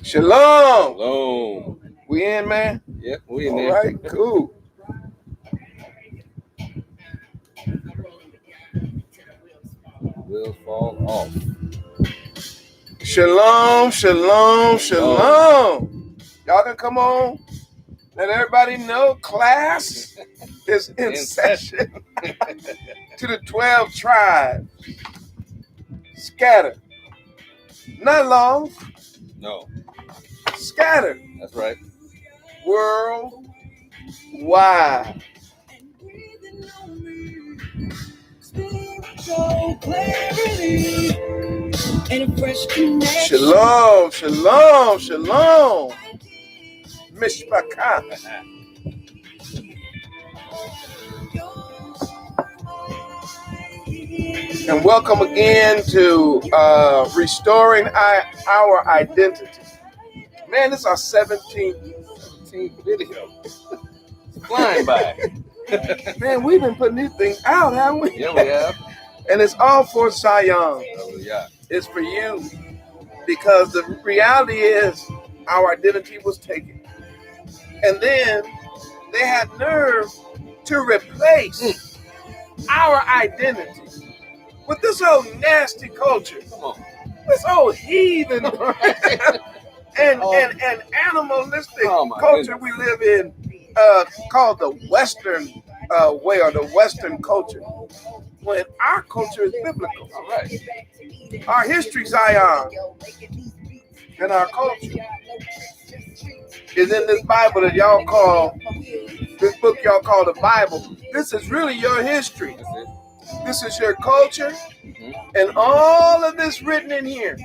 Shalom. Shalom. We in, man? Yep, we in All there. right, cool. Wheels fall off. Shalom, shalom, shalom. Y'all can come on. Let everybody know class is in session. To the 12 tribes. Scattered. Not long. No, Scattered. that's right. Worldwide. Shalom, shalom, shalom. Mishpachah. And welcome again to Restoring Our Identity. Man, this is our 17th video. Flying by. Man, we've been putting these things out, haven't we? Yeah, we have. And it's all for Zion. Oh, yeah. It's for you. Because the reality is our identity was taken. And then they had nerve to replace our identity with this old nasty culture. Come on. This old heathen and animalistic culture we live in, called the Western way, or the Western culture. When our culture is biblical. All right. Our history, Zion, and our culture is in this Bible that y'all call, this book y'all call the Bible. This is really your history. This is your culture, and all of this written in here.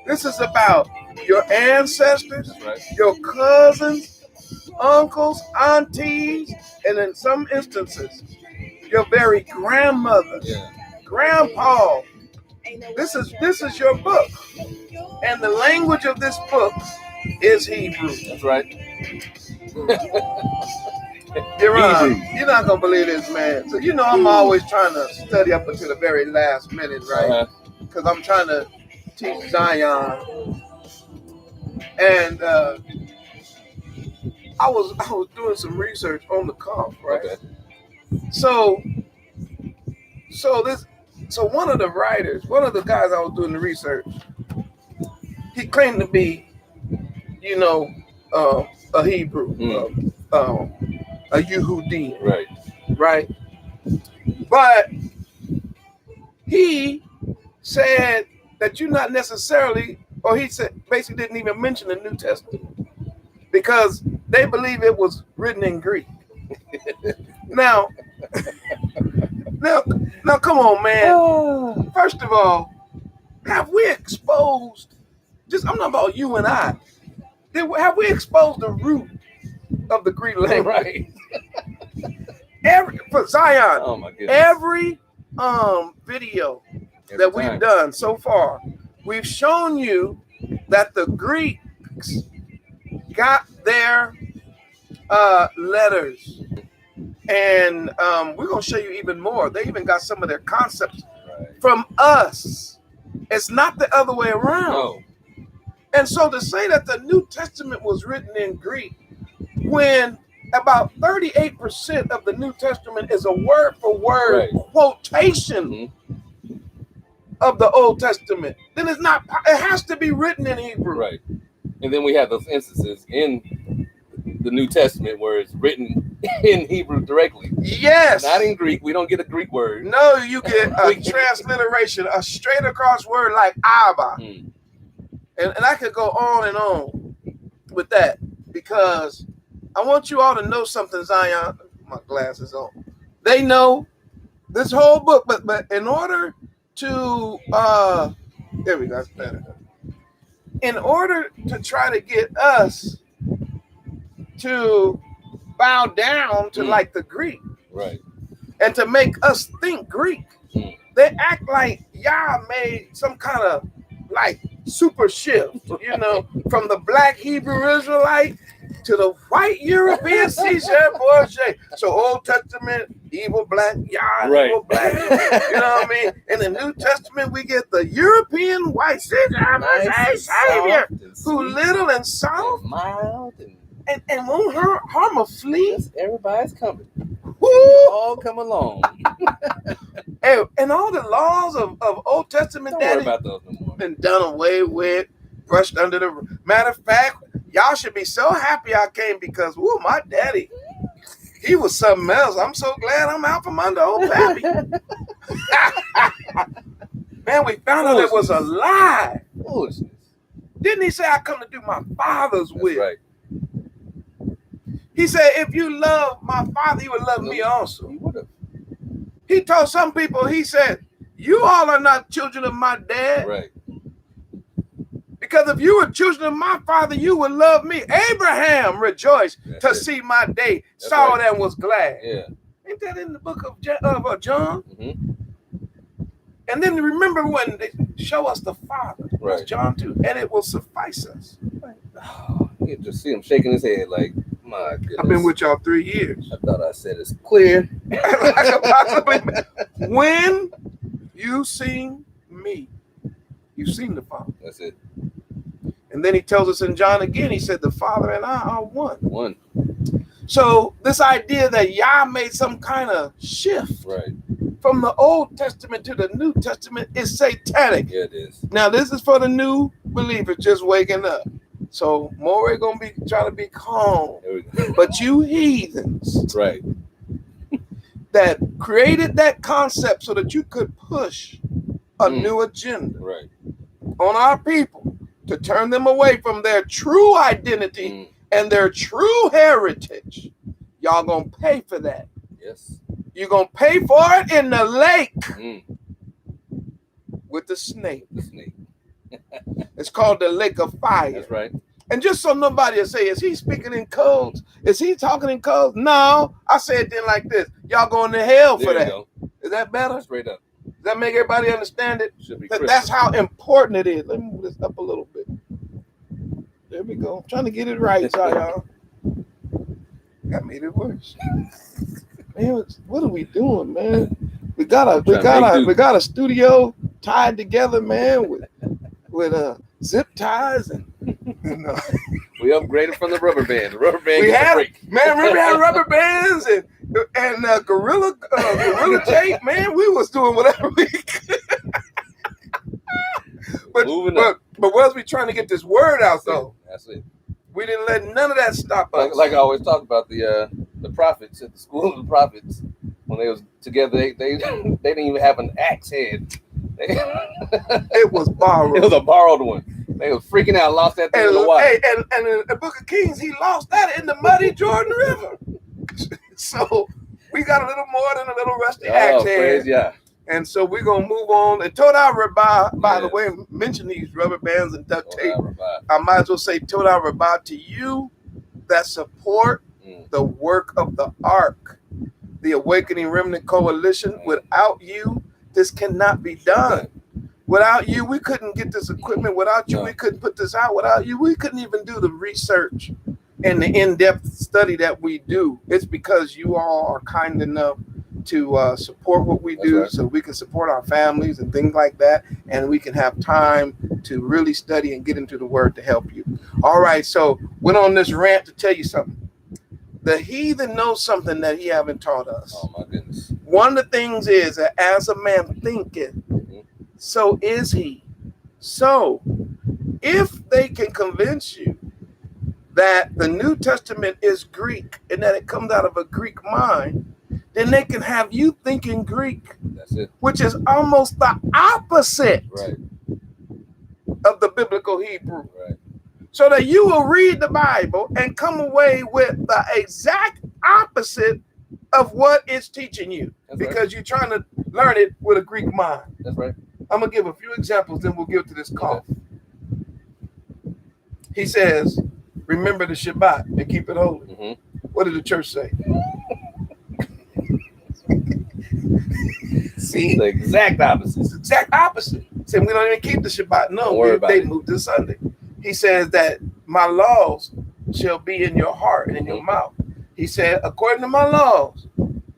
This is about your ancestors, your cousins, uncles, aunties, and in some instances, your very grandmother, grandpa. This is your book, and the language of this book is Hebrew. That's right. You're not gonna believe this, man. So I'm always trying to study up until the very last minute, right? Because I'm trying to teach Zion, and I was doing some research on the KAPH, right? Okay. So one of the writers, one of the guys I was doing the research, he claimed to be, a Hebrew, a Yehudi, right? But he said that you're not necessarily, or he said basically didn't even mention the New Testament because they believe it was written in Greek. Now, come on, man. First of all, have we exposed, I'm not about you and I, have we exposed the root of the Greek language? Right. For Zion, oh my goodness. every video that we've done so far, we've shown you that the Greeks got their letters. And we're going to show you even more. They even got some of their concepts from us. It's not the other way around. No. And so to say that the New Testament was written in Greek, when about 38% of the New Testament is a word-for-word quotation of the Old Testament, then it has to be written in Hebrew. Right. And then we have those instances in the New Testament where it's written in Hebrew directly. Yes. Not in Greek. We don't get a Greek word. No, you get a transliteration, a straight across word like Abba. And I could go on and on with that because I want you all to know something, Zion. My glasses on. They know this whole book, but in order to there we go, that's better. In order to try to get us to bow down to like the Greek, right, and to make us think Greek, they act like Yah made some kind of like super shift, from the black Hebrew Israelite to the white European C-shirt bourgeois. So Old Testament, evil black yard, Right. evil black. You know what I mean? In the New Testament, we get the European white Savior, who little and soft, and mild, and won't harm a flea. Everybody's coming. Woo! All come along. And all the laws of Old Testament Don't worry about those no more. been done away with, brushed under the. Matter of fact, y'all should be so happy I came because, woo, my daddy, he was something else. I'm so glad I'm out from under old pappy. Man, we found out it was a lie. Foolishness. Didn't he say, I come to do my Father's will? Right. He said, if you love my Father, you would love me also. He would have. He told some people, he said, you all are not children of my dad. Right. Because if you were children of my Father, you would love me. Abraham rejoiced to see my day, saw it and was glad. Yeah. Ain't that in the book of John? Mm-hmm. And then remember when they show us the Father, Right. that's John 2, and it will suffice us. Oh, you can just see him shaking his head like, my goodness. I've been with y'all 3 years. I thought I said it's clear. When you seen me, you seen the Father. That's it. And then he tells us in John again, he said, the Father and I are one. One. So this idea that Yah made some kind of shift Right. from the Old Testament to the New Testament is satanic. Yeah, it is. Now, this is for the new believers just waking up. So More gonna be trying to be calm. There we go. But you heathens Right. that created that concept so that you could push a new agenda Right. on our people to turn them away from their true identity and their true heritage, y'all gonna pay for that. Yes. You're gonna pay for it in the lake with the snake. The snake. It's called the lake of fire. That's right. And just so nobody will say, is he speaking in codes? Is he talking in codes? No, I say it then like this. Y'all going to hell for that. Go. Is that better? Straight up. Does that make everybody understand it? Should be That's how important it is. Let me move this up a little bit. There we go. I'm trying to get it right, y'all. That made it worse. Man, what are we doing, man? We got a studio tied together, man, with zip ties and we upgraded from the rubber band. The rubber band we gets had a break. Man, remember we had rubber bands and gorilla tape, man. We was doing whatever we could. But was we trying to get this word out though? That's it. We didn't let none of that stop us. Like I always talk about the prophets at the school of the prophets when they was together. They didn't even have an axe head. It was borrowed. It was a borrowed one. They was freaking out, lost that thing in the water. And in the Book of Kings, he lost that in the muddy Jordan River. So we got a little more than a little rusty axe head. Yeah. And so we're gonna move on. And Todah Rabbah, by the way, mention these rubber bands and duct tape. I might as well say Todah Rabbah to you that support the work of the ARK, the Awakening Remnant Koalition. Without you, this cannot be done. Without you, we couldn't get this equipment. Without you, we couldn't put this out. Without you, we couldn't even do the research and the in-depth study that we do. It's because you all are kind enough to support what we do, so we can support our families and things like that, and we can have time to really study and get into the word to help you. All right, so went on this rant to tell you something. The heathen knows something that he haven't taught us. Oh my goodness. One of the things is that as a man thinketh, so is he. So if they can convince you that the New Testament is Greek and that it comes out of a Greek mind, then they can have you thinking Greek. That's it. Which is almost the opposite of the biblical Hebrew. Right. So that you will read the Bible and come away with the exact opposite of what it's teaching you. That's because you're trying to learn it with a Greek mind. That's right. I'm going to give a few examples, then we'll get to this cough. He says, remember the Shabbat and keep it holy. What did the church say? See? The exact opposite. It's the exact opposite. Say we don't even keep the Shabbat. No, they moved to Sunday. He says that my laws shall be in your heart and in your mouth. He said, according to my laws,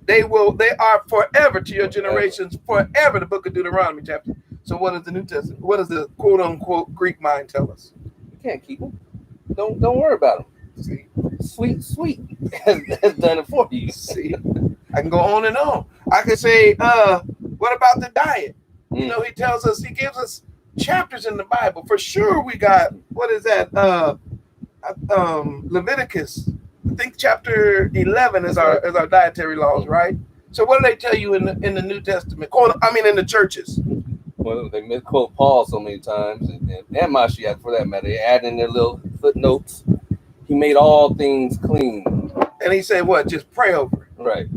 They are forever to your generations, forever. The book of Deuteronomy chapter. So what does the New Testament, what does the quote unquote Greek mind tell us? You can't keep them. Don't worry about them. See, Sweet has done it for you. See, I can go on and on. I could say, what about the diet? You know, he tells us, he gives us chapters in the Bible. For sure, we got, what is that? Leviticus. I think chapter 11 is our dietary laws, right? So what do they tell you in the New Testament? In the churches. Well, they misquote Paul so many times, and Mashiach for that matter. They add in their little footnotes. He made all things clean. And he said, what? Just pray over it. Right.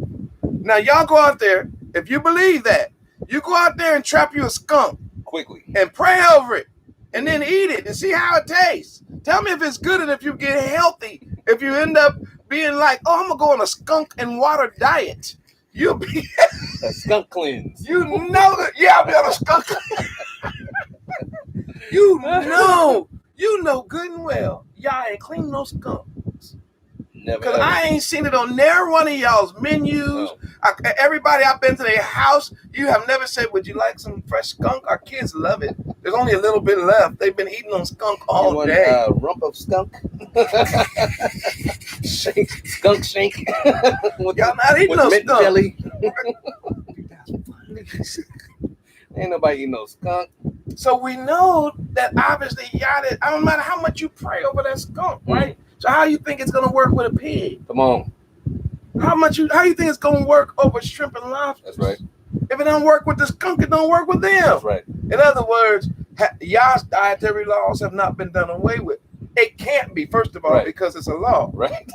Now, y'all go out there. If you believe that, you go out there and trap you a skunk. Quickly. And pray over it. And then eat it and see how it tastes. Tell me if it's good and if you get healthy. If you end up being like, oh, I'm going to go on a skunk and water diet. You'll be a skunk cleanse. You know that. Yeah, I'll be on a skunk. You know good and well. Y'all ain't clean no skunks. Never. Because I ain't seen it on never one of y'all's menus. No. Everybody I've been to their house, you have never said, would you like some fresh skunk? Our kids love it. There's only a little bit left. They've been eating on skunk all day. Rump of skunk. Skunk shank. Y'all not eating no skunk. Jelly. Ain't nobody eating no skunk. So we know that obviously y'all, I don't matter how much you pray over that skunk, right? So how you think it's gonna work with a pig? Come on. How you think it's gonna work over shrimp and lobsters? That's right. If it don't work with the skunk, it don't work with them. That's right. In other words, y'all's dietary laws have not been done away with. It can't be, first of all, because it's a law. Right.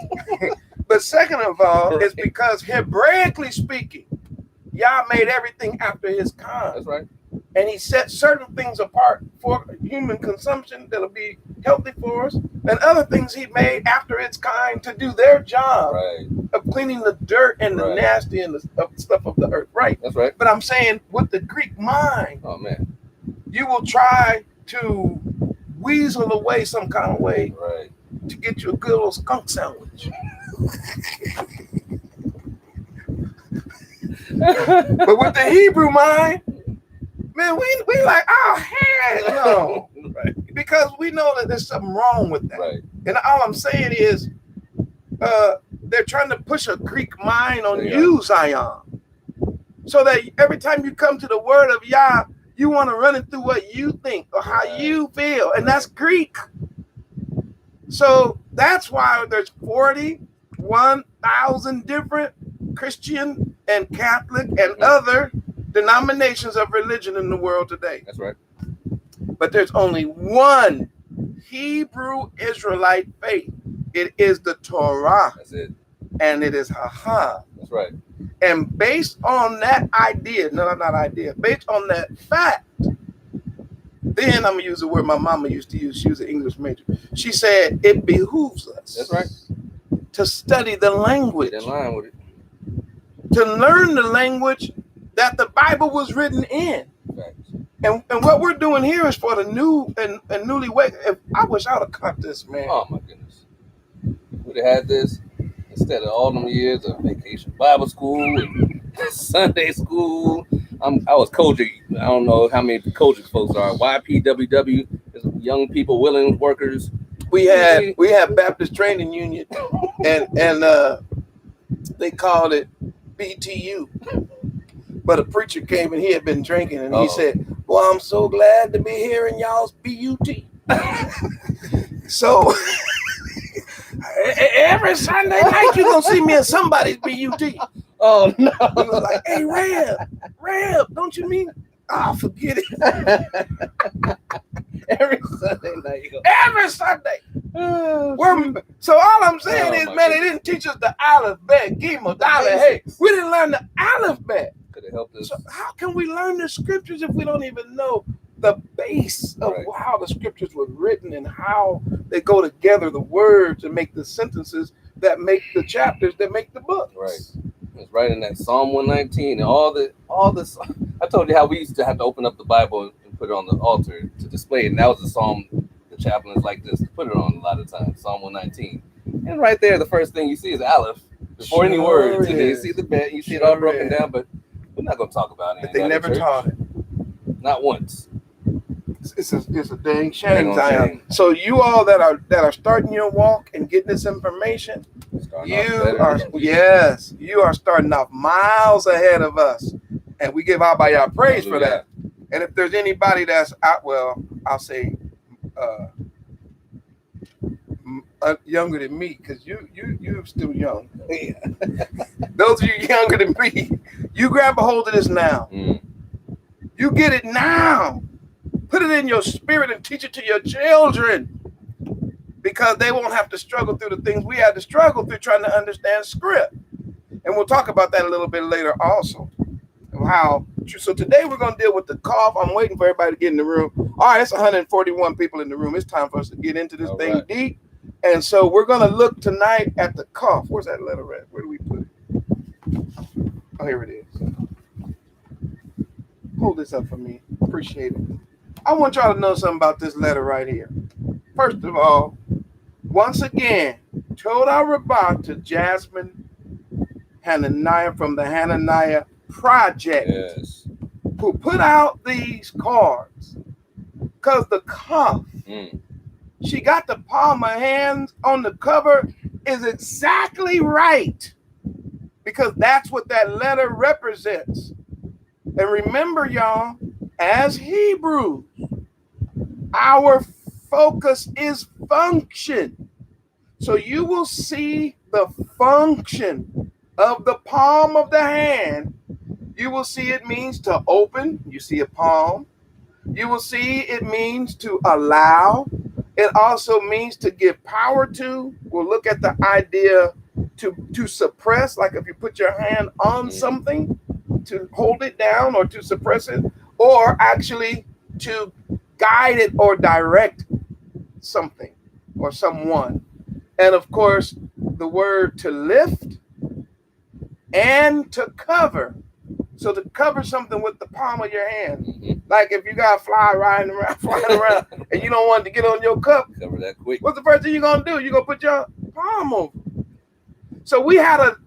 But second of all, it's because Hebraically speaking, y'all made everything after his kind. That's right. And he set certain things apart for human consumption that'll be healthy for us, and other things he made after its kind to do their job of cleaning the dirt and the nasty and the stuff of the earth. Right. That's right. But I'm saying with the Greek mind, oh man, you will try to weasel away some kind of way to get you a good little skunk sandwich. But with the Hebrew mind, man, we like, oh, hell no. Because we know that there's something wrong with that. Right. And all I'm saying is they're trying to push a Greek mind on you, Zion. So that every time you come to the word of Yah, you want to run it through what you think or how you feel. And that's Greek. So that's why there's 41,000 different Christian and Catholic and other denominations of religion in the world today. That's right. But there's only one Hebrew Israelite faith. It is the Torah. That's it. And it is Haha. That's right. And based on that idea, based on that fact, then I'm going to use the word my mama used to use. She was an English major. She said, it behooves us. That's right. To study the language. Get in line with it. To learn the language that the Bible was written in. Right. And what we're doing here is for the new and newlywed. I wish I would have caught this, man. Oh my goodness. Would have had this instead of all them years of vacation Bible school and Sunday school. I was Kojic. I don't know how many Kojic folks are. YPWW is young people, willing workers. We had Baptist Training Union, and they called it BTU. But a preacher came and he had been drinking, and he said, "Well, I'm so glad to be here in y'all's BUT." So every Sunday night you're gonna see me in somebody's BUT. Oh no! He was like, "Hey, Reb, don't you mean?" Oh, forget it. Every Sunday night you go. Every Sunday. So all I'm saying is, man, they didn't teach us the alphabet, Gimel, Dalet. Hey, we didn't learn the alphabet. Could have helped us. So how can we learn the scriptures if we don't even know the base of how the scriptures were written and how they go together, the words and make the sentences that make the chapters that make the books? Right. It's right in that Psalm 119 and all this. I told you how we used to have to open up the Bible and put it on the altar to display it. And that was the Psalm the chaplains like this to put it on a lot of times, Psalm 119. And right there, the first thing you see is Aleph. before any words. And then you see the bet, you see it all broken down, but we're not going to talk about it. But they never taught it. Not once. It's a dang shame, Zion. So you all that are starting your walk and getting this information, you are starting off miles ahead of us, and we give our praise for that. And if there's anybody that's out, well, I'll say younger than me, because you're still young. Those of you younger than me, you grab a hold of this now. You get it now. Put it in your spirit and teach it to your children, because they won't have to struggle through the things we had to struggle through trying to understand script. And we'll talk about that a little bit later also. So today we're going to deal with the KAPH. I'm waiting for everybody to get in the room. All right, it's 141 people in the room. It's time for us to get into this thing deep. And so we're going to look tonight at the KAPH. Where's that letter at? Where do we put it? Oh, here it is. Hold this up for me. Appreciate it. I want y'all to know something about this letter right here. First of all, once again, Toda Rabbah to Jasmine Hananiah from the Hananiah Project, who put out these cards, because the KAPH, she got the palm of hands on the cover, is exactly right, because that's what that letter represents. And remember, y'all, as Hebrews, our focus is function. So you will see the function of the palm of the hand. You will see it means to open. You see a palm. You will see it means to allow. It also means to give power to. We'll look at the idea to suppress, like if you put your hand on something, to hold it down or to suppress it, or actually to guide it or direct something or someone. And of course, the word to lift and to cover. So to cover something with the palm of your hand. Like if you got a fly flying around and you don't want it to get on your cup, cover that quick. What's the first thing you're gonna do? You're gonna put your palm over. So we had a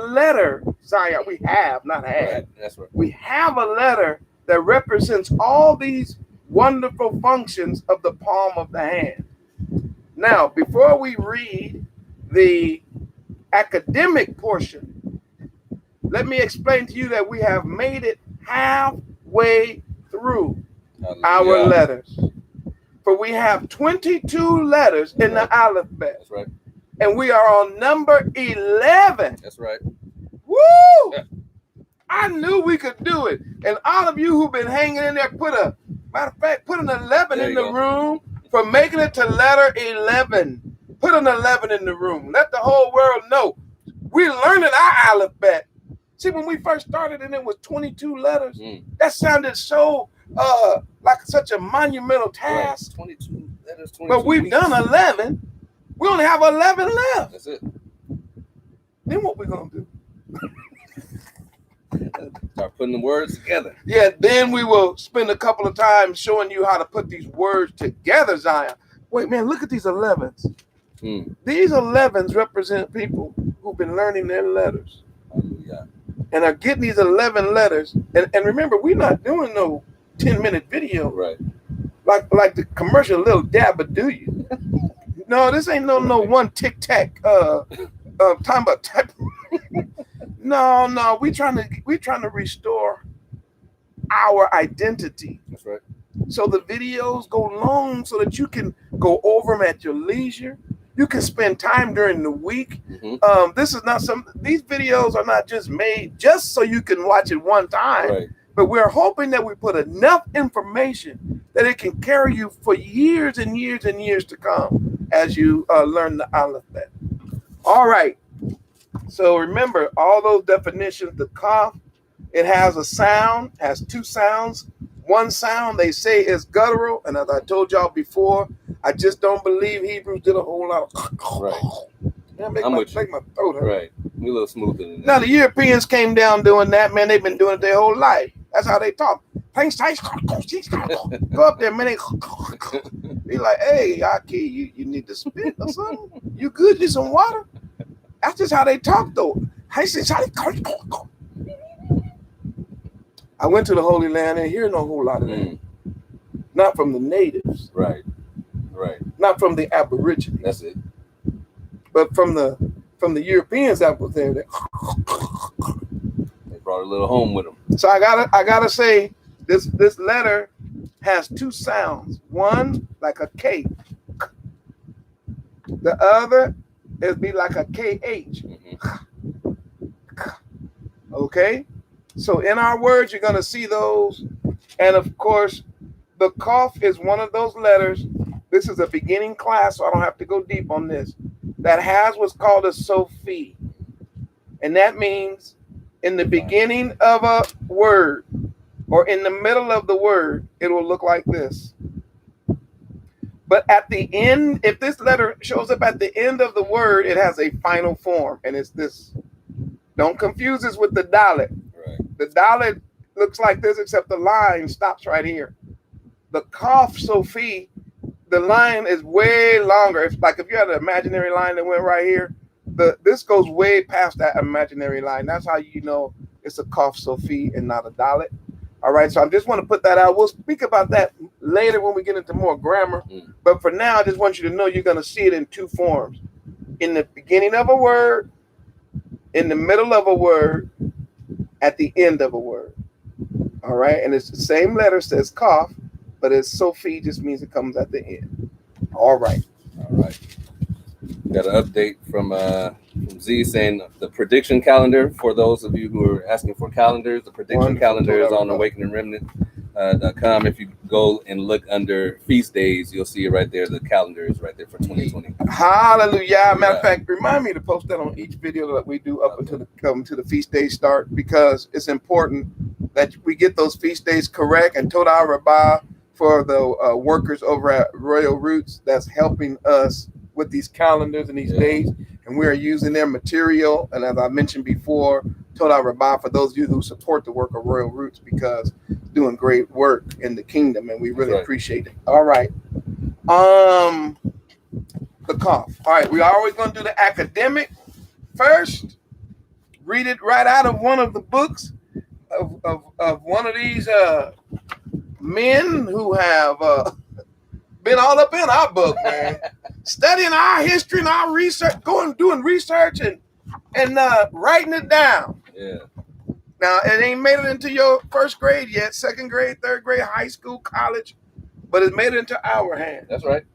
letter, Zion. We have, not had. Right, that's right. We have a letter that represents all these wonderful functions of the palm of the hand. Now, before we read the academic portion, let me explain to you that we have made it halfway through our letters. For we have 22 letters in the alphabet. That's right. And we are on number 11. That's right. Woo! Yeah. I knew we could do it. And all of you who've been hanging in there, put an 11 in the room for making it to letter 11. Put an 11 in the room. Let the whole world know we're learning our alphabet. See, when we first started and it was 22 letters, that sounded so like such a monumental task. Right. 22 letters, 22 but we've done 11. We only have 11 left. That's it. Then what we gonna do? Start putting the words together. Yeah, then we will spend a couple of times showing you how to put these words together, Zion. Wait, man, look at these 11s. These 11s represent people who've been learning their letters. And are getting these 11 letters. And remember, we're not doing no 10-minute video. Right. Like the commercial Little Dabba Do You. No, this ain't no one tic-tac time about type. No, we trying to restore our identity. That's right. So the videos go long so that you can go over them at your leisure. You can spend time during the week. This is not these videos are not just made just so you can watch it one time. Right. But we're hoping that we put enough information that it can carry you for years and years and years to come as you learn the alphabet. All right. So remember all those definitions. The KAPH, it has a sound, has two sounds. One sound they say is guttural, and as I told y'all before, I just don't believe Hebrews did a whole lot of right. Yeah, make my throat hurt. Right. We're a little smoother than that. Now the Europeans came down doing that, man. They've been doing it their whole life. That's how they talk. Go up there, man. Be like, hey, Aki, you need to spit or something? You good? Need some water? That's just how they talk, though. I went to the Holy Land and hear no whole lot of that. Not from the natives. Right. Not from the Aborigines. That's it. But from the Europeans that was there. They brought a little home with them. So I gotta say, this letter has two sounds. One like a K. The other is be like a KH. Okay? So in our words, you're gonna see those. And of course, the KAPH is one of those letters. This is a beginning class, so I don't have to go deep on this. That has what's called a Sophie. And that means in the beginning of a word or in the middle of the word, it will look like this. But at the end, if this letter shows up at the end of the word, it has a final form, and it's this. Don't confuse this with the Dalet. Right. The Dalet looks like this, except the line stops right here. The KAPH Sophie, the line is way longer. If you had an imaginary line that went right here, this goes way past that imaginary line. That's how you know it's a KAPH Sophie and not a Dalet. All right, so I just want to put that out. We'll speak about that later when we get into more grammar. But for now, I just want you to know you're going to see it in two forms. In the beginning of a word, in the middle of a word, at the end of a word. All right, and it's the same letter, says KAPH, but it's Sophie, just means it comes at the end. All right. Got an update from Z saying the prediction calendar, for those of you who are asking for calendars, the prediction calendar is on awakeningremnant.com. If you go and look under feast days, you'll see it right there. The calendar is right there for 2020. Hallelujah. Matter of fact, remind me to post that on each video that we do up until the feast days start, because it's important that we get those feast days correct. And Toda Rabbah for the workers over at Royal Roots that's helping us with these calendars and these days, and we are using their material. And as I mentioned before, Toda Rabbah for those of you who support the work of Royal Roots, because doing great work in the kingdom, and we really appreciate it. All right. The KAPH. All right, we are always going to do the academic first. Read it right out of one of the books of one of these men who have been all up in our book, man. Studying our history and our research, doing research and writing it down. Yeah. Now, it ain't made it into your first grade yet, second grade, third grade, high school, college, but it's made it into our hands. That's right.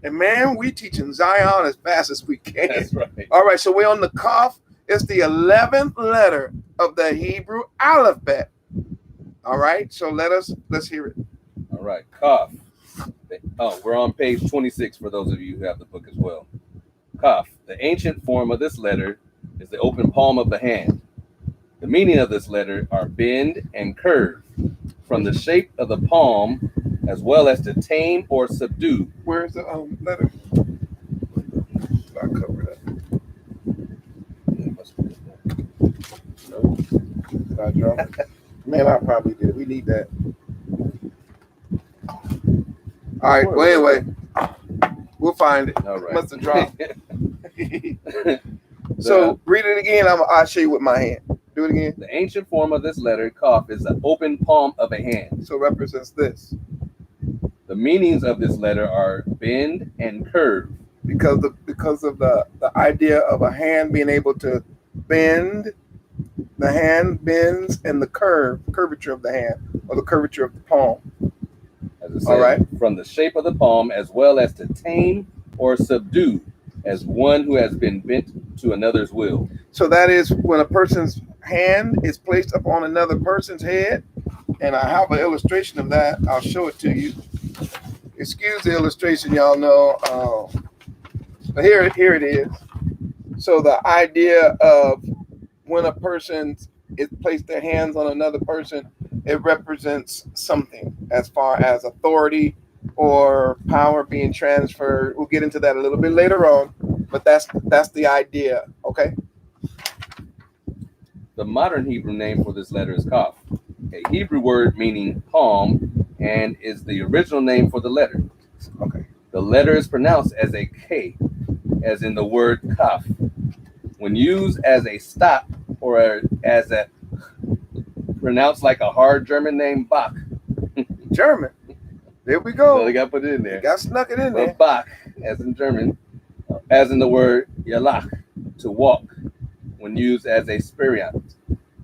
And man, we teaching Zion as fast as we can. That's right. All right, so we're on the KAPH. It's the 11th letter of the Hebrew alphabet. All right, so let's hear it. All right, KAPH. Oh, we're on page 26 for those of you who have the book as well. KAPH. The ancient form of this letter is the open palm of the hand. The meaning of this letter are bend and curve, from the shape of the palm, as well as to tame or subdue. Where's the letter? I cover that. No. Did I draw it? Man, I probably did. We need that. All right, wait. We'll find it. All right. Must have dropped. So read it again. I'll show you with my hand. Do it again. The ancient form of this letter, KAPH, is the open palm of a hand. So it represents this. The meanings of this letter are bend and curve. Because of the idea of a hand being able to bend, the hand bends, and the curvature of the hand, or the curvature of the palm. As it says, all right. From the shape of the palm, as well as to tame or subdue, as one who has been bent to another's will. So that is when a person's hand is placed upon another person's head. And I have an illustration of that. I'll show it to you. Excuse the illustration, y'all know. But here it is. So the idea of when a person is placed their hands on another person, it represents something as far as authority or power being transferred. We'll get into that a little bit later on, but that's the idea, okay? The modern Hebrew name for this letter is KAPH, a Hebrew word meaning palm, and is the original name for the letter. Okay. The letter is pronounced as a K, as in the word kaf. when used as a stop or as a pronounced like a hard German name, Bach. German. There we go. So they got to put it in there. Got snuck it in there. Bach, as in German, as in the word yalach, to walk, when used as a spiriant.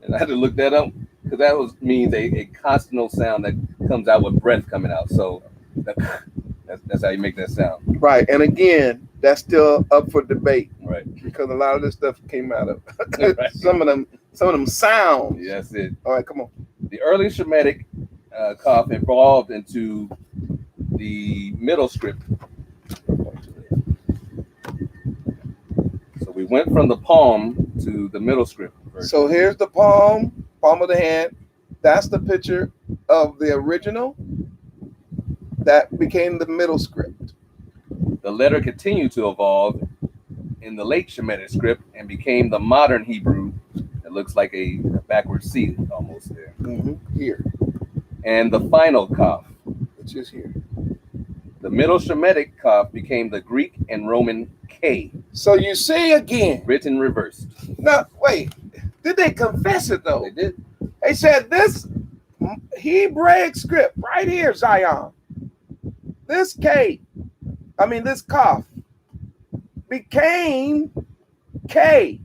And I had to look that up because that means a consonant sound that comes out with breath coming out. So that's how you make that sound. Right. And again, that's still up for debate. Right. Because a lot of this stuff came out of Right. some of them sounds. Yeah, that's it. All right, come on. The early Shemitic KAPH evolved into the middle script. So we went from the palm to the middle script version. So here's the palm of the hand. That's the picture of the original that became the middle script. The letter continued to evolve in the late Shemitic script and became the modern Hebrew. It looks like a backward C almost there. Here. And the final KAPH, Which is here. the middle Shemitic KAPH, became the Greek and Roman K, So you see again. written reversed. Now, wait. Did they confess it though? They did. They said this Hebraic script right here, Zion. This KAPH became K.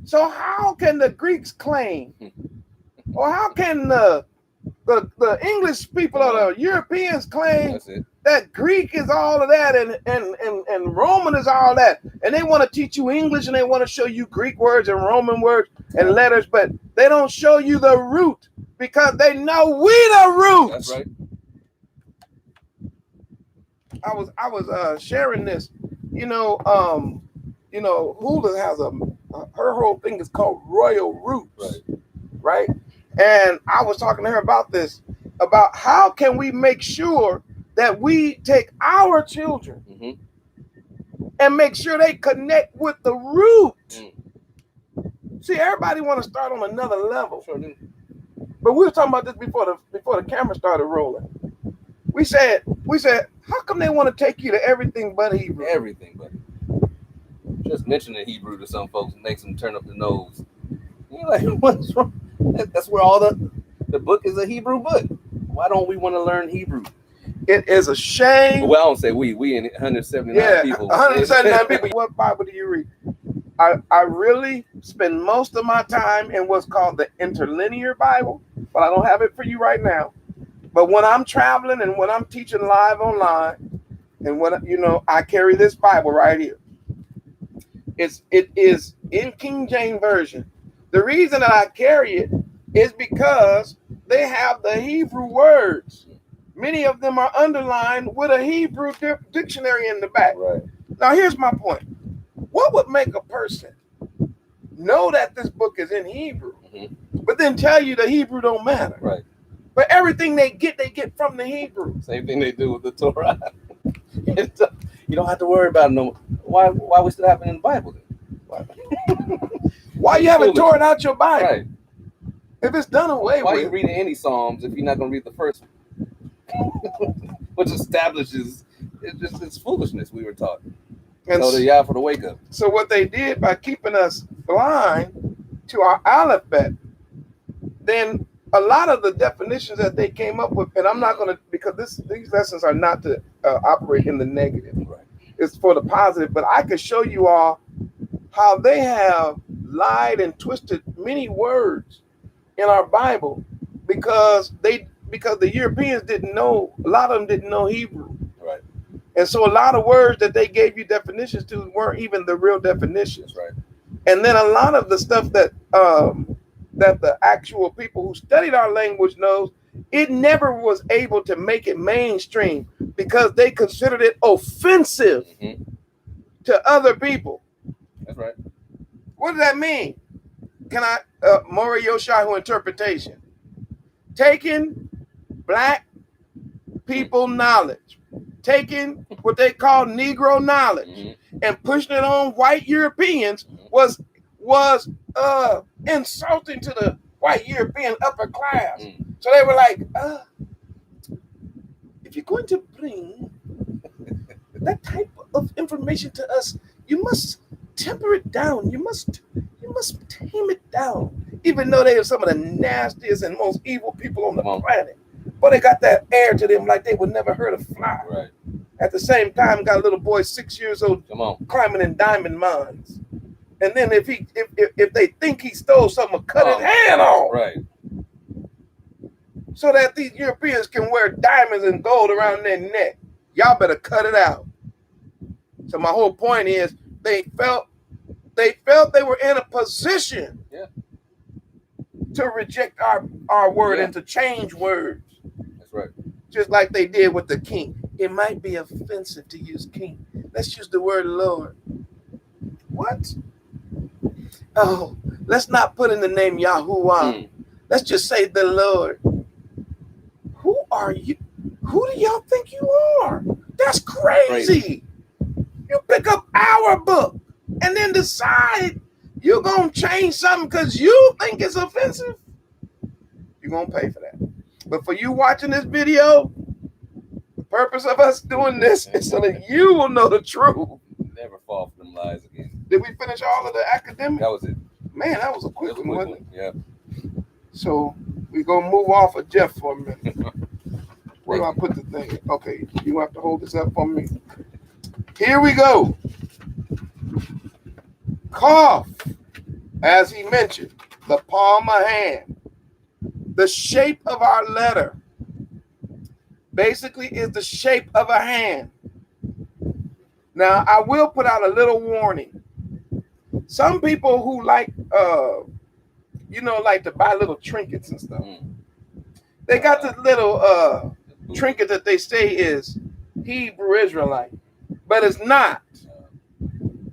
So how can the Greeks claim, or how can the English people or the Europeans claim That's it. that Greek is all of that and Roman is all that, and they want to teach you English and they want to show you Greek words and Roman words and letters, but they don't show you the root because they know we the root. That's right. I was sharing this, Hula has her whole thing is called Royal Roots, right? And I was talking to her about this, about how can we make sure that we take our children and make sure they connect with the root. See, everybody want to start on another level. Sure do. But we were talking about this before the camera started rolling. We said, how come they want to take you to everything but Hebrew? Everything, but just mentioning Hebrew to some folks makes them turn up the nose. You're like, what's wrong? That's where all the book is a Hebrew book. Why don't we want to learn Hebrew? It is a shame. Well, I don't say we in 179 people. 179 people. What Bible do you read? I really spend most of my time in what's called the interlinear Bible, but I don't have it for you right now. But when I'm traveling and when I'm teaching live online, and when I carry this Bible right here. It is in King James Version. The reason that I carry it is because they have the Hebrew words. Many of them are underlined with a Hebrew dictionary in the back. Right. Now, here's my point. What would make a person know that this book is in Hebrew, but then tell you the Hebrew don't matter? Right. But everything they get from the Hebrew. Same thing they do with the Torah. You don't have to worry about no. Why we still have it in the Bible then? Why you haven't torn out your Bible? Right. If it's done away Why with. are you reading any Psalms if you're not going to read the first one? Which establishes it's foolishness we were taught. And So the Yah for the wake up. so what they did by keeping us blind to our alphabet, then a lot of the definitions that they came up with, and I'm not going to, because these lessons are not to operate in the negative. Right. It's for the positive, but I could show you all how they have lied and twisted many words in our Bible because the Europeans didn't know, a lot of them didn't know Hebrew. Right. And so a lot of words that they gave you definitions to weren't even the real definitions. Right. And then a lot of the stuff that that the actual people who studied our language knows, it never was able to make it mainstream because they considered it offensive to other people. That's right. What does that mean? Can I, morehyosh interpretation? Taking black people knowledge, taking what they call Negro knowledge and pushing it on white Europeans was insulting to the white European upper class. So they were like, if you're going to bring that type of information to us, you must temper it down. You must tame it down. Even though they are some of the nastiest and most evil people on the planet. But they got that air to them like they would never hurt a fly. Right. At the same time, got a little boy 6 years old climbing in diamond mines. And then if they think he stole something, cut his hand off. Right. So that these Europeans can wear diamonds and gold around their neck. Y'all better cut it out. So my whole point is they felt they were in a position to reject our word and to change words. That's right. Just like they did with the king. It might be offensive to use king. Let's use the word Lord. What? Oh, let's not put in the name Yahuwah. Let's just say the Lord. Who are you? Who do y'all think you are? That's crazy. You pick up our book and then decide you're going to change something because you think it's offensive. You're going to pay for that. But for you watching this video, the purpose of us doing this is so that you will know the truth. Never fall for them lies again. Did we finish all of the academic? That was it. Man, that was a quick one, wasn't it? Yeah. So we're going to move off of Jeff for a minute. Where do I put the thing? Okay, you have to hold this up for me. Here we go. KAPH, as he mentioned, the palm of hand. The shape of our letter basically is the shape of a hand. Now, I will put out a little warning. Some people who like, like to buy little trinkets and stuff. They got this little trinket that they say is Hebrew Israelite, but it's not.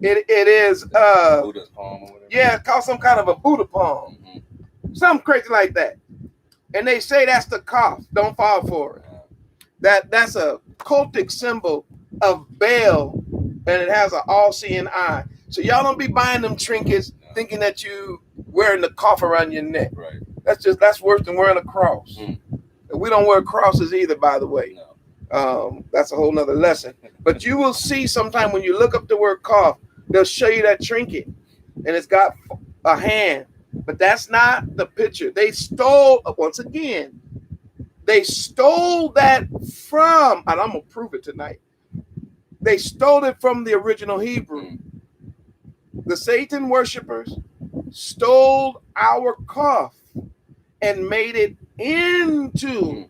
It is Buddha's palm or whatever. Yeah, it's called some kind of a Buddha palm. Something crazy like that. And they say that's the KAPH. Don't fall for it. That's a cultic symbol of Baal, and it has an all-seeing eye. So y'all don't be buying them trinkets thinking that you wearing the KAPH around your neck. Right. That's worse than wearing a cross. We don't wear crosses either, by the way. No. That's a whole nother lesson. But you will see sometime when you look up the word KAPH, they'll show you that trinket, and it's got a hand. But that's not the picture. They stole, once again, they stole that from, and I'm going to prove it tonight. They stole it from the original Hebrew. The Satan worshipers stole our KAPH and made it into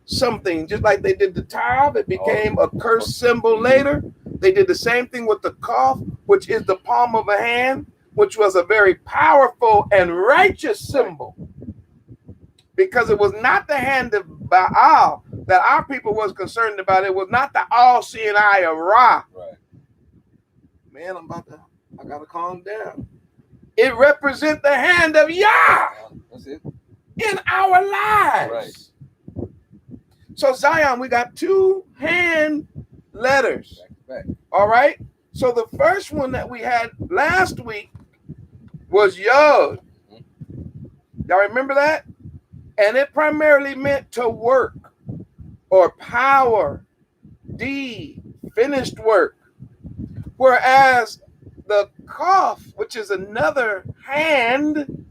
something, just like they did the Tav. It became a cursed symbol later. They did the same thing with the KAPH, which is the palm of a hand, which was a very powerful and righteous symbol, because it was not the hand of Baal that our people was concerned about. It was not the all-seeing eye of Ra. Right. Man, I gotta calm down. It represents the hand of Yah. That's it. In our lives. Right. So Zion, we got two hand letters. Back to back. All right. So the first one that we had last week was Yod. Y'all remember that? And it primarily meant to work or power, deed, finished work. Whereas the KAPH, which is another hand,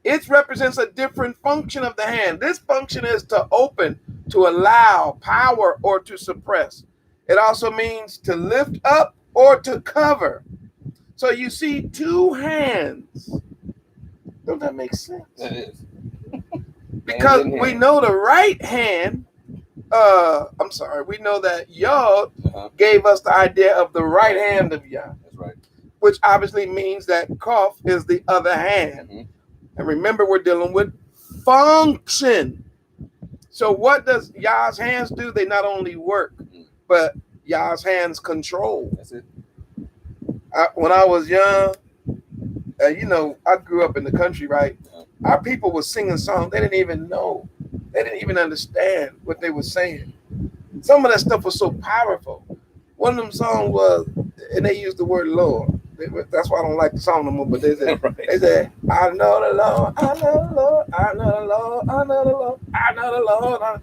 it represents a different function of the hand. This function is to open, to allow, power, or to suppress. It also means to lift up or to cover. So you see two hands. Don't that make sense? That is. Because we know the right hand, we know that Yod gave us the idea of the right hand of Yah. That's right. Which obviously means that KAPH is the other hand. And remember, we're dealing with function. So what does Yah's hands do? They not only work, but Yah's hands control. That's it. When I was young, I grew up in the country, right? Our people were singing songs they didn't even know. They didn't even understand what they were saying. Some of that stuff was so powerful. One of them songs was, and they used the word Lord. That's why I don't like the song no more, but they said, I know the Lord, I know the Lord, I know the Lord, I know the Lord, I know the Lord.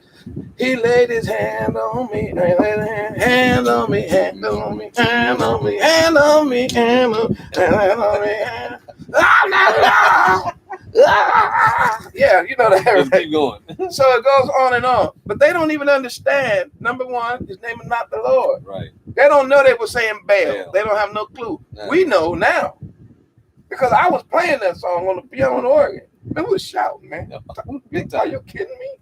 He laid his hand on me, hand on me, hand on me, hand on me, hand on me, hand on me, hand on me, hand. Yeah, you know that. Just keep going. So it goes on and on. But they don't even understand. Number one, his name is not the Lord. Right. They don't know they were saying Baal. Baal. They don't have no clue. No. We know now. Because I was playing that song on the piano and organ. It was shouting, man. No, Are you kidding me?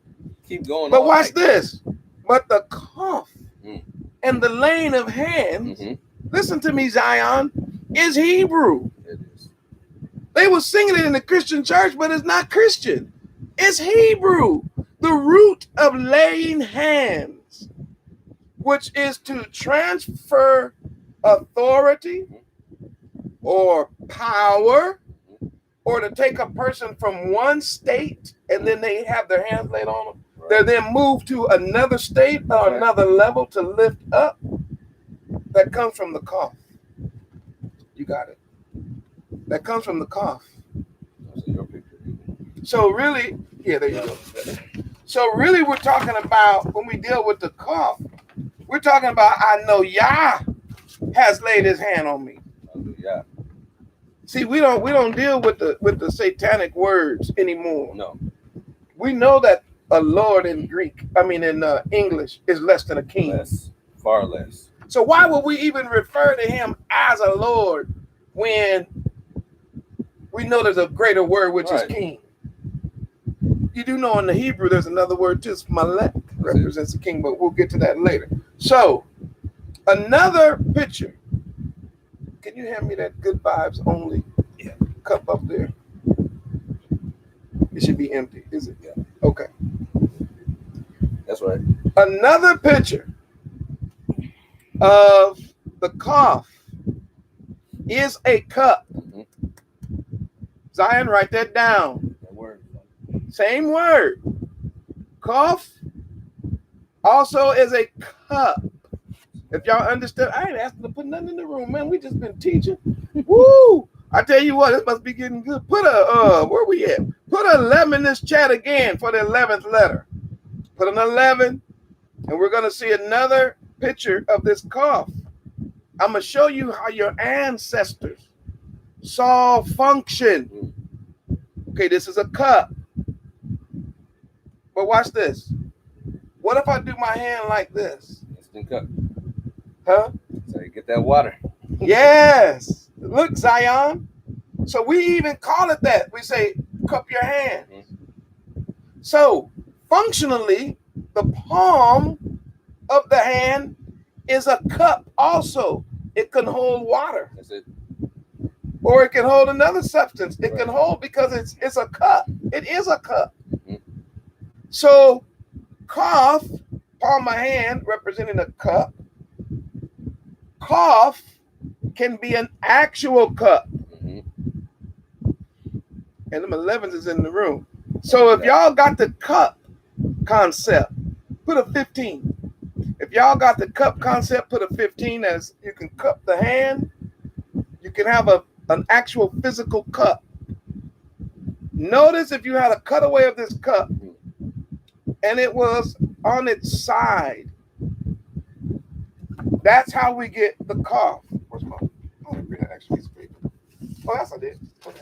keep going. But on watch like this. But the cough and the laying of hands, listen to me, Zion, is Hebrew. It is. They were singing it in the Christian church, but it's not Christian. It's Hebrew. The root of laying hands, which is to transfer authority or power, or to take a person from one state and then they have their hands laid on them. Right. They're then moved to another state or another level to lift up. That comes from the cough. You got it. That comes from the cough. That's your picture. So really, yeah, there you go. So really, we're talking about, when we deal with the cough, we're talking about, I know Yah has laid his hand on me. Yeah. See, we don't deal with the satanic words anymore. No. We know that a Lord in English is less than a king. Less. Far less. So why would we even refer to him as a Lord when we know there's a greater word, which is king? You do know in the Hebrew there's another word too, malek, represents a king, but we'll get to that later. So another picture. Can you hand me that good vibes only cup up there? It should be empty, is it? Yeah. Okay. That's right. Another picture of the cough is a cup. Zion, write that down. That word. Same word. Cough also is a cup. If y'all understand, I ain't asking to put nothing in the room, man. We just been teaching. Woo! I tell you what, this must be getting good. Put a where we at? Put 11 in this chat again for the 11th letter. Put an 11, and we're gonna see another picture of this cough. I'm gonna show you how your ancestors saw function. Okay, this is a cup. But watch this. What if I do my hand like this? Instant cup. Huh? So you get that water. Yes. Look, Zion. So we even call it that. We say, cup your hand. So functionally, the palm of the hand is a cup also. It can hold water. That's it. Or it can hold another substance. It can hold because it's a cup. It is a cup. So cough, palm of hand representing a cup. Cough can be an actual cup. And them 11s is in the room. So if y'all got the cup concept, put a 15. If y'all got the cup concept, put a 15 as you can cup the hand. You can have an actual physical cup. Notice if you had a cutaway of this cup and it was on its side. That's how we get the cough. Where's my extra piece of paper? Oh, yes, I did. Okay.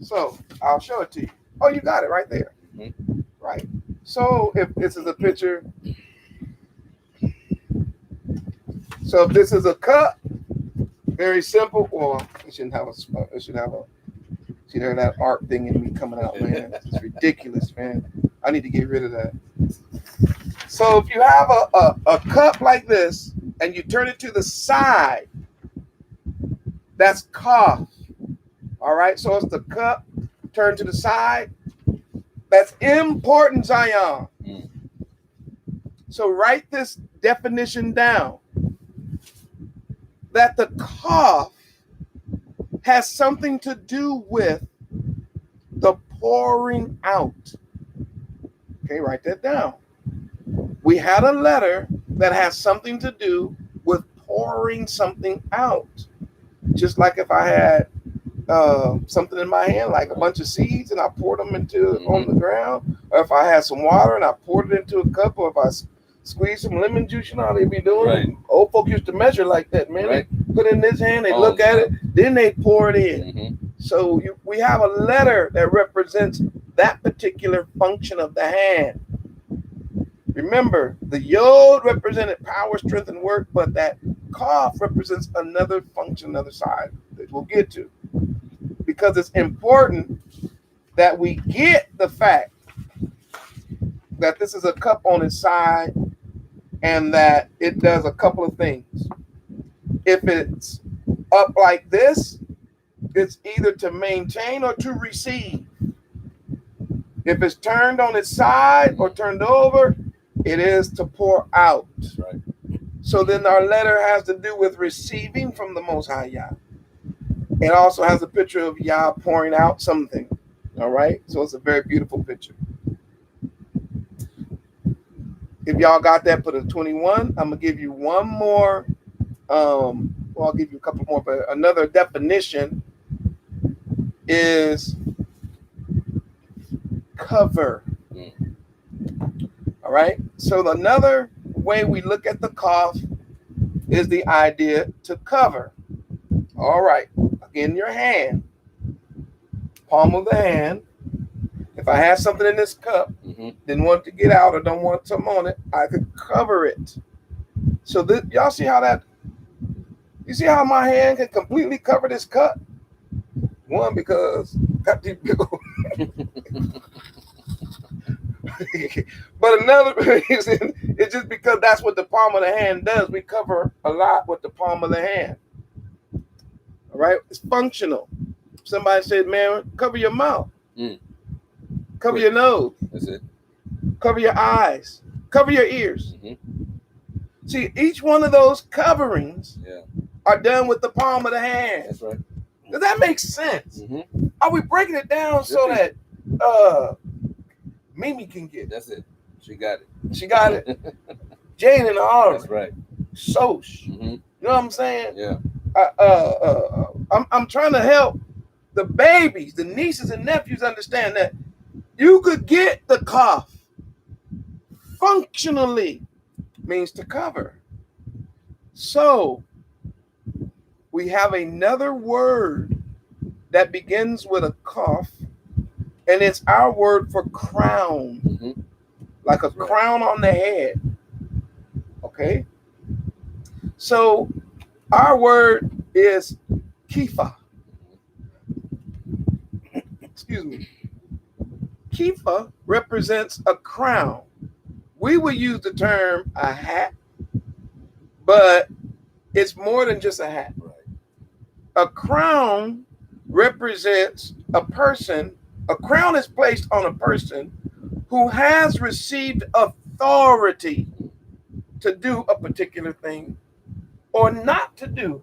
So I'll show it to you. Oh, you got it right there. Right. So if this is a picture, so if this is a cup, very simple. Or it shouldn't have see there that art thing in me coming out, man. It's ridiculous, man. I need to get rid of that. So if you have a cup like this and you turn it to the side, that's cough. All right, so it's the cup turned to the side. That's important, Zion. So write this definition down. That the cough has something to do with the pouring out. Okay, write that down. We had a letter that has something to do with pouring something out. Just like if I had something in my hand, like a bunch of seeds, and I poured them into on the ground, or if I had some water and I poured it into a cup, or if I squeeze some lemon juice, you know how they be doing. Right. Old folk used to measure like that, man. Right. They put it in this hand, they look at it, then they pour it in. Mm-hmm. So we have a letter that represents that particular function of the hand. Remember, the yod represented power, strength, and work, but that KAPH represents another function, another side that we'll get to. Because it's important that we get the fact that this is a cup on its side and that it does a couple of things. If it's up like this, it's either to maintain or to receive. If it's turned on its side or turned over, it is to pour out. Right. So then our letter has to do with receiving from the Most High Yah. It also has a picture of Yah pouring out something. All right? So it's a very beautiful picture. If y'all got that, put a 21. I'm going to give you one more. Well, I'll give you a couple more, but another definition is cover. All right. So another way we look at the KAPH is the idea to cover. All right. In your hand, palm of the hand. If I had something in this cup, didn't want it to get out or don't want something on it, I could cover it. So y'all see how that? You see how my hand can completely cover this cup? One, because that deep go. But another reason is just because that's what the palm of the hand does. We cover a lot with the palm of the hand. All right, it's functional. Somebody said, "Man, cover your mouth, cover your nose. That's it. Cover your eyes, cover your ears." See, each one of those coverings are done with the palm of the hand. That's right. Does that make sense? Are we breaking it down so that Mimi can get it? That's it. She got it. She got it. Jane and Ari. That's right. Soch. You know what I'm saying? Yeah. I'm trying to help the babies, the nieces and nephews understand that you could get the KAPH functionally means to cover. So we have another word that begins with a KAPH, and it's our word for crown, like a crown on the head. Okay? So our word is kifa. Excuse me. Kifa represents a crown. We would use the term a hat, but it's more than just a hat. Right. A crown represents a person. A crown is placed on a person who has received authority to do a particular thing or not to do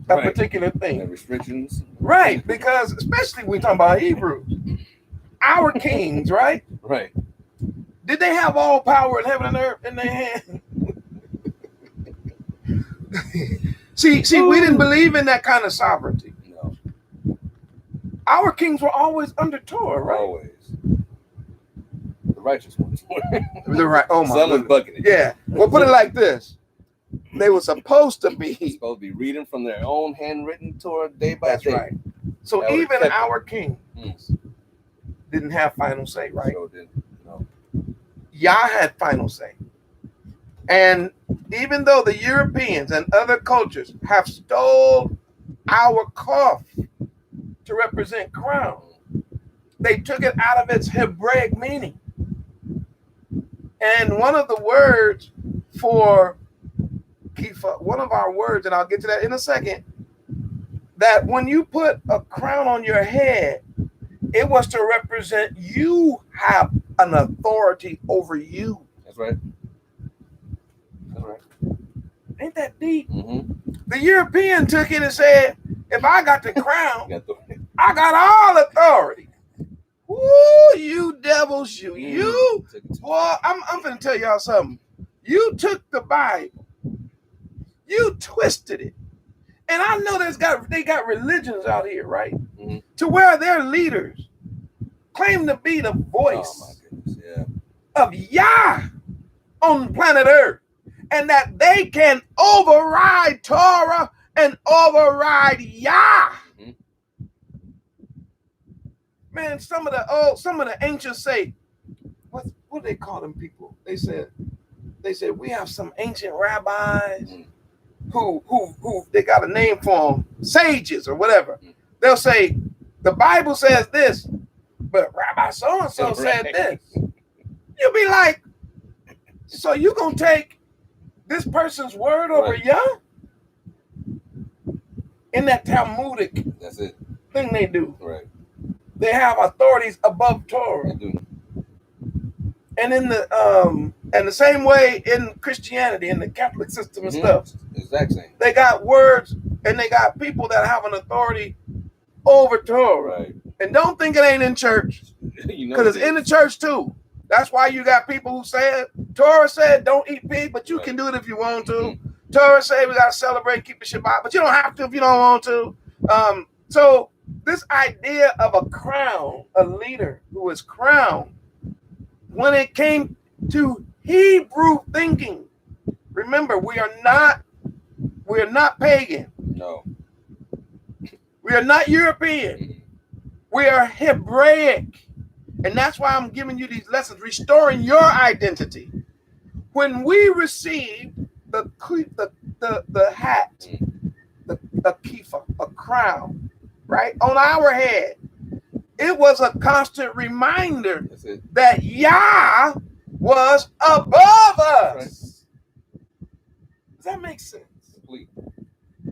a particular thing. And restrictions. Right, because especially when we talk about Hebrews, our kings, right? Right. Did they have all power in heaven and earth in their hand? See, we didn't believe in that kind of sovereignty. No. Our kings were always under Torah, right? Always. The righteous ones. The right. Oh my Someone's bucking it. Yeah. Well, put it like this: they were supposed to be reading from their own handwritten Torah day by day. That's right. So that even our kings didn't have final say, right? So didn't. No. Yah had final say. And even though the Europeans and other cultures have stole our KAPH to represent crown, they took it out of its Hebraic meaning. And one of the words for kifa, one of our words, and I'll get to that in a second, that when you put a crown on your head, it was to represent you have an authority over you. That's right. That's right. Ain't that deep? The European took it and said, if I got the crown, I got all authority. Woo, you devils, you. Boy, I'm going to tell y'all something. You took the Bible, you twisted it, And I know they got religions out here, right? Mm-hmm. To where their leaders claim to be the voice of Yah on planet Earth, and that they can override Torah and override Yah. Mm-hmm. Man, some of the ancients say, what do they call them people? They said we have some ancient rabbis who they got a name for them, sages or whatever. They'll say the Bible says this, but Rabbi so and so said this. You'll be like, so you gonna take this person's word over Yah? In that Talmudic thing they do. Right. They have authorities above Torah. They do. And in the same way in Christianity, in the Catholic system and stuff. Exact same. They got words and they got people that have an authority over Torah. Right. And don't think it ain't in church. Because it's in the church too. That's why you got people who said, Torah said don't eat pig, but you can do it if you want to. Torah said we got to celebrate, keep the Shabbat, but you don't have to if you don't want to. So this idea of a crown, a leader who is crowned, when it came to Hebrew thinking, remember, we are not pagan. No. We are not European. We are Hebraic. And that's why I'm giving you these lessons, restoring your identity. When we received the hat, the kifa, a crown, right, on our head, it was a constant reminder that Yah was above us. Right. Does that make sense? Complete.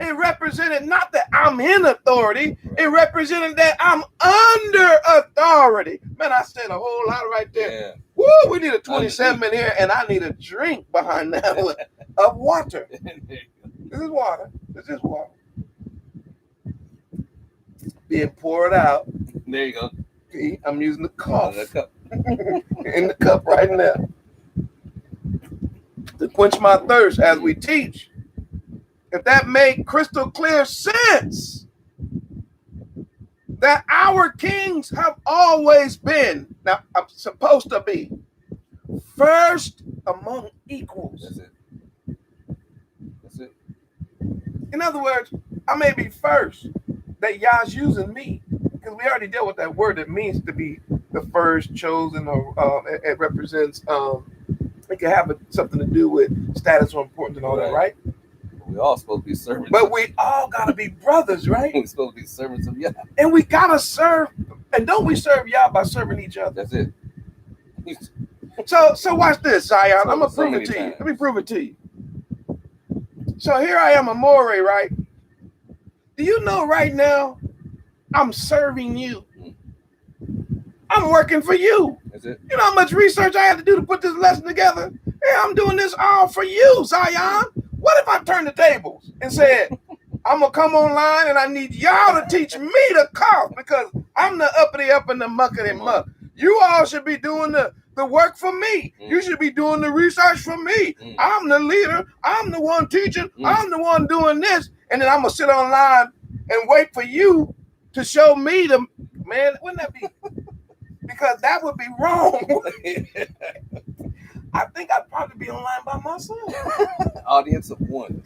It represented not that I'm in authority. Right. It represented that I'm under authority. Man, I said a whole lot right there. Yeah. Woo, we need a 27 in here, and I need a drink behind that one of water. This is water. This is water. Being poured out. There you go. See, I'm using the cup. In the cup right now. To quench my thirst as we teach. If that make crystal clear sense, that our kings have always been, now I'm supposed to be, first among equals. That's it. That's it. In other words, I may be first, that Yah's using me, because we already dealt with that word that means to be the first chosen, or it represents, it can have something to do with status or importance and all that, right? We all supposed to be servants. But we all gotta be brothers, right? We're supposed to be servants of Yah. And we gotta serve, and don't we serve Yah by serving each other? That's it. So watch this, Zion. I'm gonna prove it to you. Let me prove it to you. So here I am, a More, right? Do you know right now I'm serving you? I'm working for you. That's it. You know how much research I had to do to put this lesson together? Hey, I'm doing this all for you, Zion. What if I turned the tables and said, I'm going to come online and I need y'all to teach me to cough because I'm the uppity up and the muckety muck. You all should be doing the work for me. You should be doing the research for me. I'm the leader. I'm the one teaching. I'm the one doing this. And then I'm going to sit online and wait for you to show me the, man, wouldn't that be? Because that would be wrong. I think I'd probably be online by myself. Audience of one.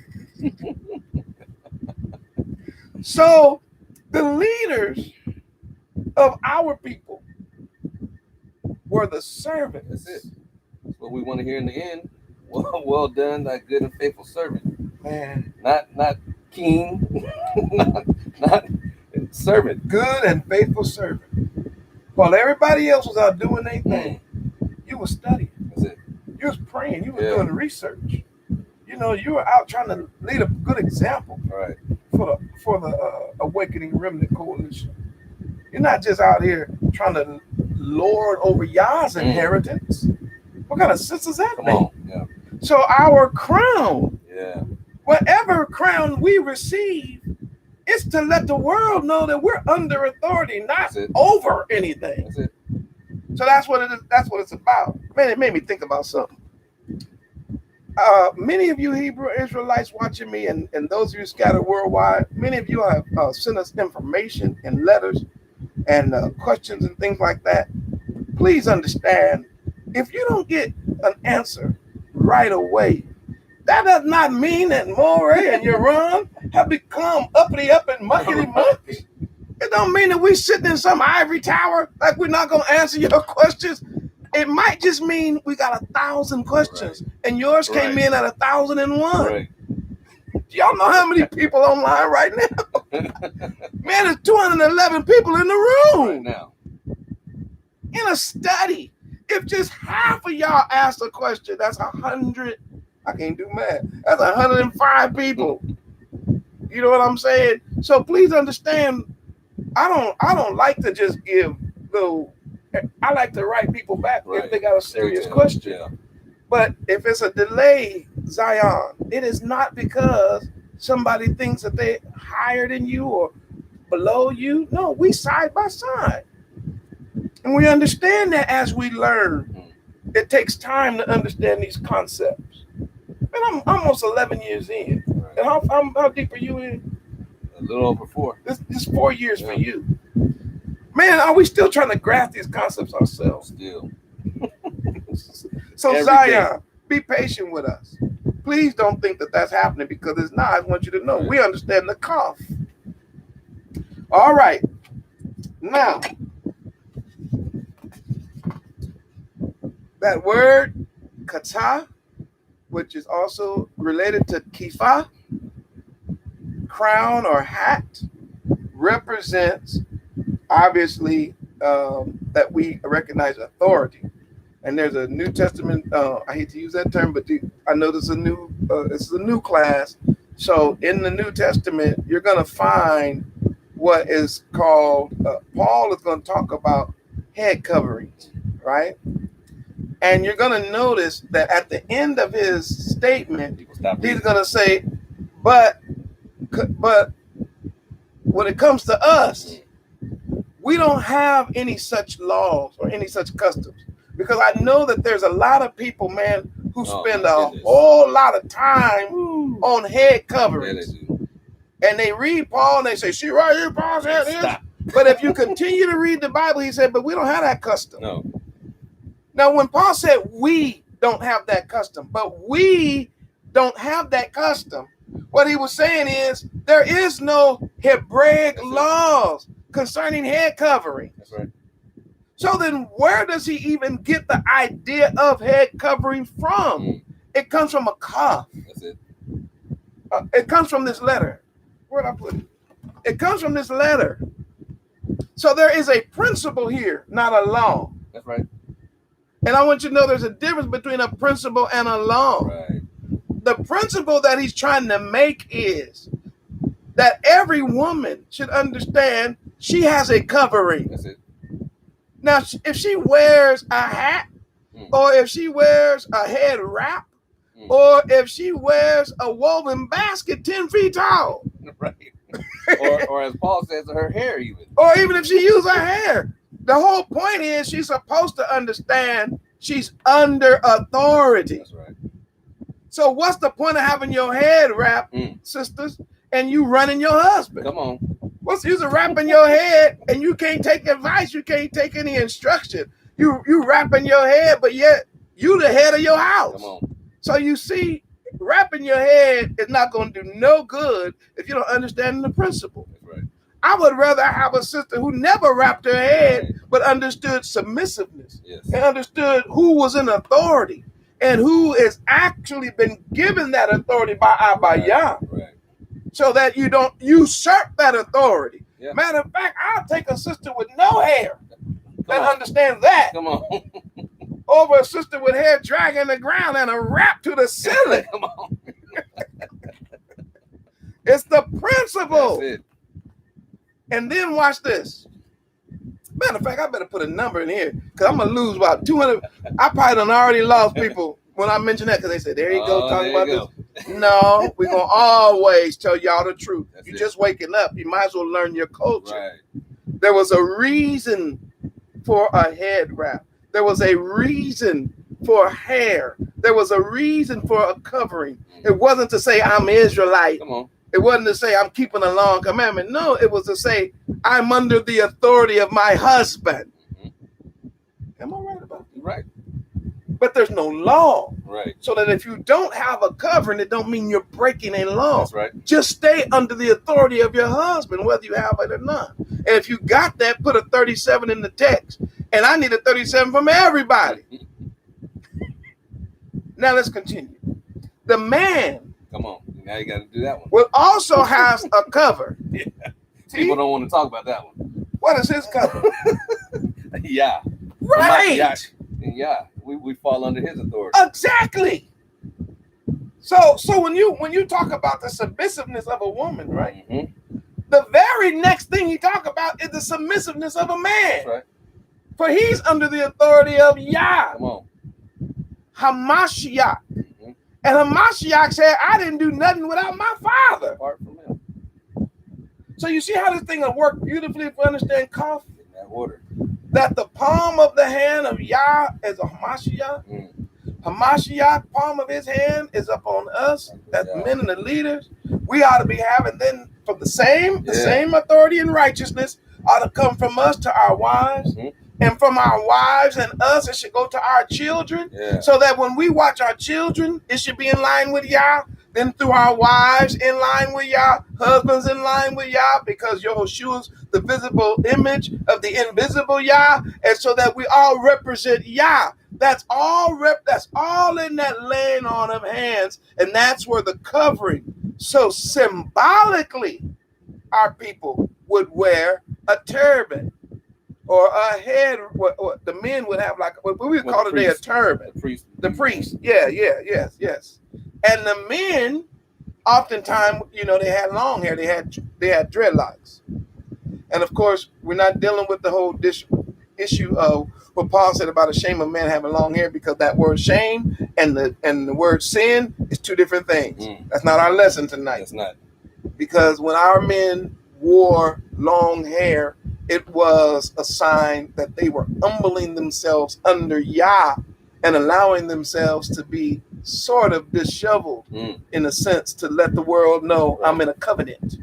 So the leaders of our people were the servants. That's it. That's what we want to hear in the end. Well done, thy good and faithful servant. Man. Not king. not servant. Good and faithful servant. While everybody else was out doing their thing, you were studying. That's it. You was praying. You were doing research. You know, you were out trying to lead a good example for the Awakening Remnant Koalition. You're not just out here trying to lord over Yah's inheritance. What kind of sense does that make? Yeah. So our crown, yeah, whatever crown we receive, it's to let the world know that we're under authority, not over anything. That's it. So that's what it is. That's what it's about. Man, it made me think about something. Many of you Hebrew Israelites watching me, and those of you scattered worldwide, many of you have sent us information and letters and questions and things like that. Please understand, if you don't get an answer right away, that does not mean that Moray and Yaron have become uppity up and muckety muck. It don't mean that we sitting in some ivory tower like we're not going to answer your questions. It might just mean we got 1,000 questions, and yours came in at 1,001. Right. Do y'all know how many people online right now? Man, there's 211 people in the room Right now. in a study. If just half of y'all asked a question, that's 100. I can't do math. That's 105 people. You know what I'm saying? So please understand, I don't like to just give little. I like to write people back if they got a serious question. Yeah. But if it's a delay, Zion, it is not because somebody thinks that they're higher than you or below you. No, we side by side. And we understand that as we learn. It takes time to understand these concepts. And I'm almost 11 years in. Right. And how deep are you in? A little over 4. This 4 years for you. Man, are we still trying to grasp these concepts ourselves? Still. So Every Zion, be patient with us. Please don't think that that's happening, because it's not. I want you to know we understand the KAPH. All right. Now, that word kata, which is also related to kifa, crown or hat, represents obviously that we recognize authority. And there's a New Testament. I hate to use that term, but I know this is a new class. So in the New Testament, you're going to find what is called. Paul is going to talk about head coverings, right? And you're going to notice that at the end of his statement, he's going to say, but when it comes to us, we don't have any such laws or any such customs. Because I know that there's a lot of people, man, who spend a whole lot of time on head coverings. And they read Paul and they say, see right here, Paul said this. But if you continue to read the Bible, he said, but we don't have that custom. No. Now, when Paul said we don't have that custom, but we don't have that custom, what he was saying is there is no Hebraic laws concerning head covering. That's right. So then where does he even get the idea of head covering from? It comes from a KAPH. That's it. It comes from this letter. Where'd I put it? It comes from this letter. So there is a principle here, not a law. That's right. And I want you to know there's a difference between a principle and a law. Right. The principle that he's trying to make is that every woman should understand she has a covering. That's it. Now, if she wears a hat, or if she wears a head wrap, or if she wears a woven basket 10 feet tall. Right. or as Paul says, her hair even. Or even if she uses her hair. The whole point is she's supposed to understand she's under authority. That's right. So what's the point of having your head wrapped, sisters, and you running your husband? Come on. What's the use of wrapping your head and you can't take advice? You can't take any instruction. You wrapping your head, but yet you the head of your house. Come on. So you see, wrapping your head is not going to do no good if you don't understand the principle. That's right. I would rather have a sister who never wrapped her head, but understood submissiveness and understood who was in authority and who has actually been given that authority by Abaya. Right. So that you don't usurp that authority. Yeah. Matter of fact, I'll take a sister with no hair that understands that. Come on. Over a sister with hair dragging the ground and a wrap to the ceiling. Come on. It's the principle. That's it. And then watch this. Matter of fact, I better put a number in here because I'm going to lose about 200. I probably done already lost people when I mention that because they say, there you go, talking about this. No, we're going to always tell y'all the truth. You're just waking up. You might as well learn your culture. Right. There was a reason for a head wrap. There was a reason for hair. There was a reason for a covering. It wasn't to say I'm Israelite. Come on. It wasn't to say I'm keeping a long commandment. No, it was to say I'm under the authority of my husband. Am I right about that? Right. But there's no law. Right. So that if you don't have a covering, it don't mean you're breaking a law. That's right. Just stay under the authority of your husband, whether you have it or not. And if you got that, put a 37 in the text. And I need a 37 from everybody. Now let's continue. The man. Come on. Now you got to do that one. Will also have a cover. Yeah. People don't want to talk about that one. What is his cover? Yeah. Right. Yeah. We fall under his authority. Exactly. So when you talk about the submissiveness of a woman, right? Mm-hmm. The very next thing you talk about is the submissiveness of a man. That's right. For he's under the authority of Yah. Come on. Hamashiach. Mm-hmm. And Hamashiach said, I didn't do nothing without my father. Apart from him. So you see how this thing will work beautifully if we understand KAPH? In that order. That the palm of the hand of Yah is a Hamashiach. Mm. Hamashiach, palm of his hand is up on us as men and the leaders. We ought to be having then from the same authority and righteousness ought to come from us to our wives. Mm-hmm. And from our wives and us, it should go to our children. Yeah. So that when we watch our children, it should be in line with Yah. Then through our wives in line with Yah, husbands in line with Yah, because Yahushua's the visible image of the invisible Yah. And so that we all represent Yah. That's all in that laying on of hands. And that's where the covering. So symbolically, our people would wear a turban. Or a head, what the men would have like what we would call today a turban. The priest. Yes. And the men, oftentimes, they had long hair. They had dreadlocks. And of course, we're not dealing with the whole issue of what Paul said about a shame of man having long hair, because that word shame and the word sin is two different things. That's not our lesson tonight. It's not. Because when our men wore long hair, it was a sign that they were humbling themselves under Yah and allowing themselves to be sort of disheveled in a sense to let the world know I'm in a covenant.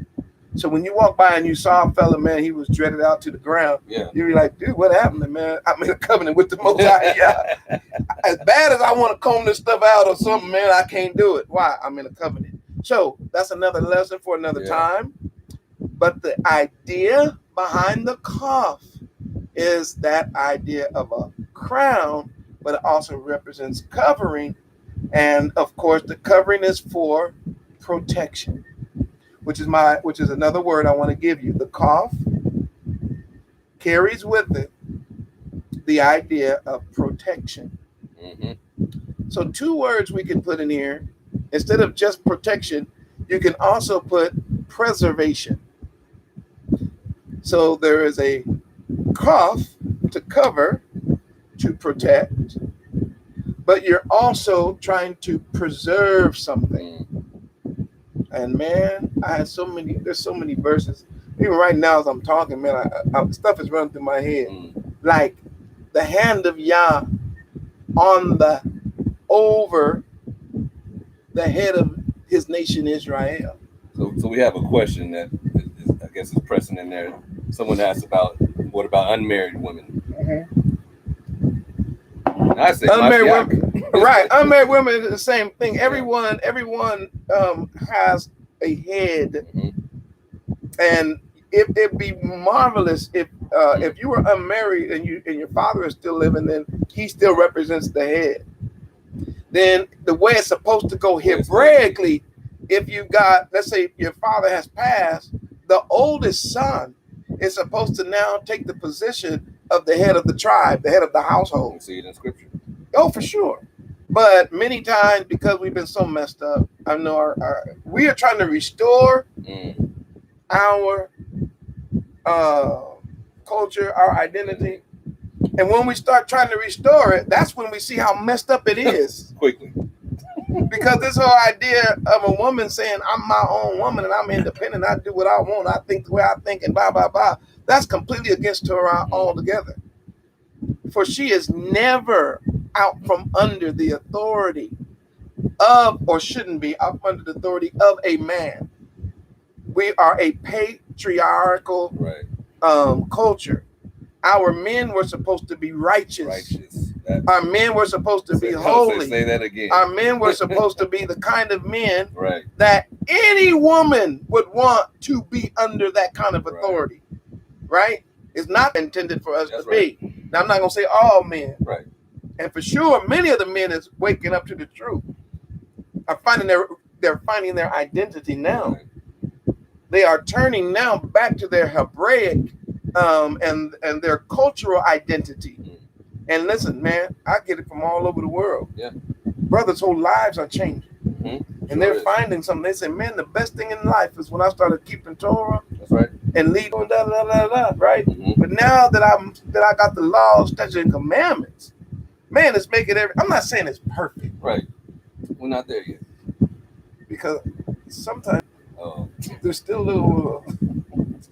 So when you walk by and you saw a fella, man, he was dreaded out to the ground. Yeah. You'd be like, dude, what happened, man? I'm in a covenant with the Most High Yah. As bad as I want to comb this stuff out or something, man, I can't do it. Why? I'm in a covenant. So that's another lesson for another time. But the idea behind the KAPH is that idea of a crown, but it also represents covering. And of course, the covering is for protection, which is another word I want to give you. The KAPH carries with it the idea of protection. Mm-hmm. So 2 words we can put in here. Instead of just protection, you can also put preservation. So there is a KAPH to cover, to protect, but you're also trying to preserve something. And man, there's so many verses. Even right now as I'm talking, man, stuff is running through my head. Like the hand of Yah over the head of his nation Israel. So we have a question that I guess is pressing in there. Someone asked what about unmarried women? Mm-hmm. I say unmarried women, right? Unmarried women is the same thing. Everyone has a head, and it'd be marvelous if you were unmarried and your father is still living, then he still represents the head. Then the way it's supposed to go Hebraically, if you got, let's say your father has passed, the oldest son is supposed to now take the position of the head of the tribe, the head of the household. You see it in scripture. Oh, for sure. But many times, because we've been so messed up, I know we are trying to restore our culture, our identity. And when we start trying to restore it, that's when we see how messed up it is. Quickly. Because this whole idea of a woman saying, I'm my own woman and I'm independent, I do what I want, I think the way I think, and blah, blah, blah, that's completely against Torah altogether. For she is never out from under the authority of, or shouldn't be out under the authority of a man. We are a patriarchal culture. Our men were supposed to be righteous. Our men were supposed to be holy. Say that again. Our men were supposed to be the kind of men that any woman would want to be under that kind of authority. Right? It's not intended for us to be. Now, I'm not going to say all men. Right. And for sure, many of the men is waking up to the truth. Are finding they're finding their identity now. Right. They are turning now back to their Hebraic and their cultural identity. And listen, man, I get it from all over the world. Yeah. Brothers' whole lives are changing. And they're finding something. They say, man, the best thing in life is when I started keeping Torah. That's right. And leading, right? But now that I got the laws, statutes, and commandments, man, it's making I'm not saying it's perfect. Right. We're not there yet. Because sometimes there's still a little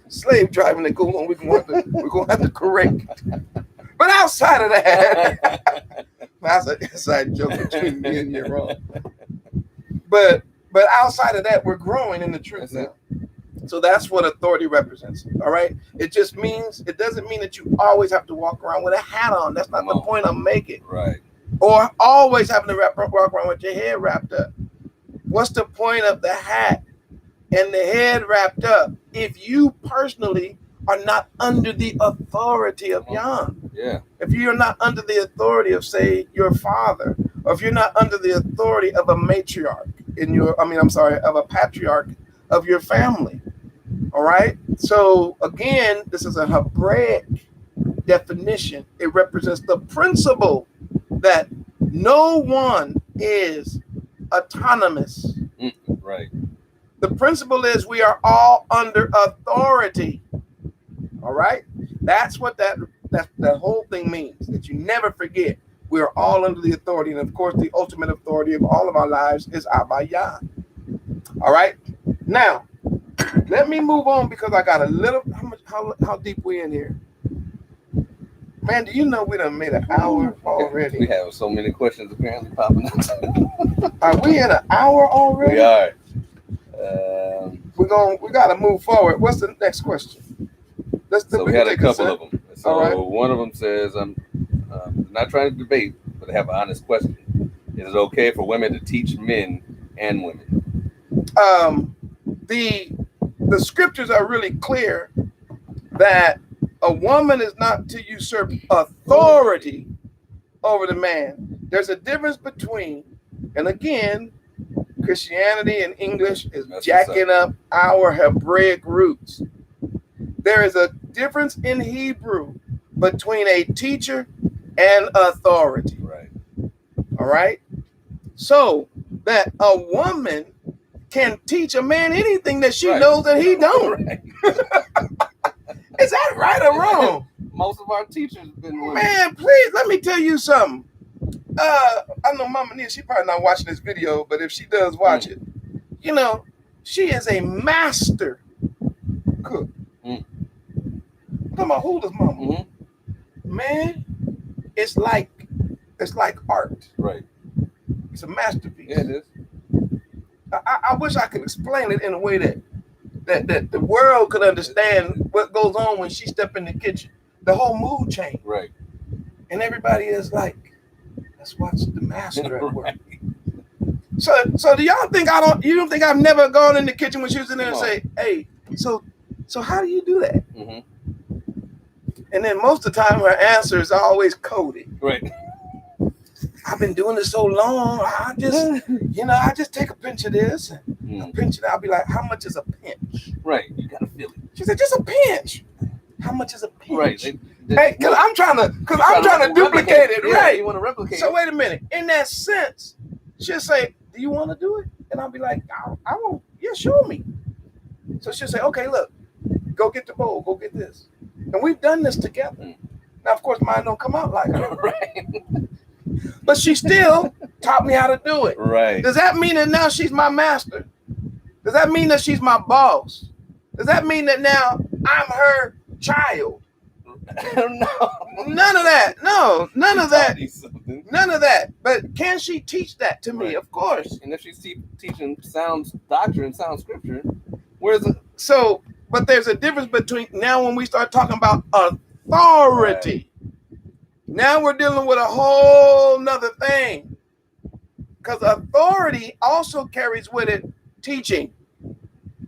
slave driving that goes on. We're gonna have to correct. But outside of that, that's an inside joke between me and you, wrong. But outside of that, we're growing in the truth now. So that's what authority represents. All right. It doesn't mean that you always have to walk around with a hat on. That's not the point I'm making. Right. Or always having to walk around with your hair wrapped up. What's the point of the hat and the head wrapped up if you personally are not under the authority of Yah? Yeah. If you're not under the authority of, say, your father, or if you're not under the authority of a matriarch of a patriarch of your family. All right. So again, this is a Hebraic definition. It represents the principle that no one is autonomous. Right. The principle is we are all under authority. All right. That's what that whole thing means, that you never forget. We are all under the authority. And of course, the ultimate authority of all of our lives is Abba Yah. All right. Now, let me move on because I got a little, how deep we in here? Man, do you know we done made an hour already? We have so many questions apparently popping up. Are we in an hour already? We are. We got to move forward. What's the next question? So we had a couple of them. So all right. One of them says, I'm not trying to debate, but I have an honest question. Is it okay for women to teach men and women? The scriptures are really clear that a woman is not to usurp authority over the man. There's a difference between, and again, Christianity and English is jacking up our Hebraic roots. There is a difference in Hebrew between a teacher and authority. Right. All right. So that a woman can teach a man anything that she knows that he don't. Right. Is that right or wrong? Most of our teachers have been women. Man, please let me tell you something. I know Momma Nia, she probably not watching this video, but if she does watch it, you know, she is a master cook. I'm talking about who does Mama? Man, it's like art. Right. It's a masterpiece. Yeah, it is. I wish I could explain it in a way that the world could understand what goes on when she step in the kitchen. The whole mood change. Right. And everybody is like, let's watch the master at work. So do y'all think you don't think I've never gone in the kitchen when she was in there and say, hey, so how do you do that? And then most of the time her answer is always coded. Right. I've been doing this so long, I just take a pinch of this and a pinch of that. I'll be like, how much is a pinch? Right. You gotta feel it. She said, just a pinch. How much is a pinch? Right. Hey, because I'm trying to duplicate it. Yeah, right. You want to replicate so it. Wait a minute. In that sense, she'll say, do you want to do it? And I'll be like, I won't. Yeah, show me. So she'll say, okay, look, go get the bowl, go get this. And we've done this together. Now, of course, mine don't come out like her. Right. But she still taught me how to do it. Right. Does that mean that now she's my master? Does that mean that she's my boss? Does that mean that now I'm her child? No. None of that. No, none of that. None of that. But can she teach that to me? Right. Of course. And if she's teaching sound doctrine, sound scripture, where's it? So, but there's a difference between now when we start talking about authority. Right. Now we're dealing with a whole nother thing. Because authority also carries with it teaching.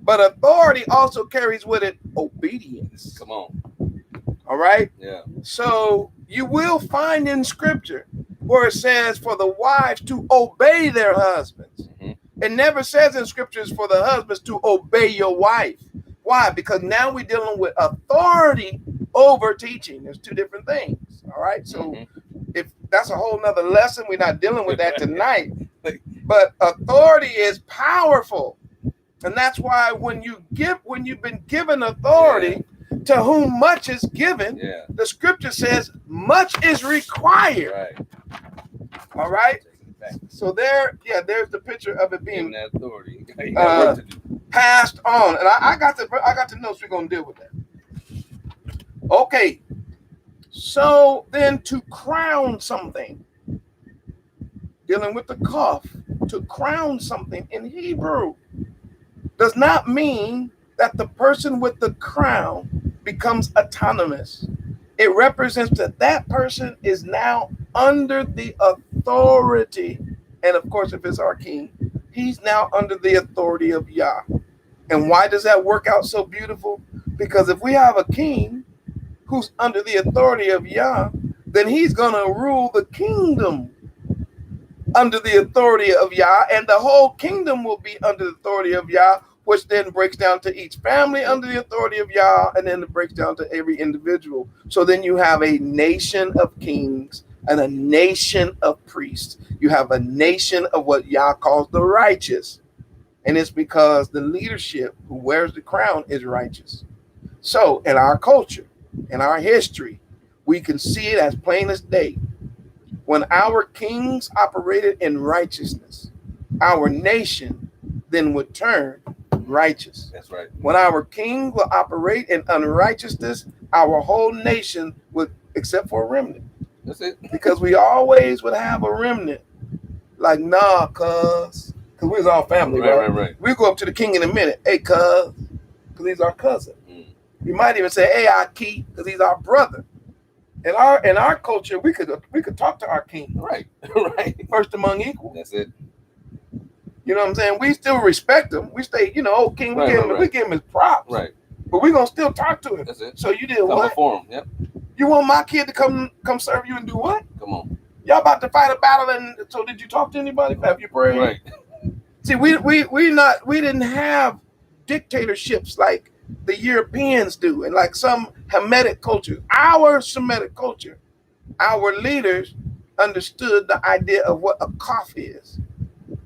But authority also carries with it obedience. Come on. All right? Yeah. So you will find in scripture where it says for the wives to obey their husbands. Mm-hmm. It never says in scriptures for the husbands to obey your wife. Why? Because now we're dealing with authority over teaching. There's two different things. All right. So if that's a whole nother lesson, we're not dealing with that tonight. But authority is powerful. And that's why when you've been given authority, to whom much is given, the scripture says much is required. Right. All right. So there's the picture of it being that authority. Passed on. And I got the notes. We're gonna deal with that. Okay. So then to crown something, dealing with the KAPH, to crown something in Hebrew does not mean that the person with the crown becomes autonomous. It represents that person is now under the authority. And of course, if it's our king, he's now under the authority of Yah. And why does that work out so beautiful? Because if we have a king who's under the authority of Yah, then he's going to rule the kingdom under the authority of Yah, and the whole kingdom will be under the authority of Yah, which then breaks down to each family under the authority of Yah, and then it breaks down to every individual. So then you have a nation of kings and a nation of priests. You have a nation of what Yah calls the righteous. And it's because the leadership who wears the crown is righteous. So in our culture, in our history, we can see it as plain as day. When our kings operated in righteousness, our nation then would turn righteous. That's right. When our king will operate in unrighteousness, our whole nation would, except for a remnant. That's it. Because we always would have a remnant. Like, nah, cuz. Because we're all family, right? We go up to the king in a minute. Hey, cuz. Because he's our cousin. We might even say, hey, our key, because he's our brother. In our culture, we could talk to our king. Right. First among equals. That's it. You know what I'm saying? We still respect him. We stay, oh, king, we give him his props. Right. But we're going to still talk to him. That's it. So you did what? Before him. Yep. You want my kid to come serve you and do what? Come on. Y'all about to fight a battle, and so did you talk to anybody? Have you prayed? Right. See, we didn't have dictatorships like the Europeans do, and like some Hamitic culture. Our Semitic culture, our leaders understood the idea of what a KAPH is.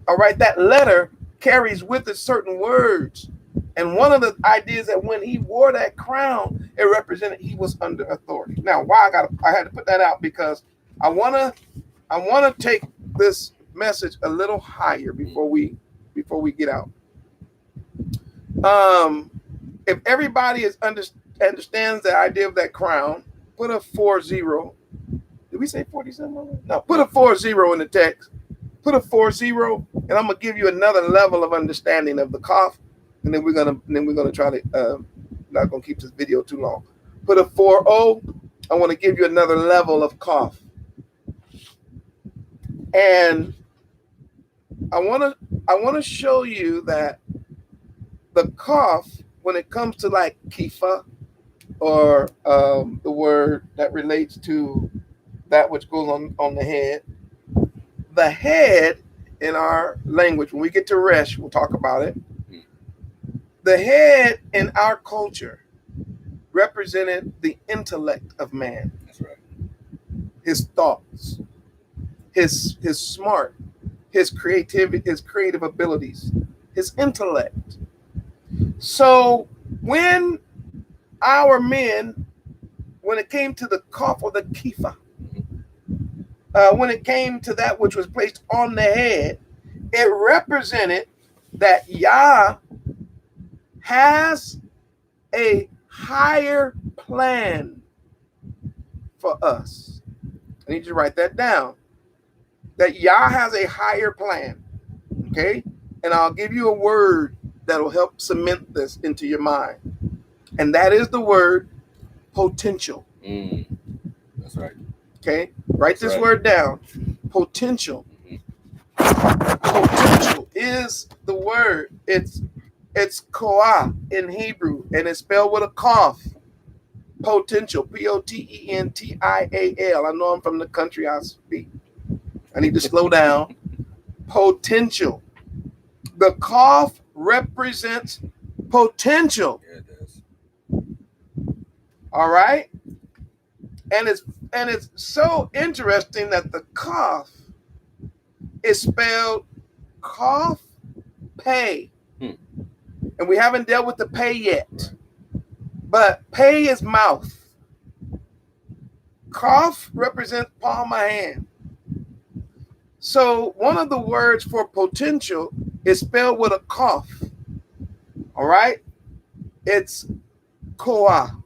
All right, that letter carries with it certain words. And one of the ideas that when he wore that crown, it represented he was under authority. Now, why I had to put that out, because I wanna take this message a little higher before we get out. If everybody understands the idea of that crown, put a 40. Did we say 47? No, put a 40 in the text. Put a 40, and I'm gonna give you another level of understanding of the KAPH, and then we're gonna try to not gonna keep this video too long. Put a 40. I want to give you another level of KAPH, and I want to show you that the KAPH, when it comes to like kifa, or the word that relates to that which goes on the head. The head in our language, when we get to Resh, we'll talk about it. The head in our culture represented the intellect of man. That's right. His thoughts, his smart, his creativity, his creative abilities, his intellect. So when our men, when it came to the KAPH or the kifa, when it came to that which was placed on the head, it represented that Yah has a higher plan for us. I need you to write that down. that Yah has a higher plan. Okay? And I'll give you a word that'll help cement this into your mind. And that is the word potential. That's right. Okay? Write this word down. Potential. Potential is the word. It's koah in Hebrew, and it's spelled with a cough. Potential. Potential. I know I'm from the country I speak. I need to slow down. Potential. The cough represents potential. Yeah, it does. All right? And it's so interesting that the cough is spelled cough pay. And we haven't dealt with the pay yet. But pay is mouth. Cough represents palm of hand. So one of the words for potential is spelled with a cough. All right? It's koah.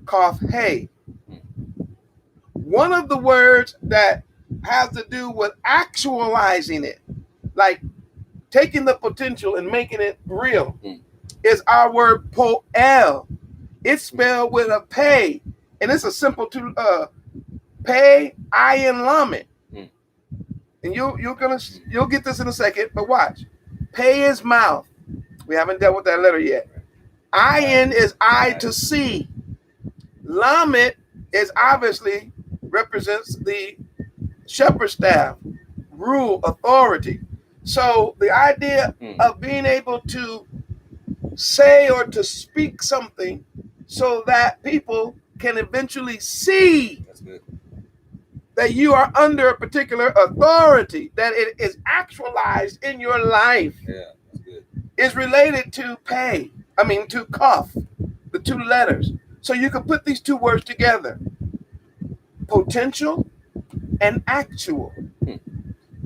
Cough hey. One of the words that has to do with actualizing it, like taking the potential and making it real, is our word poel. It's spelled with a pay, and it's a simple pay ayin lamed. And you'll get this in a second, but watch. Pay is mouth. We haven't dealt with that letter yet. Ayin is eye to see. Lamed is obviously represents the shepherd's staff, rule, authority. So the idea of being able to say or to speak something so that people can eventually see that you are under a particular authority, that it is actualized in your life, is related to to cough, the two letters. So you can put these two words together, potential and actual.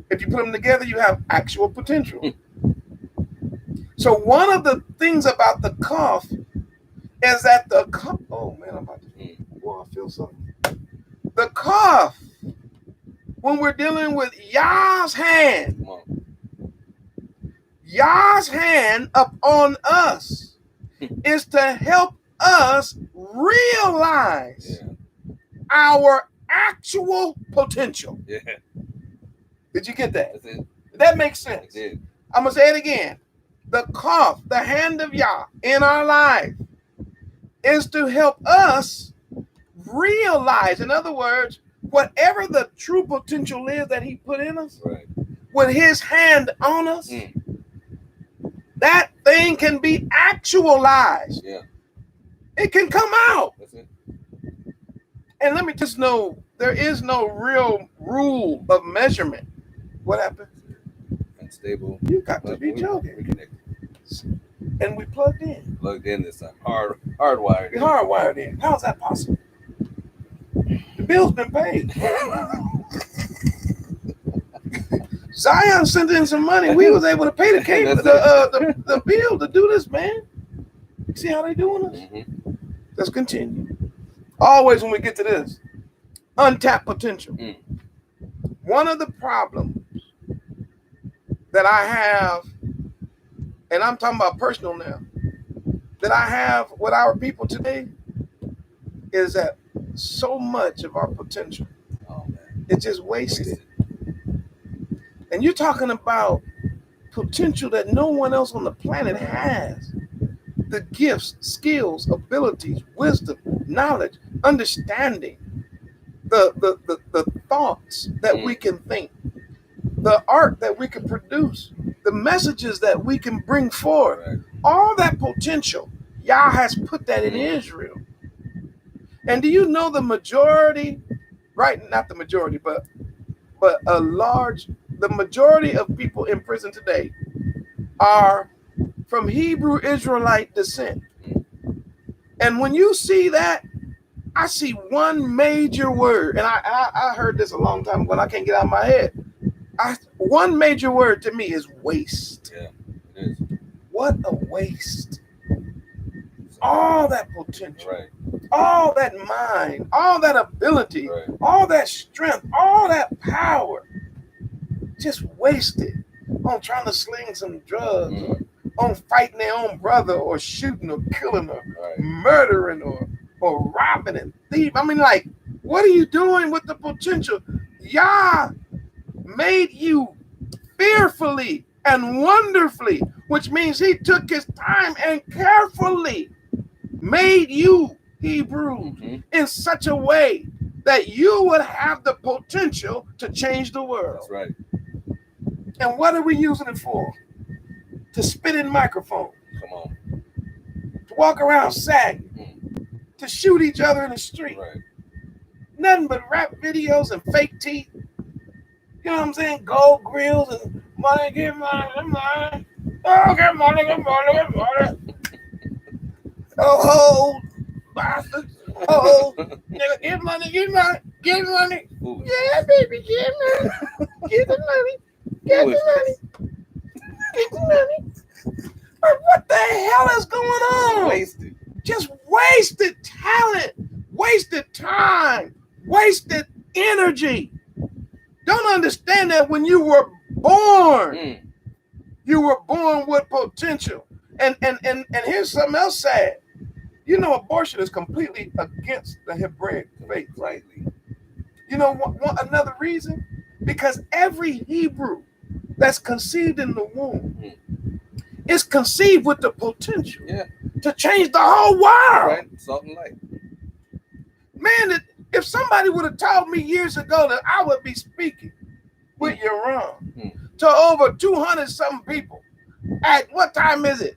If you put them together, you have actual potential. So one of the things about the cough is that the cough, oh man, I'm about to, I feel something. The cough, when we're dealing with Yah's hand up on us is to help us realize our actual potential. Yeah. Did you get that? That's it. That makes sense. It did. I'm going to say it again. The cough, the hand of Yah in our life is to help us realize, in other words, whatever the true potential is that he put in us, with his hand on us, that thing can be actualized. Yeah. It can come out. That's it. And let me just know, there is no real rule of measurement. What happened? Unstable. You got to be joking. And we plugged in. Plugged in this time. Hardwired. We hardwired in. How is that possible? The bill's been paid. Zion sent in some money. We was able to pay the bill to do this, man. See how they doing this? Let's continue. Always when we get to this, untapped potential. One of the problems that I have, and I'm talking about personal now, that I have with our people today is that so much of our potential is just wasted. And you're talking about potential that no one else on the planet has. The gifts, skills, abilities, wisdom, knowledge, understanding, the thoughts that we can think, the art that we can produce, the messages that we can bring forth, all that potential, Yah has put that in Israel. And do you know the majority, not the majority, but the majority of people in prison today are from Hebrew Israelite descent. And when you see that, I see one major word, and I heard this a long time ago, and I can't get out of my head. One major word to me is waste. Yeah, it is. What a waste. All that potential. Right. all that mind, all that ability, all that strength, all that power, just wasted on trying to sling some drugs, or on fighting their own brother, or shooting or killing or murdering or robbing and thieving. I mean, like, what are you doing with the potential? Yah made you fearfully and wonderfully, which means he took his time and carefully made you, Hebrews, in such a way that you would have the potential to change the world. That's right. And what are we using it for? To spit in microphones. Come on. To walk around sagging. To shoot each other in the street. Right. Nothing but rap videos and fake teeth. You know what I'm saying? Gold grills and money, get money, get money. Oh, get money, get money, get money. Oh, bastard. Oh, nigga, get money, get money, get money. Ooh. Yeah, baby, get money. Get the money. Get the money. Get the money. But what the hell is going on? Wasted. Just wasted talent, wasted time, wasted energy. Don't understand that when you were born, you were born with potential. And here's something else sad. You know, abortion is completely against the Hebraic faith, right? You know another reason? Because every Hebrew that's conceived in the womb is conceived with the potential to change the whole world. Right, something like. Man, if somebody would have told me years ago that I would be speaking with Yaron to over 200-something people, at what time is it?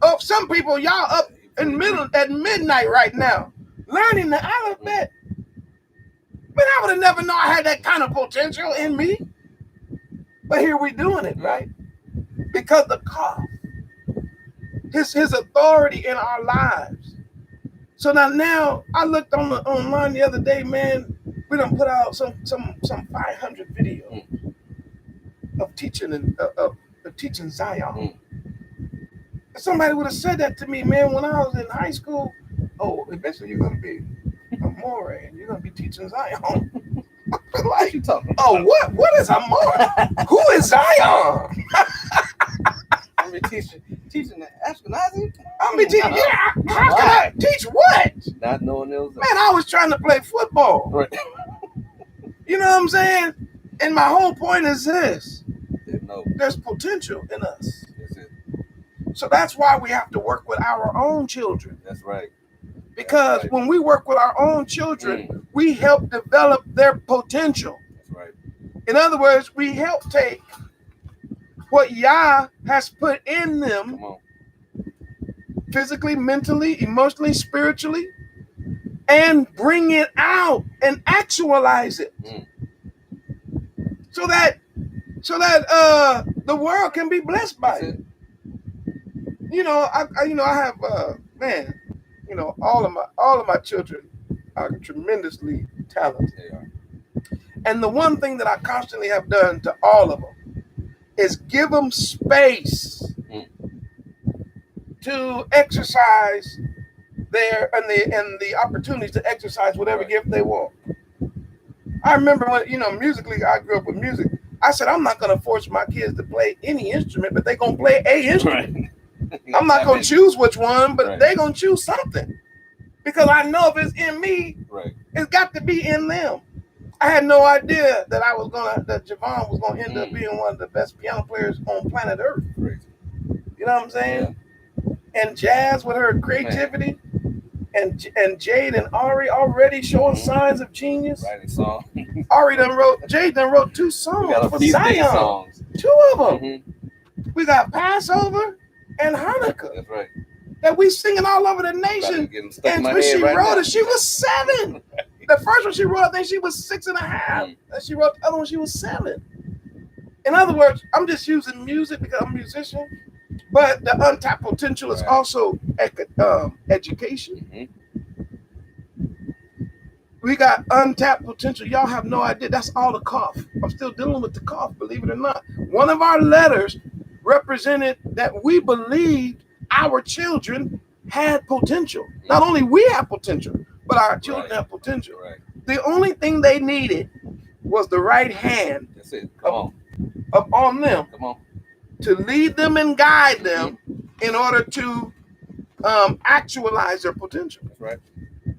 Oh, some people, y'all up at midnight right now, learning the alphabet. But I would have never known I had that kind of potential in me. But here we doing it, right? Because the KAPH, his authority in our lives. So now I looked online the other day, man. We done put out some 500 videos of teaching and of teaching Zion. Somebody would have said that to me, man, when I was in high school. Oh, eventually you're gonna be a more and you're gonna be teaching Zion. Like, you talking about? Oh, what is a more? Who is Zion? I'm teaching the Ashkenazi. I'm be teaching. Yeah, how can I teach what? Not knowing else. Man, I was trying to play football. Right. You know what I'm saying? And my whole point is this: No. there's potential in us. That's it. So that's why we have to work with our own children. That's right. Because when we work with our own children, we help develop their potential. That's right. In other words, we help take what Yah has put in them physically, mentally, emotionally, spiritually, and bring it out and actualize it so that the world can be blessed by it. You know, I have man, you know, all of my children are tremendously talented. They are. And the one thing that I constantly have done to all of them is give them space to exercise and the opportunities to exercise whatever gift they want. I remember when, you know, musically, I grew up with music. I said, I'm not going to force my kids to play any instrument, but they're going to play a instrument. Right. I'm not going to choose which one, but they're going to choose something. Because I know if it's in me, it's got to be in them. I had no idea that that Javon was going to end up being one of the best piano players on planet Earth. Crazy. You know what I'm saying? Yeah. And Jazz with her creativity, and Jade and Ari already showing signs of genius. Writing songs. Jade done wrote 2 songs for Zion. Songs. 2 of them. We got Passover and Hanukkah. That's right. That we singing all over the nation. And when she wrote it, she was 7. The first one she wrote, I think she was 6.5. And she wrote the other one, she was 7. In other words, I'm just using music because I'm a musician. But the untapped potential is also education. We got untapped potential. Y'all have no idea. That's all the KAPH. I'm still dealing with the KAPH, believe it or not. One of our letters represented that we believed our children had potential. Not only we have potential, but our children have potential. Right. The only thing they needed was the right hand That's it. Come on them on. to lead them and guide them in order to actualize their potential. That's right.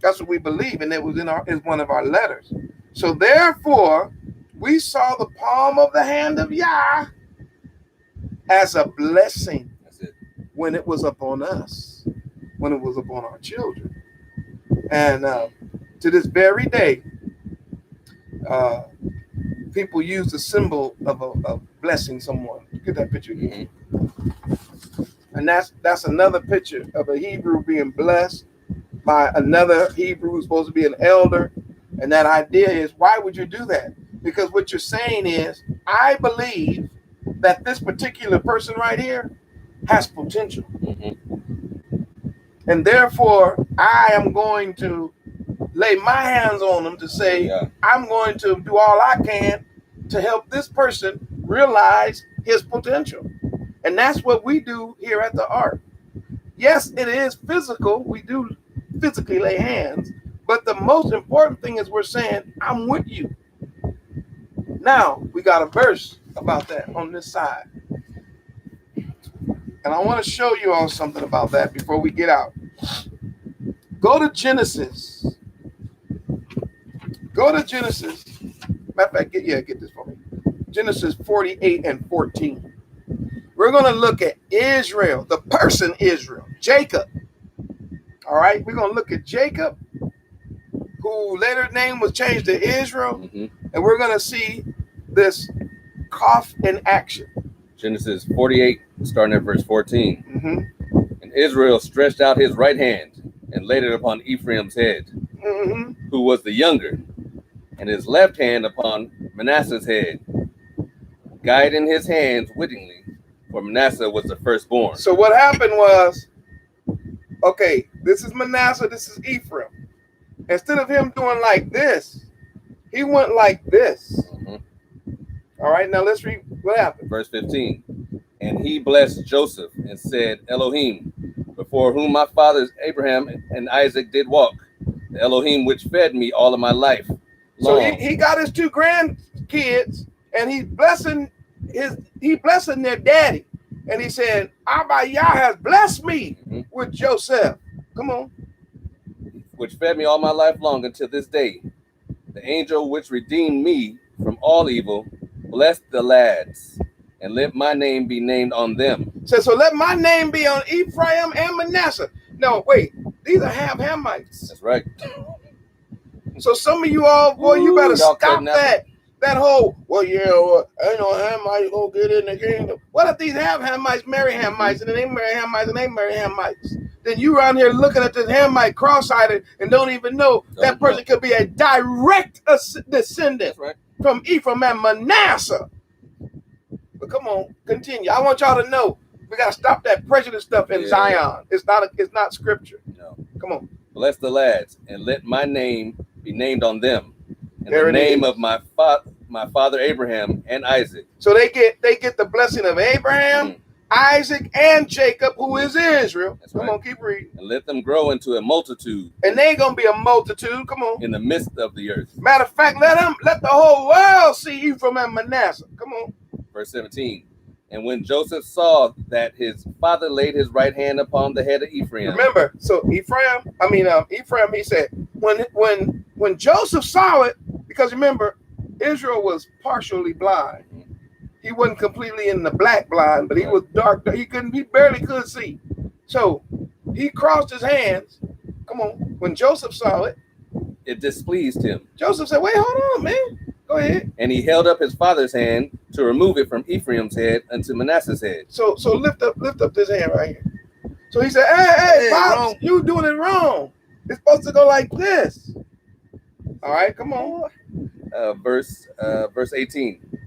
That's what we believe, and it was is one of our letters. So therefore, we saw the palm of the hand of Yah as a blessing. That's it. When it was upon us, when it was upon our children. And to this very day, people use the symbol of blessing someone. Get that picture again. And that's another picture of a Hebrew being blessed by another Hebrew who's supposed to be an elder. And that idea is, why would you do that? Because what you're saying is, I believe that this particular person right here has potential. And therefore, I am going to lay my hands on them to say, I'm going to do all I can to help this person realize his potential. And that's what we do here at the ARK. Yes, it is physical. We do physically lay hands. But the most important thing is we're saying, I'm with you. Now, we got a verse about that on this side. And I want to show you all something about that before we get out. Go to Genesis. Matter of fact, get this for me. Genesis 48 and 14. We're going to look at Israel, the person Israel, Jacob. All right, we're going to look at Jacob, who later name was changed to Israel. And we're going to see this KAPH in action. Genesis 48, starting at verse 14. And Israel stretched out his right hand and laid it upon Ephraim's head, who was the younger, and his left hand upon Manasseh's head, guiding his hands wittingly, for Manasseh was the firstborn. So what happened was, okay, this is Manasseh, this is Ephraim. Instead of him doing like this, he went like this. All right, now let's read what happened. Verse 15. And he blessed Joseph and said, Elohim, before whom my fathers Abraham and Isaac did walk, the Elohim which fed me all of my life. So he got his two grandkids, and he's blessing their daddy. And he said, Abba Yah has blessed me with Joseph. Come on. Which fed me all my life long until this day. The angel which redeemed me from all evil, bless the lads, and let my name be named on them. So let my name be on Ephraim and Manasseh. No, wait, these are Hamites. That's right. So some of you all, boy, you better stop that whole, ain't no Hamites gonna get in the kingdom. What if these Hamites marry Hamites, and then they marry Hamites, and they marry Hamites? Then you around here looking at this Hamite cross-eyed and don't even know that person could be a direct descendant from Ephraim and Manasseh. But come on, continue. I want y'all to know we gotta stop that prejudice stuff in Zion. It's not scripture. No. Come on. Bless the lads, and let my name be named on them, and there the name of my father Abraham and Isaac. So they get the blessing of Abraham, Isaac, and Jacob, who is Israel. That's Come right. on, keep reading. And let them grow into a multitude. And they ain't gonna be a multitude. Come on. In the midst of the earth. Matter of fact, let the whole world see Ephraim and Manasseh. Come on. Verse 17. And when Joseph saw that his father laid his right hand upon the head of Ephraim. Remember, so Ephraim, he said, when Joseph saw it, because remember, Israel was partially blind. He wasn't completely in the black blind, but he was dark. He barely could see. So he crossed his hands. Come on. When Joseph saw it, it displeased him. Joseph said, wait, hold on, man. Go ahead. And he held up his father's hand to remove it from Ephraim's head unto Manasseh's head. So lift up this hand right here. So he said, hey, Pops, you doing it wrong. It's supposed to go like this. All right, come on. Verse 18.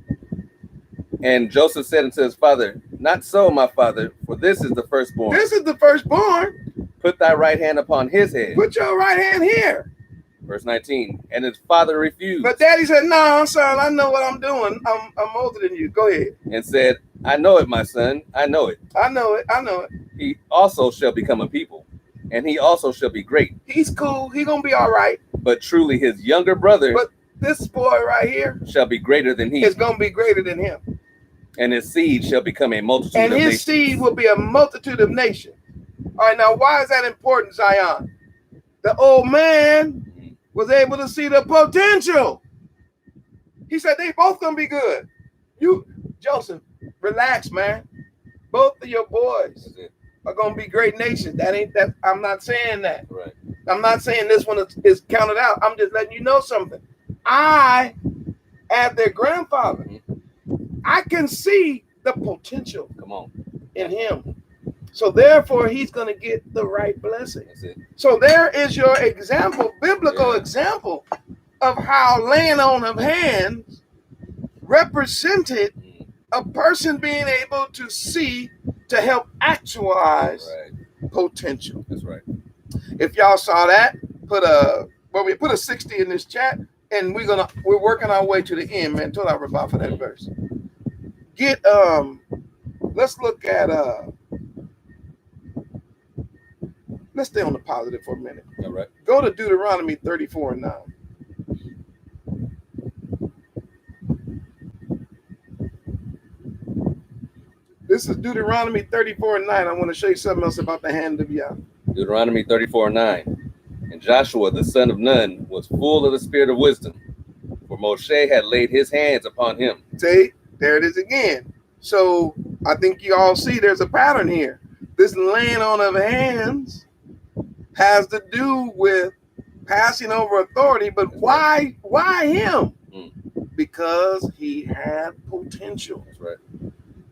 And Joseph said unto his father, not so, my father, for this is the firstborn. This is the firstborn. Put thy right hand upon his head. Put your right hand here. Verse 19. And his father refused. But daddy said, no, son, I know what I'm doing. I'm older than you. Go ahead. And said, I know it, my son. I know it. I know it. He also shall become a people. And he also shall be great. He's cool. He gonna be all right. But truly his younger brother But this boy right here shall be greater than he. is gonna be greater than him. And his seed shall become a multitude And of his nations. seed will be a multitude of nations. All right, now why is that important, Zion? The old man was able to see the potential. He said they both gonna be good. You, Joseph, relax, man. Both of your boys are gonna be great nations. That ain't that. I'm not saying that. Right. I'm not saying this one is counted out. I'm just letting you know something. I, as their grandfather, I can see the potential in him. So therefore, he's going to get the right blessing. So there is your example, biblical example of how laying on of hands represented a person being able to see to help actualize potential. That's right. If y'all saw that, put a 60 in this chat, and we're working our way to the end, man. Until I rebut for that verse. Let's look at let's stay on the positive for a minute. All right. Go to Deuteronomy 34:9. This is Deuteronomy 34:9. I want to show you something else about the hand of Yah. Deuteronomy 34:9. And Joshua the son of Nun was full of the spirit of wisdom, for Moshe had laid his hands upon him. See, there it is again. So I think you all see there's a pattern here. This laying on of hands has to do with passing over authority, but why him? Because he had potential. That's right.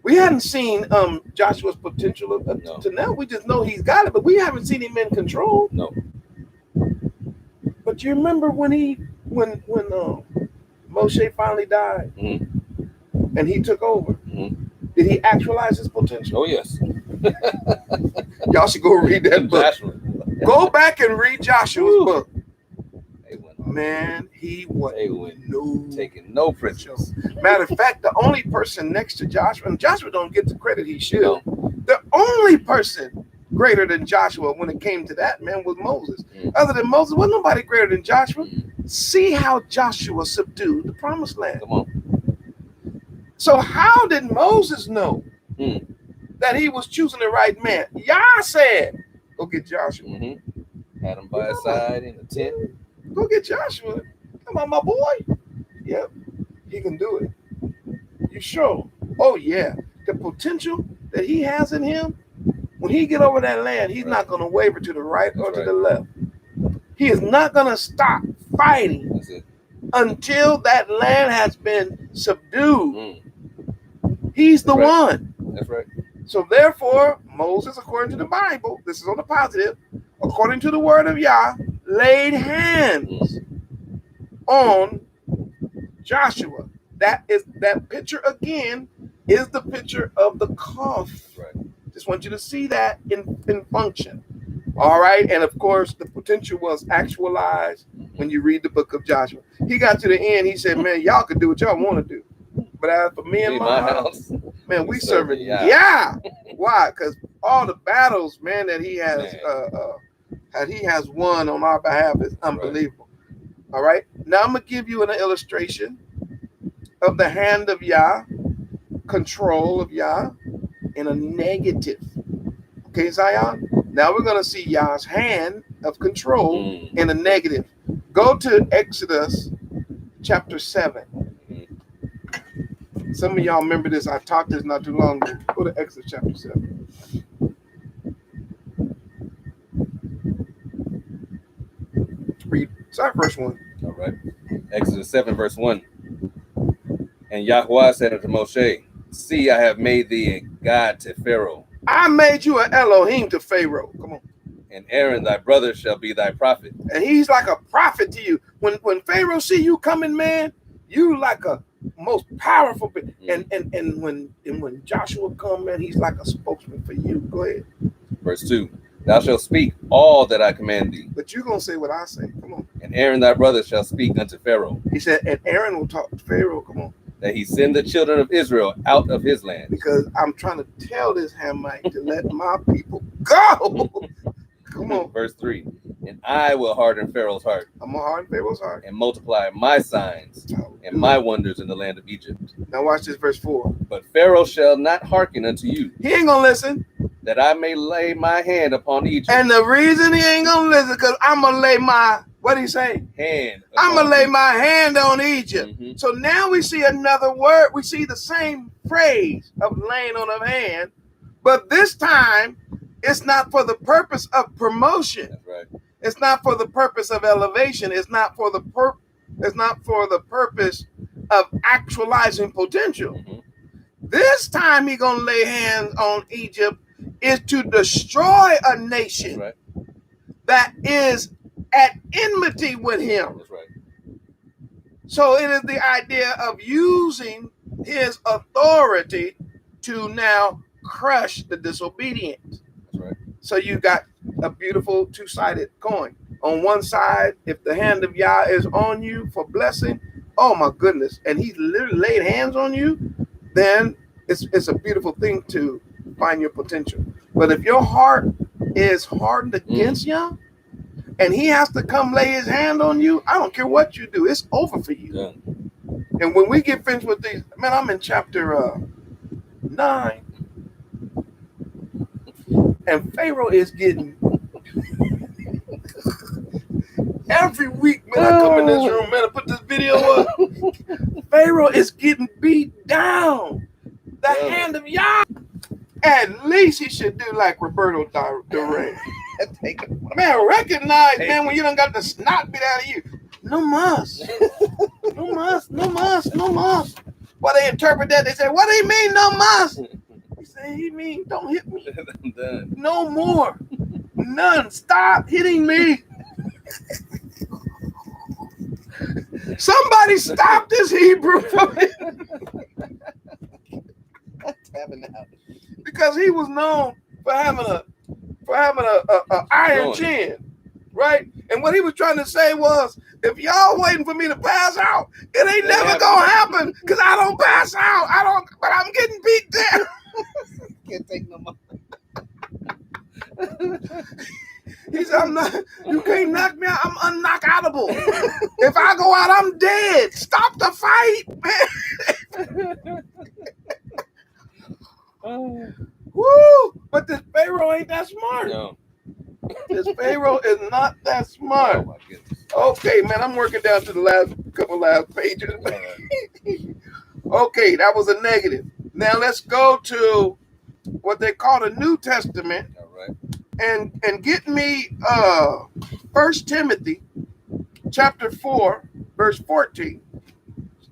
We hadn't seen Joshua's potential to now. We just know he's got it, but we haven't seen him in control. No. But you remember when Moshe finally died and he took over? Did he actualize his potential? Oh yes. Y'all should go read that book. Joshua. Go back and read Joshua's book. Man, he wasn't taking no prisoners. Matter of fact, the only person next to Joshua, and Joshua don't get the credit he should. No. The only person greater than Joshua when it came to that, man, was Moses. Other than Moses, wasn't nobody greater than Joshua. See how Joshua subdued the promised land. Come on. So how did Moses know that he was choosing the right man? Yah said, go get Joshua. Had him by his side in the tent. Go get Joshua. Come on, my boy. Yep, he can do it. You sure? Oh, yeah. The potential that he has in him, when he get over that land, he's not going to waver to the right or to the left. He is not going to stop fighting until that land has been subdued. He's the one. That's right. So therefore, Moses, according to the Bible, this is on the positive, according to the word of Yah, laid hands on Joshua. That picture again is the picture of the KAPH. Right. Just want you to see that in function. All right. And of course, the potential was actualized when you read the book of Joshua. He got to the end. He said, man, y'all can do what y'all want to do. But as for me and my house, man, we serving Yah. Why? Because all the battles, man, that he has won on our behalf is unbelievable. All right. Now I'm gonna give you an illustration of the hand of Yah, control of Yah, in a negative. Okay, Zion. Now we're gonna see Yah's hand of control in a negative. Go to Exodus chapter 7. Some of y'all remember this. I taught this not too long ago. Go to Exodus chapter 7. Start verse 1. All right. Exodus 7, verse 1. And Yahweh said unto Moshe, see, I have made thee a god to Pharaoh. I made you an Elohim to Pharaoh. Come on. And Aaron thy brother shall be thy prophet. And he's like a prophet to you. When Pharaoh see you coming, man, you like a most powerful. And when Joshua come, man, he's like a spokesman for you. Go ahead. Verse 2. Thou shalt speak all that I command thee. But you're going to say what I say. Come on. And Aaron thy brother shall speak unto Pharaoh. He said, and Aaron will talk to Pharaoh. Come on. That he send the children of Israel out of his land. Because I'm trying to tell this Hamite to let my people go. Come on. Verse 3. And I will harden Pharaoh's heart. I'm going to harden Pharaoh's heart. And multiply my signs and my wonders in the land of Egypt. Now watch this, verse 4. But Pharaoh shall not hearken unto you. He ain't going to listen. That I may lay my hand upon Egypt. And the reason he ain't going to listen, because I'm going to lay my, what did he say? Hand. I'm going to lay my hand on Egypt. Mm-hmm. So now we see another word. We see the same phrase of laying on of hand. But this time, it's not for the purpose of promotion. That's right. It's not for the purpose of elevation. It's not for the purpose of actualizing potential. Mm-hmm. This time he's gonna lay hands on Egypt is to destroy a nation that is at enmity with him. That's right. So it is the idea of using his authority to now crush the disobedient. That's right. So you got a beautiful two-sided coin. On one side, if the hand of Yah is on you for blessing, oh my goodness, and he's literally laid hands on you, then it's a beautiful thing to find your potential. But if your heart is hardened against Yah, and he has to come lay his hand on you, I don't care what you do, it's over for you. Yeah. And when we get finished with these, man, I'm in chapter 9. And Pharaoh is getting every week, man, I come in this room, man, I put this video up. Pharaoh is getting beat down. The hand of Yah. At least he should do like Roberto Duran. Man, recognize, man, when you done got the snot beat out of you. No mas. No mas, no mas, no mas. Well, they interpret that, they say, what do you mean, no mas? He mean, don't hit me. No more. None. Stop hitting me. Somebody stop this Hebrew for me. Because he was known for having a iron chin, right? And what he was trying to say was, if y'all waiting for me to pass out, it ain't never gonna happen because I don't pass out. But I'm getting beat down. Can't take no more. He said, you can't knock me out. I'm unknockoutable. If I go out, I'm dead. Stop the fight, man. Woo! But this Pharaoh ain't that smart. No. This Pharaoh is not that smart. Oh, my goodness. Okay, man, I'm working down to the last pages. Okay, that was a negative. Now let's go to what they call the New Testament. All right. And get me 1 Timothy chapter 4, verse 14.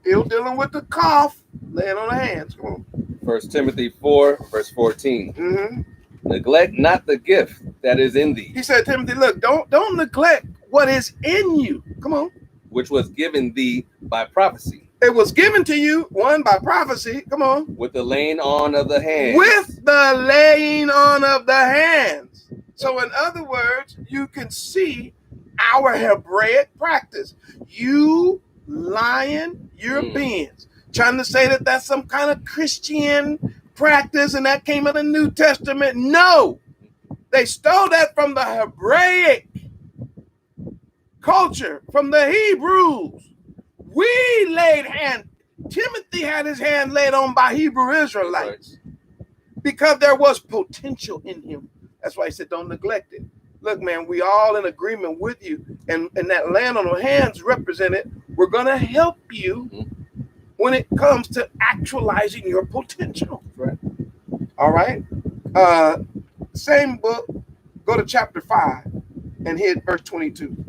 Still dealing with the cough, laying on the hands. Come on. 1 Timothy 4, verse 14. Mm-hmm. Neglect not the gift that is in thee. He said, Timothy, look, don't neglect what is in you. Come on. Which was given thee by prophecy. It was given to you, one, by prophecy. Come on. With the laying on of the hands. With the laying on of the hands. So in other words, you can see our Hebraic practice. You lying Europeans trying to say that that's some kind of Christian practice and that came in the New Testament. No, they stole that from the Hebraic culture, from the Hebrews. We laid hand. Timothy had his hand laid on by Hebrew Israelites because there was potential in him. That's why he said, don't neglect it. Look, man, we all in agreement with you. And that land on the hands represented, we're going to help you when it comes to actualizing your potential. Right. All right. Same book. Go to chapter 5 and hit verse 22.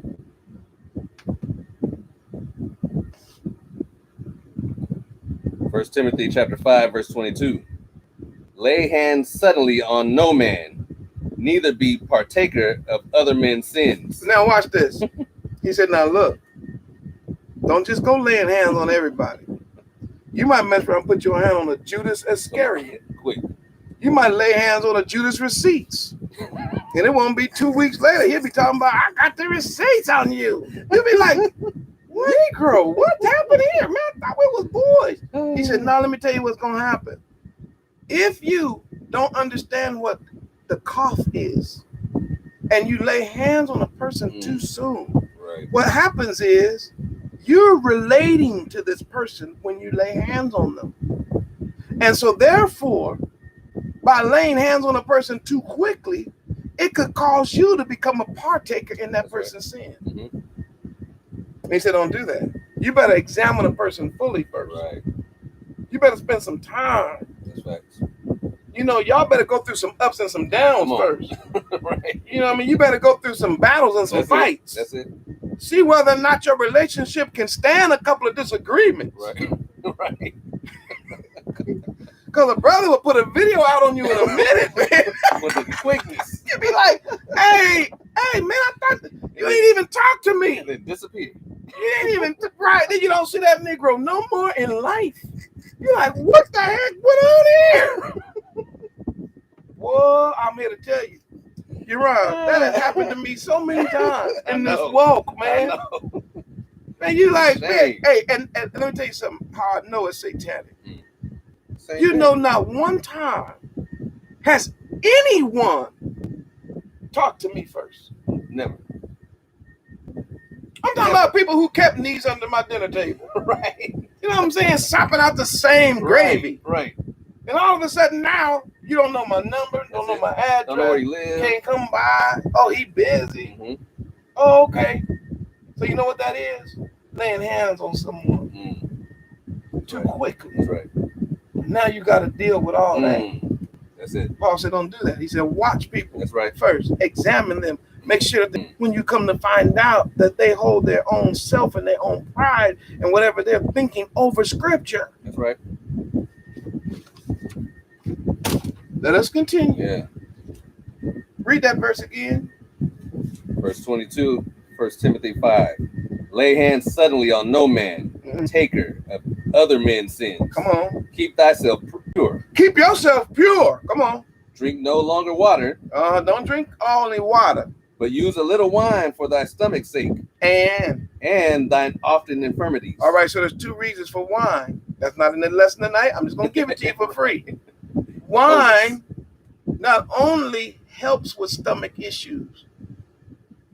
First Timothy chapter 5, verse 22. Lay hands suddenly on no man, neither be partaker of other men's sins. Now watch this. He said, now look, don't just go laying hands on everybody. You might mess around and put your hand on a Judas Iscariot. Quick. You might lay hands on a Judas receipts. And it won't be 2 weeks later. He'll be talking about, I got the receipts on you. You'll be like, Negro, what happened here? Man, I thought we was boys. He said, no, let me tell you what's going to happen. If you don't understand what the cough is, and you lay hands on a person too soon, Right. what happens is you're relating to this person when you lay hands on them. And so therefore, by laying hands on a person too quickly, it could cause you to become a partaker in that person's sin. He said, don't do that. You better examine a person fully first. Right. You better spend some time. That's facts. You know, y'all better go through some ups and some downs first. Right. You know what I mean? You better go through some battles and some fights. That's it. See whether or not your relationship can stand a couple of disagreements. Right. Right. Because a brother will put a video out on you in a minute, man. With the quickness. You'll be like, hey, man, I thought you ain't even talk to me. And then disappear. You ain't even, right. Then you don't see that Negro no more in life. You're like, what the heck went on here? Well, I'm here to tell you. You're right. That has happened to me so many times in this walk, man. Man, you like, man, hey, and let me tell you something, how I know it's satanic. You know, not one time has anyone talked to me first. Never. I'm talking about people who kept knees under my dinner table. Right. You know what I'm saying? Sopping out the same gravy. Right. And all of a sudden now, you don't know my number, don't know my address. Don't know where he lives. Can't come by. Oh, he busy. Oh, okay. So you know what that is? Laying hands on someone too quickly. That's right. Now you got to deal with all that. That's it. Paul said, don't do that. He said, watch people. That's right. First, examine them. Make sure that when you come to find out that they hold their own self and their own pride and whatever they're thinking over scripture. That's right. Let us continue. Yeah. Read that verse again. Verse 22, 1 Timothy 5. Lay hands suddenly on no man, taker of other men's sins. Come on. Keep thyself pure. Keep yourself pure. Come on. Drink no longer water. Don't drink only water. But use a little wine for thy stomach's sake. And thine often infirmities. All right, so there's two reasons for wine. That's not in the lesson tonight. I'm just going to give it to you for free. Wine not only helps with stomach issues,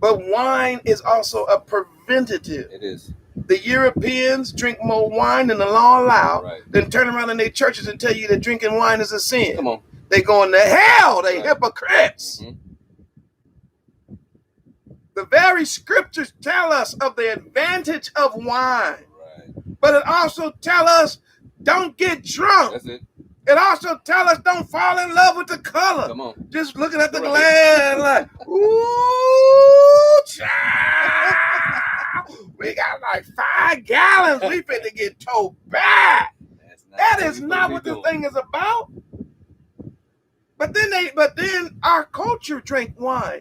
but wine is also a preventative. It is. The Europeans drink more wine than the law allows, Right. then turn around in their churches and tell you that drinking wine is a sin. Come on. They going to hell. They hypocrites. The very scriptures tell us of the advantage of wine. Right. But it also tell us don't get drunk. That's it. It also tell us don't fall in love with the color. Come on. Just looking at the glass like, ooh, child. We got like 5 gallons. We finna get towed back. That is not what this thing is about. But then our culture drink wine.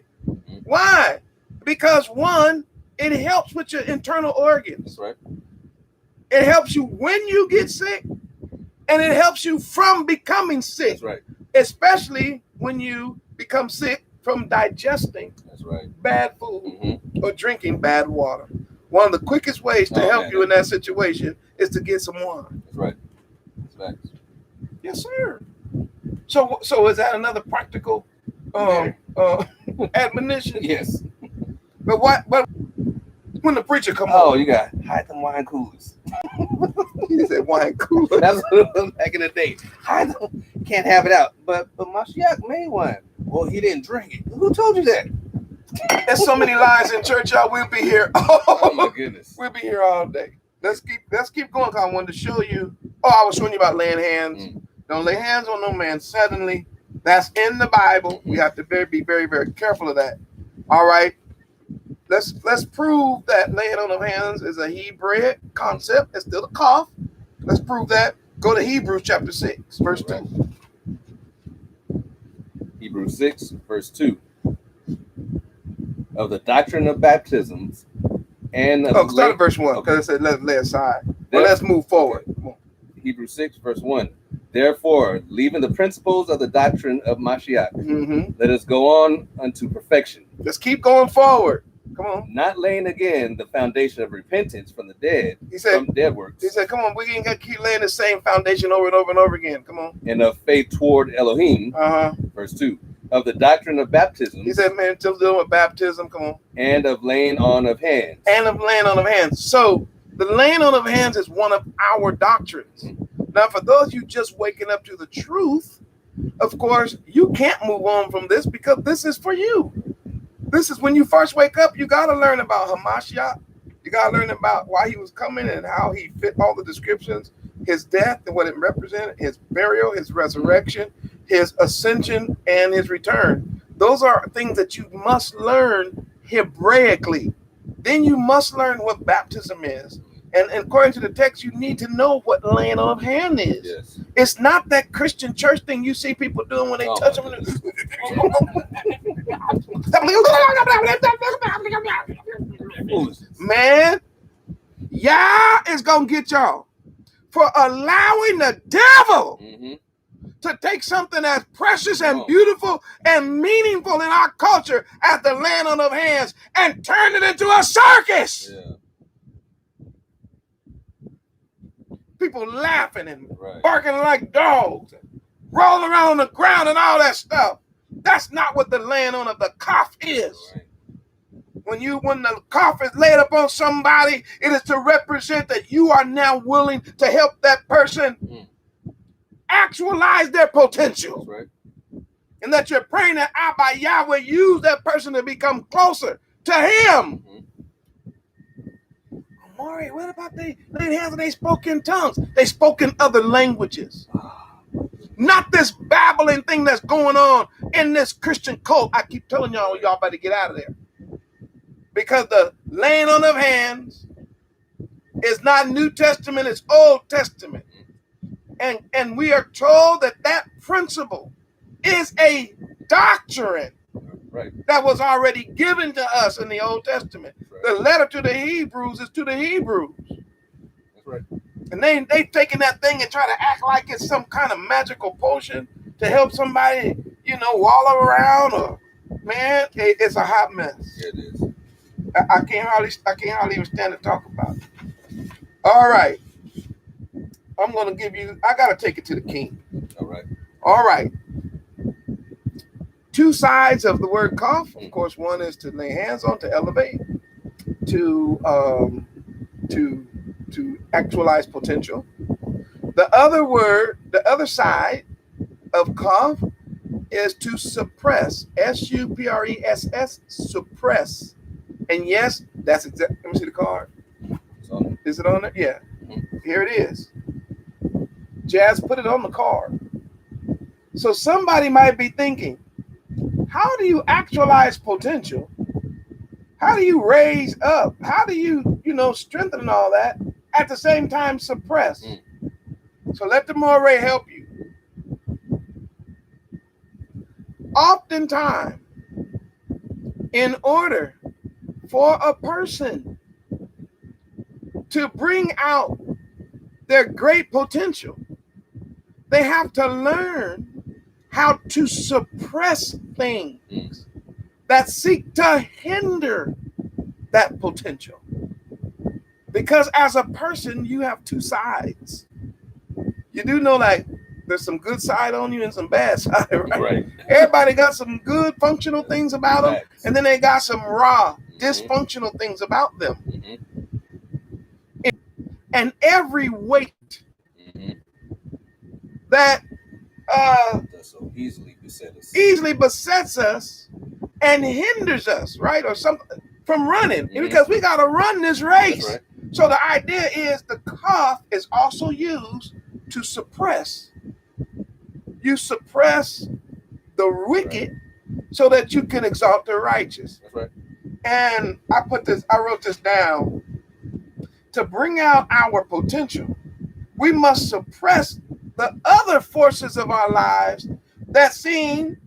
Why? Because one, it helps with your internal organs. That's right. It helps you when you get sick, and it helps you from becoming sick. That's right. Especially when you become sick from digesting bad food or drinking bad water. One of the quickest ways to help you in that situation is to get some wine. That's right. That's facts. Yes, sir. So is that another practical admonition? Yes. But when the preacher come on, you got hide them wine coolers. He said wine cooler. That's what it was back in the day. Hide them. Can't have it out. But Mashiach made wine. Well, he didn't drink it. Who told you that? There's so many lies in church, y'all. We'll be here. Oh my goodness. We'll be here all day. Let's keep going. Cause I wanted to show you. I was showing you about laying hands. Don't lay hands on no man suddenly. That's in the Bible. We have to be very, very careful of that. All right. Let's prove that laying on of hands is a Hebrew concept. It's still a cough. Let's prove that. Go to Hebrews chapter 6, verse 2. Hebrews 6, verse 2. Of the doctrine of baptisms and of start at verse 1 because it said let's lay aside. Well, let's move forward. Hebrews 6, verse 1. Therefore, leaving the principles of the doctrine of Mashiach, let us go on unto perfection. Let's keep going forward. Come on. Not laying again the foundation of repentance from the dead, from dead works. He said, come on, we ain't got to keep laying the same foundation over and over and over again. Come on. And of faith toward Elohim, verse 2. of the doctrine of baptism. He said, man, still dealing with baptism. Come on. And of laying on of hands. And of laying on of hands. So the laying on of hands is one of our doctrines. Now, for those of you just waking up to the truth, of course, you can't move on from this because this is for you. This is when you first wake up, you got to learn about Hamashiach. You got to learn about why he was coming and how he fit all the descriptions, his death and what it represented, his burial, his resurrection, his ascension, and his return. Those are things that you must learn Hebraically. Then you must learn what baptism is. And according to the text, you need to know what laying on of hand is. Yes. It's not that Christian church thing you see people doing when they touch them. Man, y'all is going to get y'all for allowing the devil to take something as precious and beautiful and meaningful in our culture as the laying on of hands and turn it into a circus. Yeah. People laughing and barking like dogs, and rolling around on the ground and all that stuff. That's not what the laying on of the KAPH is. Right. When the KAPH is laid upon somebody, it is to represent that you are now willing to help that person actualize their potential. Right. And that you're praying that Abba Yahweh use that person to become closer to him. Maury, what about they hands and they spoke in tongues? They spoke in other languages. Not this babbling thing that's going on in this Christian cult. I keep telling y'all better get out of there. Because the laying on of hands is not New Testament, it's Old Testament. And we are told that principle is a doctrine that was already given to us in the Old Testament. The letter to the Hebrews is to the Hebrews. That's right. And they taking that thing and try to act like it's some kind of magical potion to help somebody, wallow around. Or man, it's a hot mess. It is. I can't hardly even stand to talk about it. All right. I'm going to give you, I got to take it to the king. All right. Two sides of the word KAPH. Of course, one is to lay hands on, to elevate, to actualize potential. The other side of KAPH is to suppress. SUPRESS, suppress. And yes, that's exactly. Let me see the card. Is it on there? Yeah. Here it is. Jazz put it on the card. So somebody might be thinking, how do you actualize potential? How do you raise up? How do you, strengthen all that at the same time suppress? So let the moray help you. Oftentimes, in order for a person to bring out their great potential, they have to learn how to suppress things that seek to hinder that potential. Because as a person, you have two sides. You do know there's some good side on you and some bad side, right? Everybody got some good functional things about them, and then they got some raw, dysfunctional things about them. And every weight that so easily besets us and hinders us, right? Or something from running, because we got to run this race. Right. So the idea is the KAPH is also used to suppress. You suppress the wicked so that you can exalt the righteous. That's right. And I wrote this down. To bring out our potential, we must suppress the other forces of our lives that seem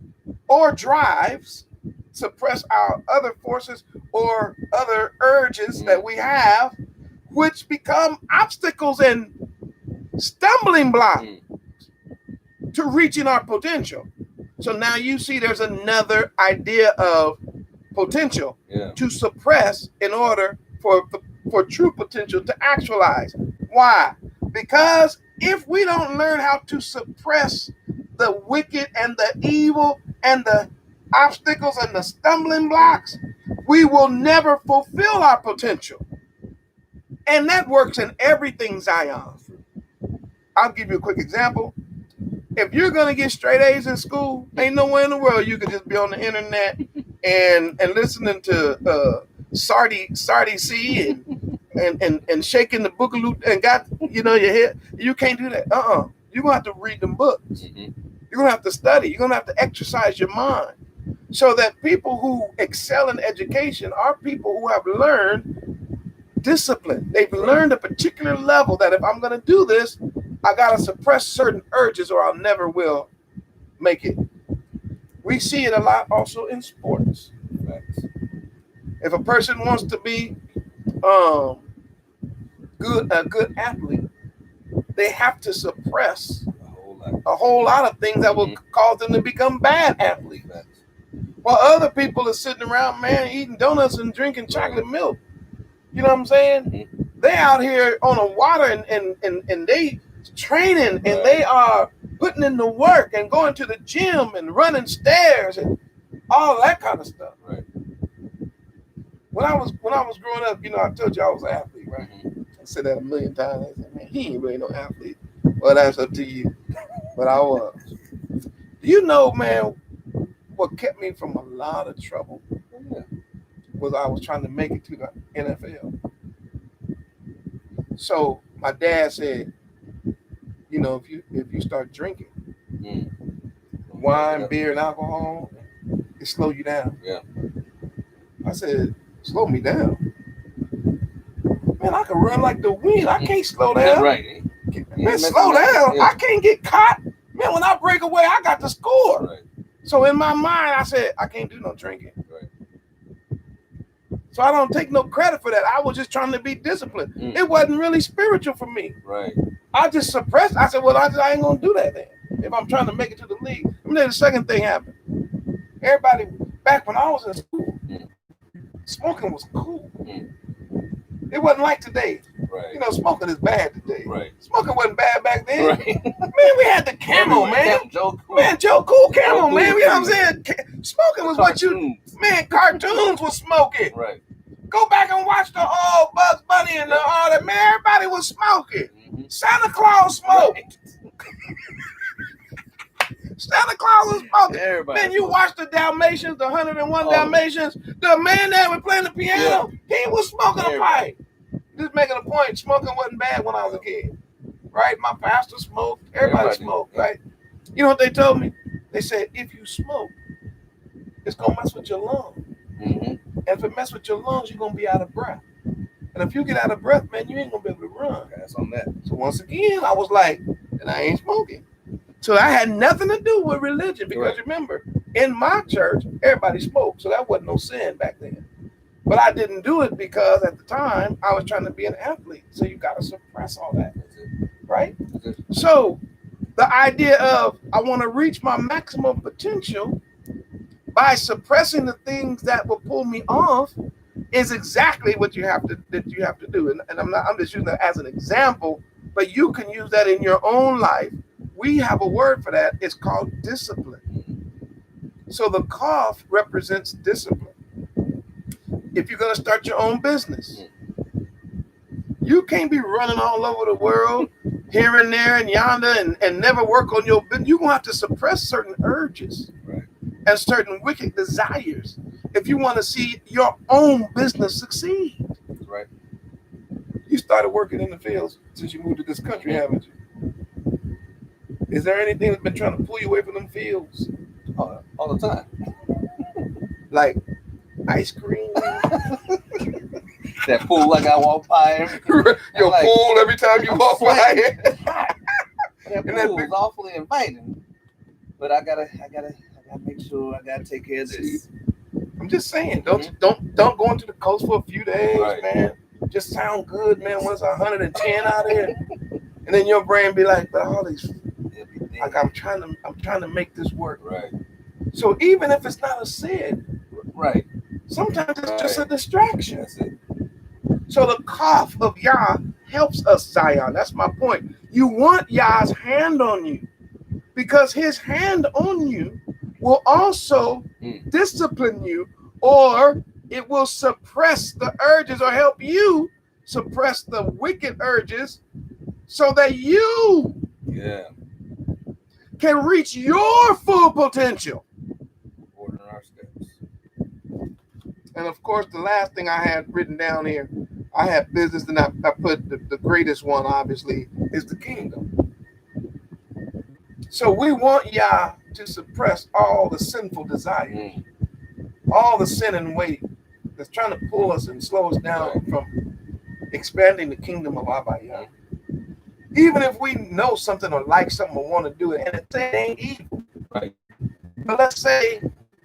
or drives, suppress our other forces or other urges that we have, which become obstacles and stumbling blocks to reaching our potential. So now you see there's another idea of potential to suppress in order for true potential to actualize. Why? Because if we don't learn how to suppress the wicked and the evil and the obstacles and the stumbling blocks, we will never fulfill our potential. And that works in everything, Zion. I'll give you a quick example. If you're going to get straight A's in school, ain't nowhere in the world you could just be on the internet and listening to Sardi C and shaking the boogaloo and got, your head. You can't do that. You're going to have to read them books. Mm-hmm. You're going to have to study. You're going to have to exercise your mind. So that people who excel in education are people who have learned discipline. They've learned a particular level that if I'm going to do this, I got to suppress certain urges or I'll never will make it. We see it a lot also in sports. If a person wants to be a good athlete, they have to suppress a whole lot of things that will cause them to become bad athletes. While other people are sitting around, man, eating donuts and drinking chocolate milk. You know what I'm saying? They out here on the water and they training and they are putting in the work and going to the gym and running stairs and all that kind of stuff. Right. When I was growing up, I told you I was an athlete, right? I said that a million times. I said, man, he ain't really no athlete. Well, that's up to you. But I was. Do you know, man, what kept me from a lot of trouble was I was trying to make it to the NFL. So my dad said, if you start drinking wine, beer, and alcohol, it slow you down. Yeah. I said, slow me down. Man, I can run like the wind. I can't slow down. That's right. Man, slow down. Yeah. I can't get caught. Man, when I break away, I got to score. Right. So in my mind, I said, I can't do no drinking. Right. So I don't take no credit for that. I was just trying to be disciplined. It wasn't really spiritual for me. Right. I just suppressed. I said, well, I ain't going to do that then. If I'm trying to make it to the league. The second thing happened. Everybody, back when I was in school, smoking was cool. It wasn't like today. Right. Smoking is bad today. Right. Smoking wasn't bad back then. Right. Man, we had the camo, man. Joe Cool camo, man. You know what I'm saying? Smoking was cartoons was smoking. Right. Go back and watch the old Bugs Bunny and all that. Man, everybody was smoking. Mm-hmm. Santa Claus smoked. Right. Santa Claus was smoking. Man, you watch the Dalmatians, the 101 Dalmatians. The man that was playing the piano, he was smoking a pipe. Just making a point, smoking wasn't bad when I was a kid. Right? My pastor smoked. Everybody smoked, right? You know what they told me? They said, if you smoke, it's going to mess with your lungs. Mm-hmm. And if it mess with your lungs, you're going to be out of breath. And if you get out of breath, man, you ain't going to be able to run. That's on that. So once again, I was like, and I ain't smoking. So I had nothing to do with religion because remember, in my church, everybody smoked. So that wasn't no sin back then. But I didn't do it because at the time I was trying to be an athlete. So you got to suppress all that. Right? So the idea of I want to reach my maximum potential by suppressing the things that will pull me off is exactly what you have to do. And I'm just using that as an example, but you can use that in your own life. We have a word for that. It's called discipline. So the KAPH represents discipline. If you're going to start your own business, you can't be running all over the world, here and there and yonder, and never work on your business. You're going to have to suppress certain urges and certain wicked desires if you want to see your own business succeed. Right. You started working in the fields since you moved to this country, haven't you? Is there anything that's been trying to pull you away from them fields? All the time. Like ice cream. That pool like I walk by. Your like, pool every time you walk by it. That pool is awfully inviting. But I gotta make sure I gotta take care of this. I'm just saying, don't go into the coast for a few days, man. Just sound good, man. When it's 110 out there, and then your brain be like, but all these, like I'm trying to make this work. Right. So even if it's not a sin, right. Sometimes it's just a distraction. That's it. So the KAPH of Yah helps us, Zion. That's my point. You want Yah's hand on you because his hand on you will also discipline you, or it will suppress the urges or help you suppress the wicked urges so that you can reach your full potential. Ordering our steps. And of course, the last thing I had written down here, I had business, and I put the greatest one, obviously, is the kingdom. So we want Yah to suppress all the sinful desires, all the sin and weight that's trying to pull us and slow us down from expanding the kingdom of Abba Yah. Even if we know something or like something or want to do it, and it ain't evil, right? But let's say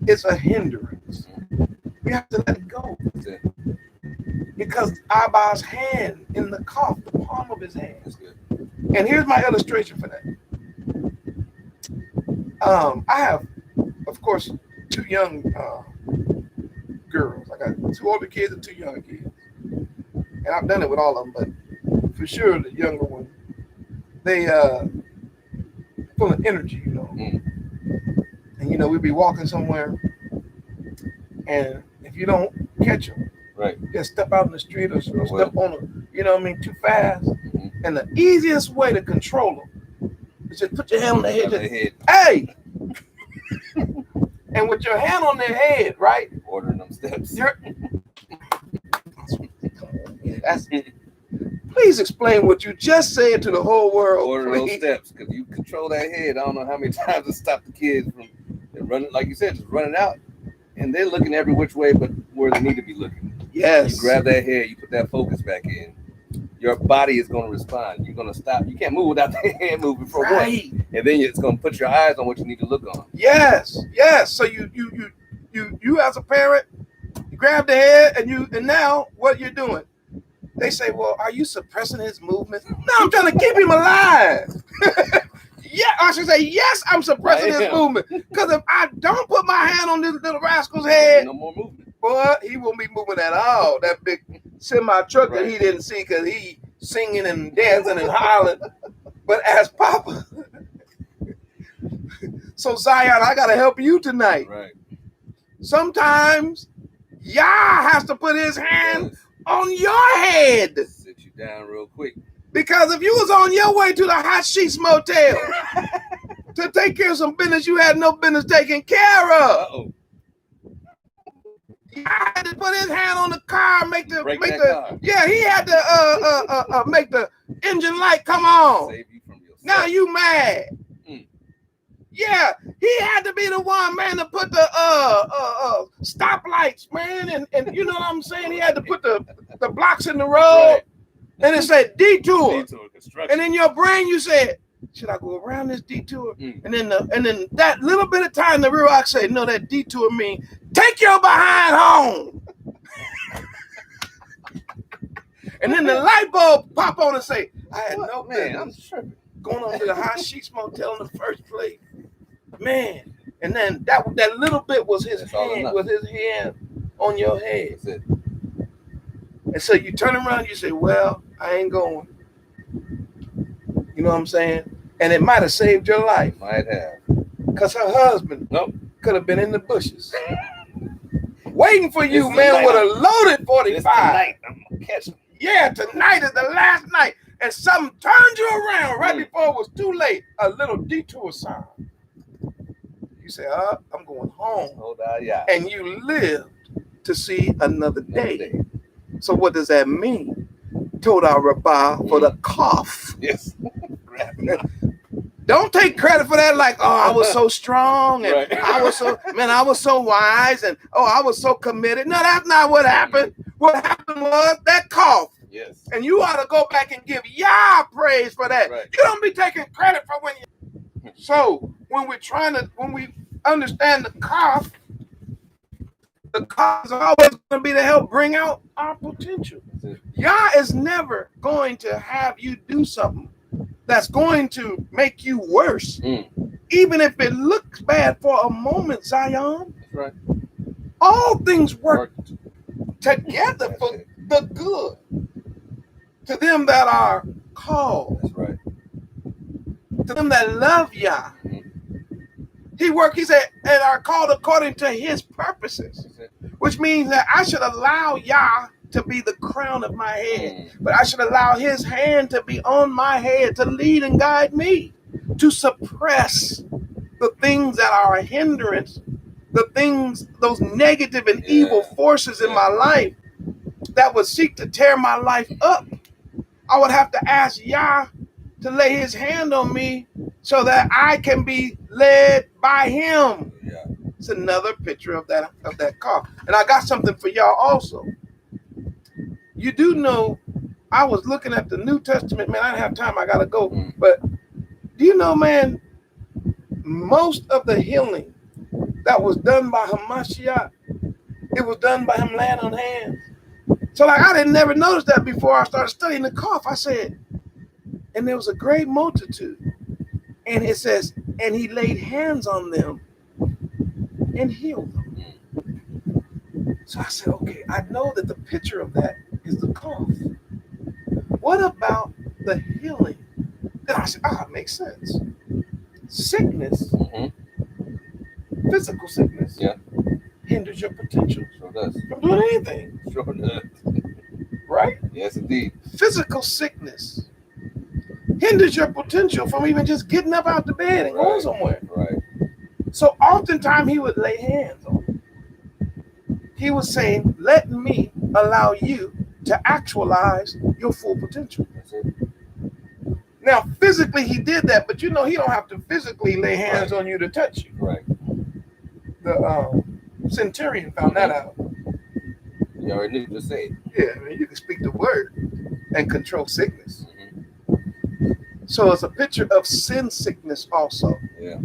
it's a hindrance, we have to let it go. Because Abba's hand in the cuff, the palm of his hand. That's good. And here's my illustration for that. I have, of course, 2 young girls. I got 2 older kids and 2 younger kids. And I've done it with all of them, but for sure the younger one, they full of energy, you know. And you know, we'd be walking somewhere, and if you don't catch them, right, just step out in the street or step on them, you know what I mean, too fast. And the easiest way to control them is just put your hand on their head. Hey! And with your hand on their head, right? Ordering them steps. That's it. Please explain what you just said to the whole world. Order those steps, because you control that head. I don't know how many times to stop the kids from running, like you said, just running out. And they're looking every which way but where they need to be looking. Yes. You grab that head, you put that focus back in. Your body is going to respond. You're going to stop. You can't move without the hand moving for one. And then it's going to put your eyes on what you need to look on. Yes. Yes. So you as a parent, you grab the head and now what you're doing? They say, well, are you suppressing his movements? No, I'm trying to keep him alive. Yeah, I should say, yes, I'm suppressing his movement. Because if I don't put my hand on this little rascal's head, no more movement. Boy, he won't be moving at all. That big semi-truck that he didn't see because he singing and dancing and hollering. But as Papa. So Zion, I got to help you tonight. Right. Sometimes Yah has to put his hand on your head. Sit you down real quick. Because if you was on your way to the Hot Sheets Motel to take care of some business you had no business taking care of, he had to put his hand on the car, he had to make the engine light come on. Save you from yourself. Now you mad. Yeah, he had to be the one, man, to put the stoplights, man, and you know what I'm saying? He had to put the blocks in the road, and it said detour. And in your brain you said, should I go around this detour? And then that little bit of time the real ox say, no, that detour means take your behind home. And then the light bulb pop on and say, I had no business going on to the Hot Sheets Motel in the first place. Man. And then that little bit was his hand on your head. And so you turn around and you say, well, I ain't going. You know what I'm saying? And it might have saved your life. Might have. Because her husband could have been in the bushes. Waiting for you, man, with a loaded 45. Tonight, I'm going to catch him. Yeah, tonight is the last night. And something turned you around right before it was too late. A little detour sign. You say, I'm going home. And you lived to see another day. So what does that mean? Toda Rabbah for the cough. Yes. Don't take credit for that like, I was so strong and I was so wise and I was so committed. No, that's not what happened. What happened was that cough. Yes. And you ought to go back and give Yah praise for that. Right. You don't be taking credit for when you. So when we understand the cough is always going to be to help bring out our potential. Yah is never going to have you do something that's going to make you worse. Even if it looks bad for a moment, Zion. That's right. All things work together for the good. To them that are called. That's right. To them that love Yah. He said, and are called according to his purposes, which means that I should allow Yah to be the crown of my head, but I should allow his hand to be on my head to lead and guide me, to suppress the things that are a hindrance, the things, those negative and evil forces in my life that would seek to tear my life up. I would have to ask Yah to lay his hand on me so that I can be led by him. Yeah. It's another picture of that car. And I got something for y'all also. You do know, I was looking at the New Testament, man, I didn't have time, I gotta go. But do you know, man, most of the healing that was done by Hamashiach, it was done by him laying on hands. So like I didn't never notice that before I started studying the KAPH. I said, and there was a great multitude. And it says, and he laid hands on them and healed them. So I said, okay, I know that the picture of that is the KAPH. What about the healing? Then I said, it makes sense. Sickness, physical sickness, hinders your potential. Sure does. From doing anything. Sure does. Right? Yes, indeed. Physical sickness hinders your potential from even just getting up out the bed and going somewhere. Right. So oftentimes he would lay hands on him. He was saying, let me allow you to actualize your full potential. That's it. Now, physically he did that, but you know he don't have to physically lay hands on you to touch you. Right. The centurion found that out. You already knew, just say it. Yeah, I mean, you can speak the word and control sickness. So it's a picture of sin sickness also. Yeah.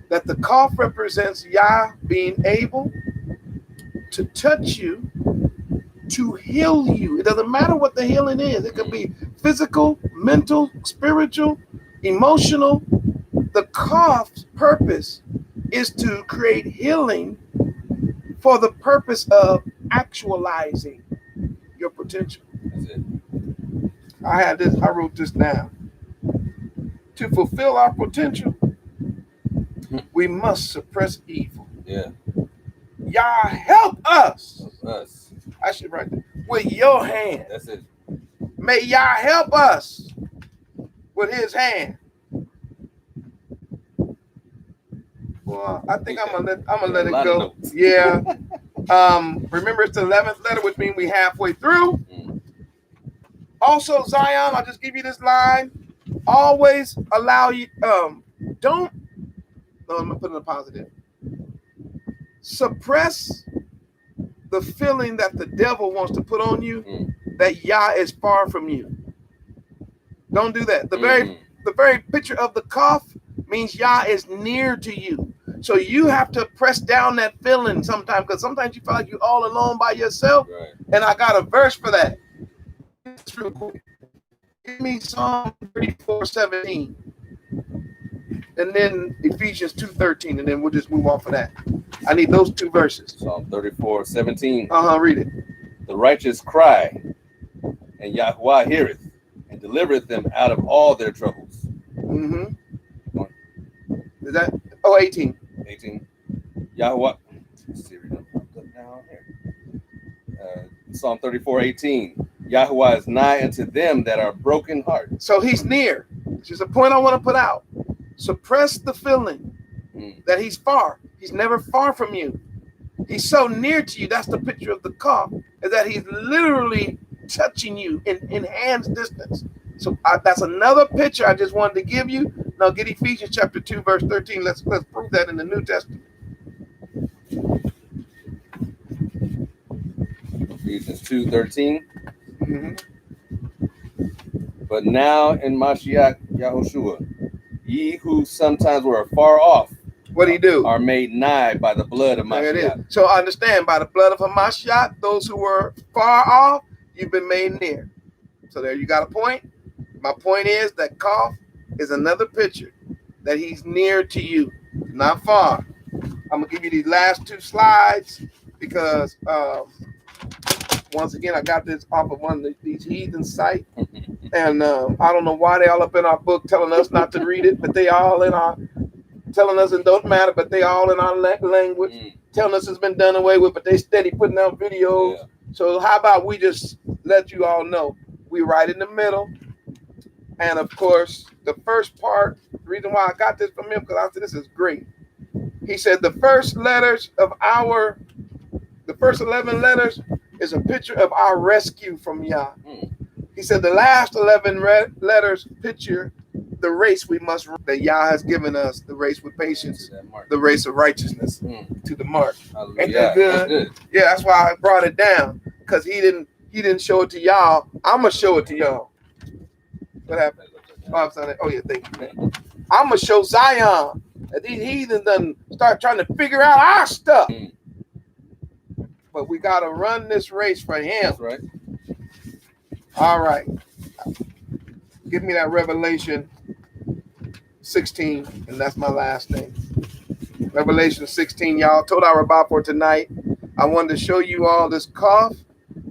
That the KAPH represents Yah being able to touch you, to heal you. It doesn't matter what the healing is. It could be physical, mental, spiritual, emotional. The KAPH's purpose is to create healing for the purpose of actualizing your potential. That's it. I wrote this down. To fulfill our potential, we must suppress evil. Yeah. Yah, help us. Us. I should write that. With your hand. That's it. May Yah help us with his hand. Well, I think I'm gonna let it go. Yeah. Remember, it's the 11th letter, which means we halfway through. Also, Zion, I'll just give you this line. Always allow you, I'm gonna put in a positive. Suppress the feeling that the devil wants to put on you, that Yah is far from you. Don't do that. The very picture of the KAPH means Yah is near to you. So you have to press down that feeling sometimes, because sometimes you feel like you're all alone by yourself. Right. And I got a verse for that. It's real quick. Give me Psalm 34:17. And then Ephesians 2:13, and then we'll just move off of that. I need those two verses. Psalm 34:17. Read it. The righteous cry, and Yahweh heareth, and delivereth them out of all their troubles. Is that 18? 18. Yahweh. Let's see, down here. Psalm 34:18. Yahweh is nigh unto them that are broken hearted. So he's near. It's just a point I want to put out. Suppress the feeling that he's far. He's never far from you. He's so near to you. That's the picture of the KAPH, is that he's literally touching you in hands distance. So that's another picture I just wanted to give you. Now get Ephesians chapter 2, verse 13. Let's prove that in the New Testament. Ephesians 2:13. But now in Mashiach Yahushua, ye who sometimes were far off, what do you do? Are made nigh by the blood of There it Mashiach. is. So understand, by the blood of Hamashiach, those who were far off, you've been made near. So there you got a point. My point is that KAPH is another picture that he's near to you, not far. I'm gonna give you these last two slides because once again I got this off of one of these heathen sites, and I don't know why they all up in our book telling us not to read it, but they all in our telling us it don't matter, but they all in our language, telling us it's been done away with, but they steady putting out videos. Yeah. So how about we just let you all know we right in the middle. And of course, the first part, the reason why I got this from him, because I said this is great. He said the first 11 letters is a picture of our rescue from Yah. He said the last 11 letters picture the race we must run, that Yah has given us, the race with patience, the race of righteousness to the mark. Ain't that good? That's good? Yeah, that's why I brought it down, because he didn't show it to y'all. I'm gonna show it to y'all. What happened? Oh yeah, thank you, man. I'm gonna show Zion that these heathens done start trying to figure out our stuff. But we gotta run this race for him. That's right. All right. Give me that Revelation 16, and that's my last thing. Revelation 16, y'all. Told our about for tonight. I wanted to show you all this KAPH.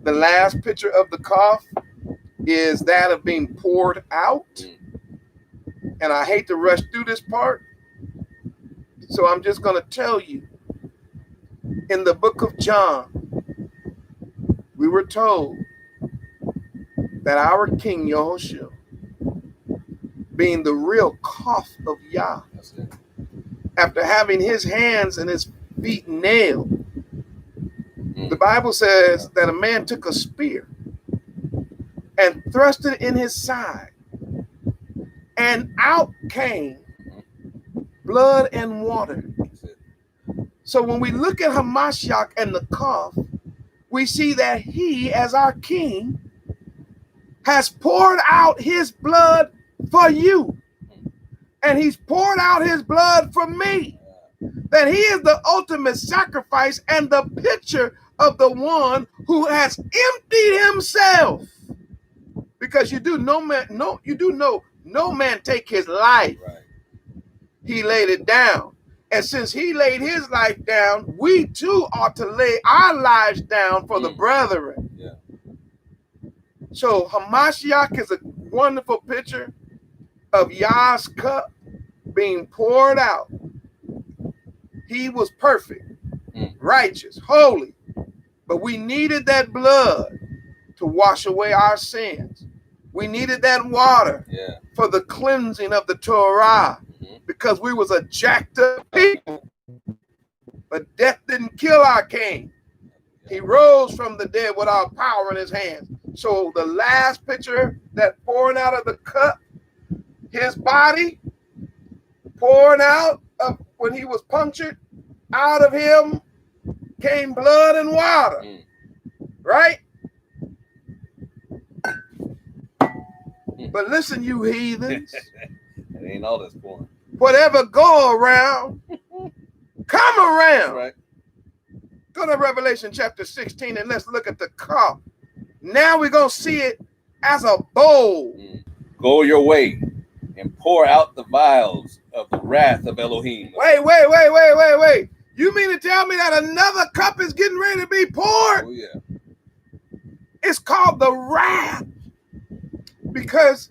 The last picture of the KAPH is that of being poured out. And I hate to rush through this part, so I'm just going to tell you. In the book of John, we were told that our King Yahushua, being the real KAPH of Yah, after having his hands and his feet nailed, the Bible says that a man took a spear and thrust it in his side, and out came blood and water. So when we look at Hamashiach and the KAPH, we see that he, as our king, has poured out his blood for you. And he's poured out his blood for me. That he is the ultimate sacrifice and the picture of the one who has emptied himself. Because no man take his life. Right. He laid it down. And since he laid his life down, we too ought to lay our lives down for the brethren. Yeah. So Hamashiach is a wonderful picture of Yah's cup being poured out. He was perfect, righteous, holy, but we needed that blood to wash away our sins. We needed that water for the cleansing of the Torah, because we was a jacked up people. But death didn't kill our king. He rose from the dead with all power in his hands. So the last picture, that pouring out of the cup, his body pouring out of when he was punctured, out of him came blood and water. Right? But listen, you heathens. It ain't all this porn. Whatever go around, come around. Right. Go to Revelation chapter 16 and let's look at the KAPH. Now we're going to see it as a bowl. Go your way and pour out the vials of the wrath of Elohim. Wait. You mean to tell me that another cup is getting ready to be poured? Oh, yeah. It's called the wrath. Because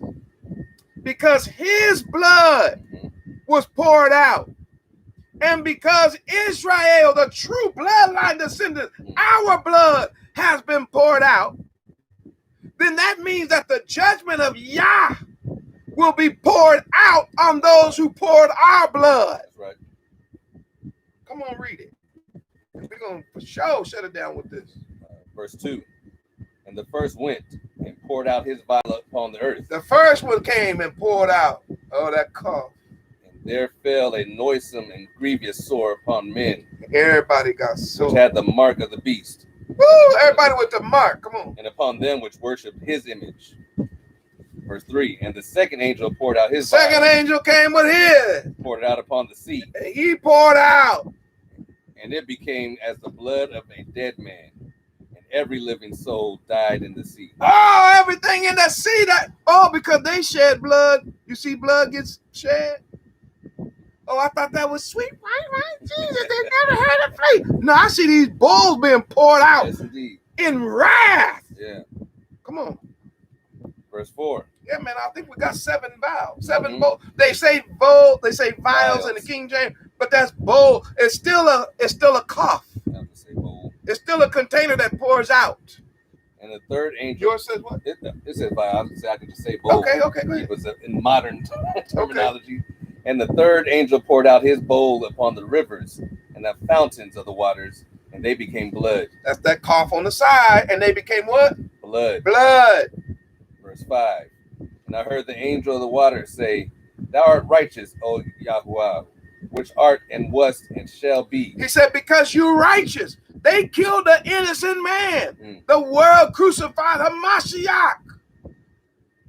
his blood was poured out. And because Israel, the true bloodline descendants, our blood has been poured out, then that means that the judgment of Yah will be poured out on those who poured our blood. That's right. Come on, read it. We're going to for sure shut it down with this. Verse 2. And the first went and poured out his vial upon the earth. The first one came and poured out. Oh, that KAPH. And there fell a noisome and grievous sore upon men. Everybody got sore. Which had the mark of the beast. Woo! Everybody with the mark. Come on. And upon them which worshipped his image. Verse 3. And the second angel poured out his second vial. Angel came with his. Poured it out upon the sea. And he poured out. And it became as the blood of a dead man. Every living soul died in the sea. Oh, everything in the sea because they shed blood. You see blood gets shed? Oh, I thought that was sweet. Right? Jesus, they never had a flea. No, I see these bulls being poured out. Yes, indeed. In wrath. Yeah. Come on. Verse 4. Yeah, man, I think we got 7 vials. 7 bowls. They say bowl, they say vials in the King James, but that's bowl. It's still a cough. I have to say bowl. It's still a container that pours out. And the third angel. Yours says what? It says vial. I could just say bowl. Okay, go ahead. It was in modern terminology. Okay. And the third angel poured out his bowl upon the rivers and the fountains of the waters, and they became blood. That's that cough on the side, and they became what? Blood. Blood. Verse 5. And I heard the angel of the waters say, Thou art righteous, O Yahuwah, which art and wast and shall be. He said, because you're righteous. They killed the innocent man. The world crucified Hamashiach,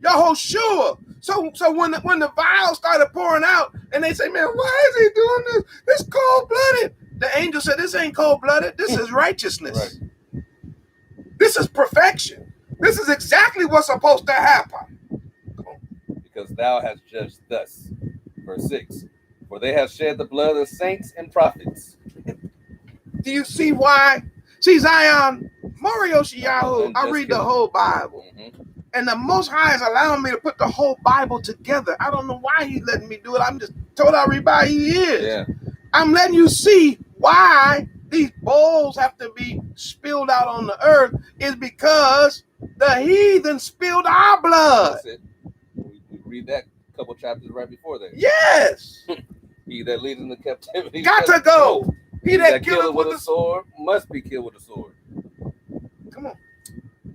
Yahushua. So when the vials started pouring out, and they say, man, why is he doing this? This cold-blooded. The angel said, this ain't cold-blooded. This is righteousness. Right. This is perfection. This is exactly what's supposed to happen. Because thou hast judged thus. Verse 6. For they have shed the blood of saints and prophets. Do you see why? See, Zion, morehyosh Yahoo, I read the whole Bible. And the Most High is allowing me to put the whole Bible together. I don't know why he's letting me do it. I'm just told everybody he is. Yeah. I'm letting you see why these bowls have to be spilled out on the earth is because the heathen spilled our blood. That's it. We read that a couple chapters right before that. Yes. He that leads into captivity got to go. He that killeth with a sword must be killed with a sword. Come on.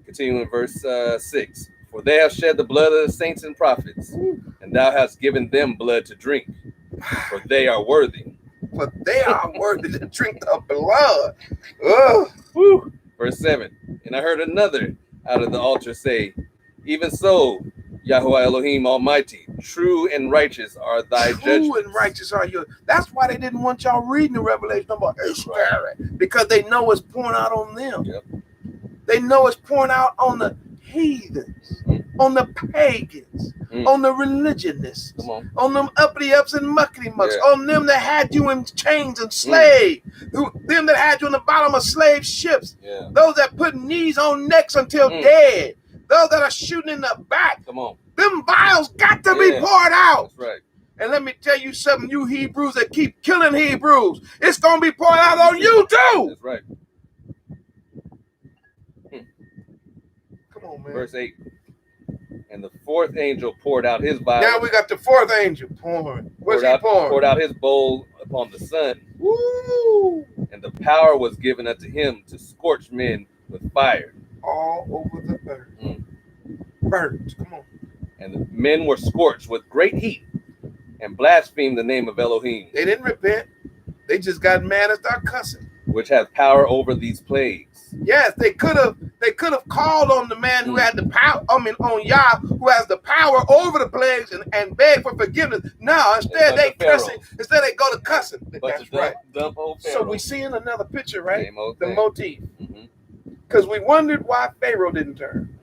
Continuing in verse 6. For they have shed the blood of the saints and prophets, and thou hast given them blood to drink, for they are worthy. For they are worthy to drink the blood. Oh. Verse 7. And I heard another out of the altar say, Even so, Yahuwah Elohim Almighty, true and righteous are thy judgments. True and righteous are yours. That's why they didn't want y'all reading the Revelation about Spirit, because they know it's pouring out on them. Yep. They know it's pouring out on the heathens, on the pagans, on the religionists, on them uppity ups and muckety mucks, on them that had you in chains and slave, them that had you in the bottom of slave ships, those that put knees on necks until dead. Those that are shooting in the back. Come on. Them vials got to be poured out. That's right. And let me tell you something, you Hebrews that keep killing Hebrews. It's going to be poured out on you too. That's right. Come on, man. Verse 8. And the fourth angel poured out his vial. Now we got the fourth angel pouring. What's he pouring? Poured out his bowl upon the sun. Woo! And the power was given unto him to scorch men with fire. All over the earth. Burnt. Come on. And the men were scorched with great heat and blasphemed the name of Elohim. They didn't repent. They just got mad and started cussing. Which has power over these plagues. Yes, they could have called on the man who had the power, on Yah, who has the power over the plagues and beg for forgiveness. No, instead they cussing. Instead they go to cussing. That's right. Dump old so we seeing another picture, right? The thing. motif. Because we wondered why Pharaoh didn't turn.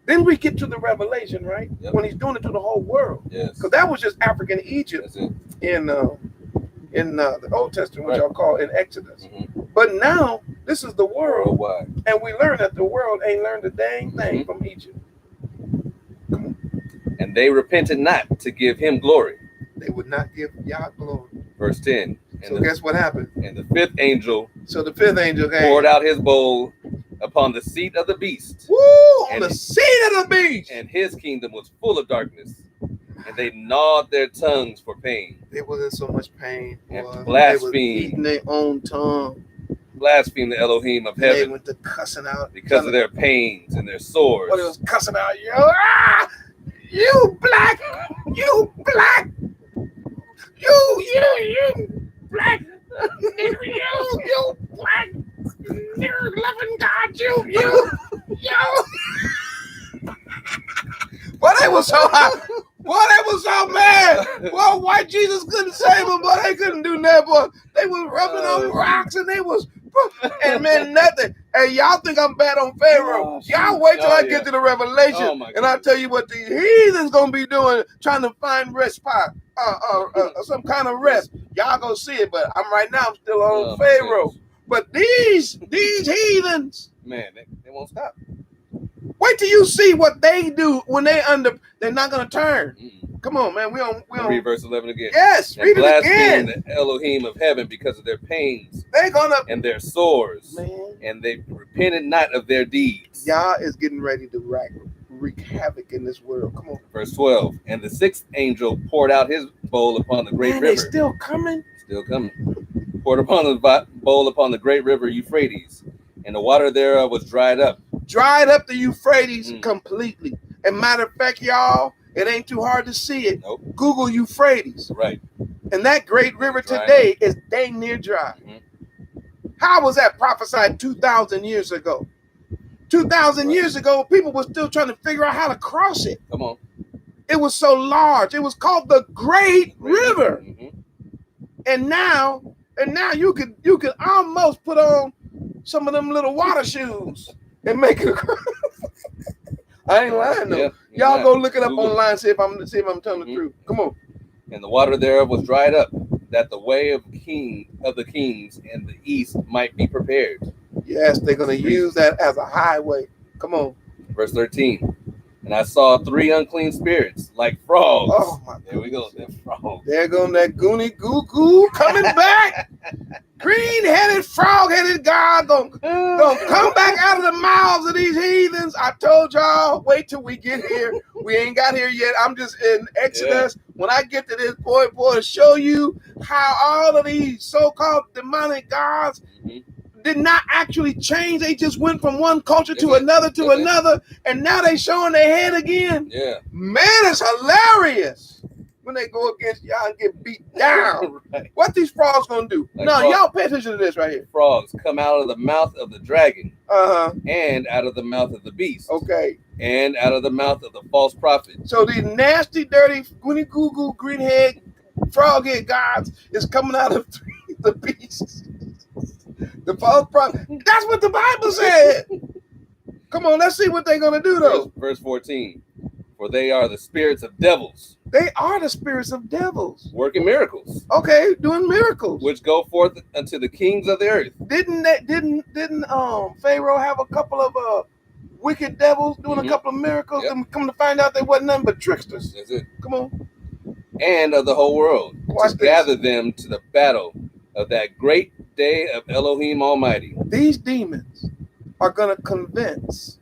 Then we get to the Revelation, right? Yep. When he's doing it to the whole world. Yes. Because that was just African Egypt in the Old Testament, which y'all call in Exodus. But now this is the world, and we learn that the world ain't learned a dang thing from Egypt. Come on. And they repented not to give him glory. They would not give Yah glory. Verse 10. So guess what happened? And the fifth angel. So the fifth angel poured out his bowl upon the seat of the beast. Woo! On the seat of the beast. And his kingdom was full of darkness. And they gnawed their tongues for pain. They wasn't so much pain. And blasphemed. They was eating their own tongue. Blasphemed the Elohim of heaven. They went to cussing out because of their pains and their sores. What it was cussing out, you black, you black, you black, you black, you're loving God, you. But they was so hot. Boy, they was so mad. Well, white Jesus couldn't save them, but they couldn't do that, boy. They was rubbing on rocks and they was, and man, nothing. Hey, y'all think I'm bad on Pharaoh. Y'all wait till I get to the Revelation, and I'll tell you what the heathens gonna be doing, trying to find rest spot, some kind of rest. Y'all gonna see it, but I'm still on Pharaoh. But these heathens, man, they won't stop. Wait till you see what they do when they're not gonna turn. Mm-mm. Come on, man. We don't Read verse 11 again. Yes, And read it blaspheme again. the Elohim of heaven because of their pains They're gonna and their sores, man. and they repented not of their deeds. Yah is getting ready to wreak havoc in this world. Come on. Verse 12. And the sixth angel poured out his bowl upon the great Man, river. they still coming. Still coming. Poured upon the bowl upon the great river Euphrates, and the water thereof was dried up. Dried up the Euphrates completely. And matter of fact, y'all, it ain't too hard to see it. Nope. Google Euphrates. Right. And that great river Dry today is dang near dry. Mm-hmm. How was that prophesied 2,000 years ago? 2,000 years ago, people were still trying to figure out how to cross it. Come on. It was so large. It was called the Great River. Mm-hmm. And now you could almost put on some of them little water shoes and make it across. I ain't lying though. Yeah, y'all go look it up Google. online, see if I'm telling the truth. Come on. And the water thereof was dried up, that the way of the kings in the east might be prepared. Yes, they're gonna use that as a highway. Come on. Verse 13. And I saw three unclean spirits like frogs. Oh my There we go. They're frogs. There goes that goony goo goo coming back. Green-headed, frog-headed God gonna come back out of the mouths of these heathens. I told y'all, wait till we get here. We ain't got here yet. I'm just in Exodus. Yeah. When I get to this point, boy, to show you how all of these so-called demonic gods did not actually change. They just went from one culture to another, and now they showing their head again. Yeah. Man, it's hilarious when they go against y'all and get beat down. Right. What these frogs gonna do? Like no, y'all pay attention to this right here. Frogs come out of the mouth of the dragon, and out of the mouth of the beast, and out of the mouth of the false prophet. So these nasty, dirty, goony goo goo, greenhead, frog-head gods is coming out of the beast. The false prophet. That's what the Bible said. Come on, let's see what they're gonna do though. Verse 14. For they are the spirits of devils. They are the spirits of devils. Working miracles. Okay, doing miracles. Which go forth unto the kings of the earth. Didn't Pharaoh have a couple of wicked devils doing a couple of miracles? And come to find out they wasn't nothing but tricksters. That's it. Come on. And of the whole world. Watch to this. Gather them to the battle of that great day of Elohim Almighty. These demons are going to convince.